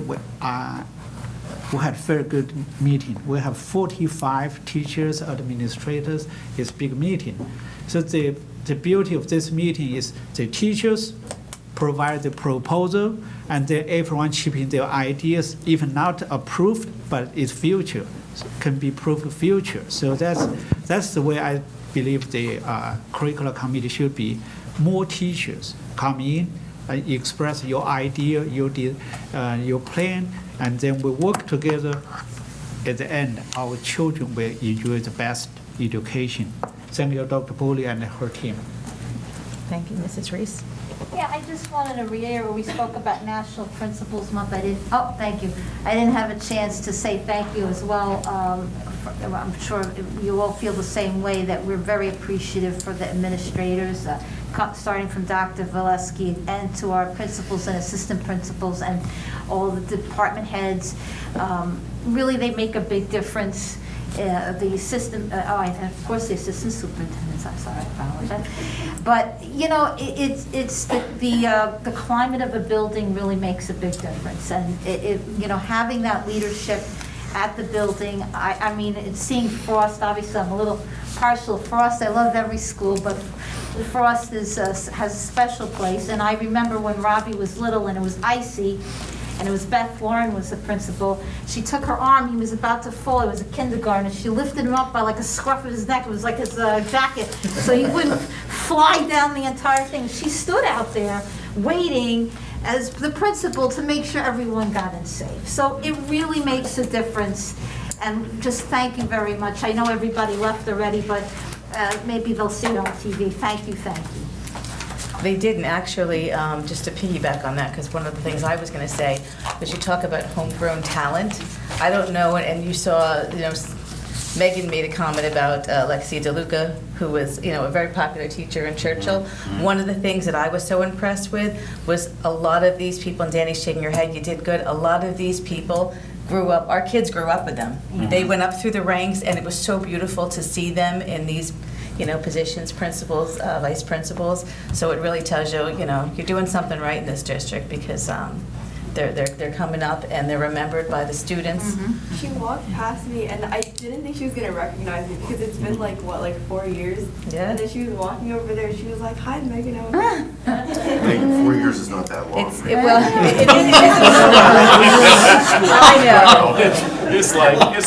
we had very good meeting. We have 45 teachers, administrators. It's big meeting. So the beauty of this meeting is the teachers provide the proposal, and then everyone chip in their ideas, even not approved, but it's future, can be approved future. So that's the way I believe the curricular committee should be. More teachers come in, express your idea, your plan, and then we work together. At the end, our children will enjoy the best education. Thank you, Dr. Pooley and her team. Thank you, Mrs. Reese. Yeah, I just wanted to reiterate, we spoke about National Principals Month. Thank you. I didn't have a chance to say thank you as well. I'm sure you all feel the same way, that we're very appreciative for the administrators, starting from Dr. Valesky and to our principals and assistant principals and all the department heads. Really, they make a big difference. The assistant, of course, the assistant superintendents. I'm sorry, I apologize. But you know, it's the climate of a building really makes a big difference, and you know, having that leadership at the building. I mean, it's seeing Frost. Obviously, I'm a little partial to Frost. I love every school, but Frost has a special place. And I remember when Robbie was little and it was icy, and it was Beth Lauren was the principal. She took her arm, he was about to fall, it was a kindergartner. She lifted him up by like a scruff of his neck, it was like his jacket, so he wouldn't fly down the entire thing. She stood out there waiting as the principal to make sure everyone got in safe. So it really makes a difference, and just thank you very much. I know everybody left already, but maybe they'll see it on TV. Thank you, thank you. They didn't actually, just to piggyback on that, because one of the things I was going to say was you talk about homegrown talent. I don't know, and you saw, you know, Megan made a comment about Lexi DeLuca, who was, you know, a very popular teacher in Churchill. One of the things that I was so impressed with was a lot of these people, and Danny's shaking your head, you did good, a lot of these people grew up, our kids grew up with them. They went up through the ranks, and it was so beautiful to see them in these, you know, positions, principals, vice principals. So it really tells you, you know, you're doing something right in this district, because they're coming up and they're remembered by the students. She walked past me and I didn't think she was gonna recognize me, because it's been like 4 years. Yeah. And then she was walking over there. She was like, "Hi, Megan." I was like, Hey, 4 years is not that long. I know. It's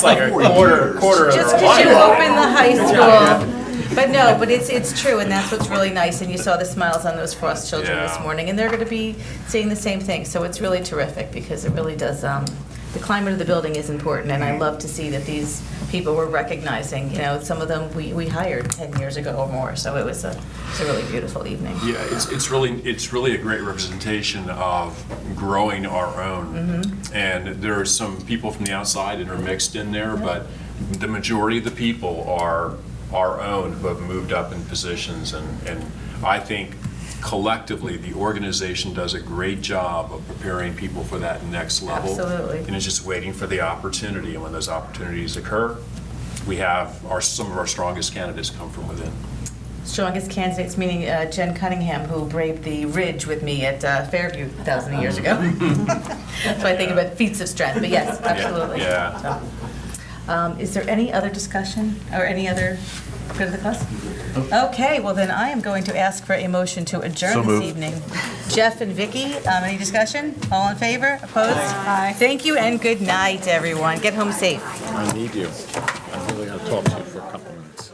like a quarter of Just our because you life. open the high school. But no, but it's true, and that's what's really nice, and you saw the smiles on those Frost children this morning, and they're going to be saying the same thing, so it's really terrific, because it really does, the climate of the building is important, and I love to see that these people were recognizing, you know, some of them we hired 10 years ago or more, so it's a really beautiful evening. Yeah, it's really a great representation of growing our own. And there are some people from the outside that are mixed in there, but the majority of the people are our own who have moved up in positions, and I think collectively the organization does a great job of preparing people for that next level. Absolutely. And it's just waiting for the opportunity, and when those opportunities occur, we have some of our strongest candidates come from within. Strongest candidates, meaning Jen Cunningham, who braved the ridge with me at Fairview 1,000 years ago. So I think about feats of strength, but yes, absolutely. Yeah. So, is there any other discussion or any other good of the class? Okay, well then I am going to ask for a motion to adjourn So this moved. evening. Jeff and Vicky, any discussion? All in favor? Opposed? Aye. Thank you and good night, everyone. Get home safe. I need you. I'm really going to talk to you for a couple minutes.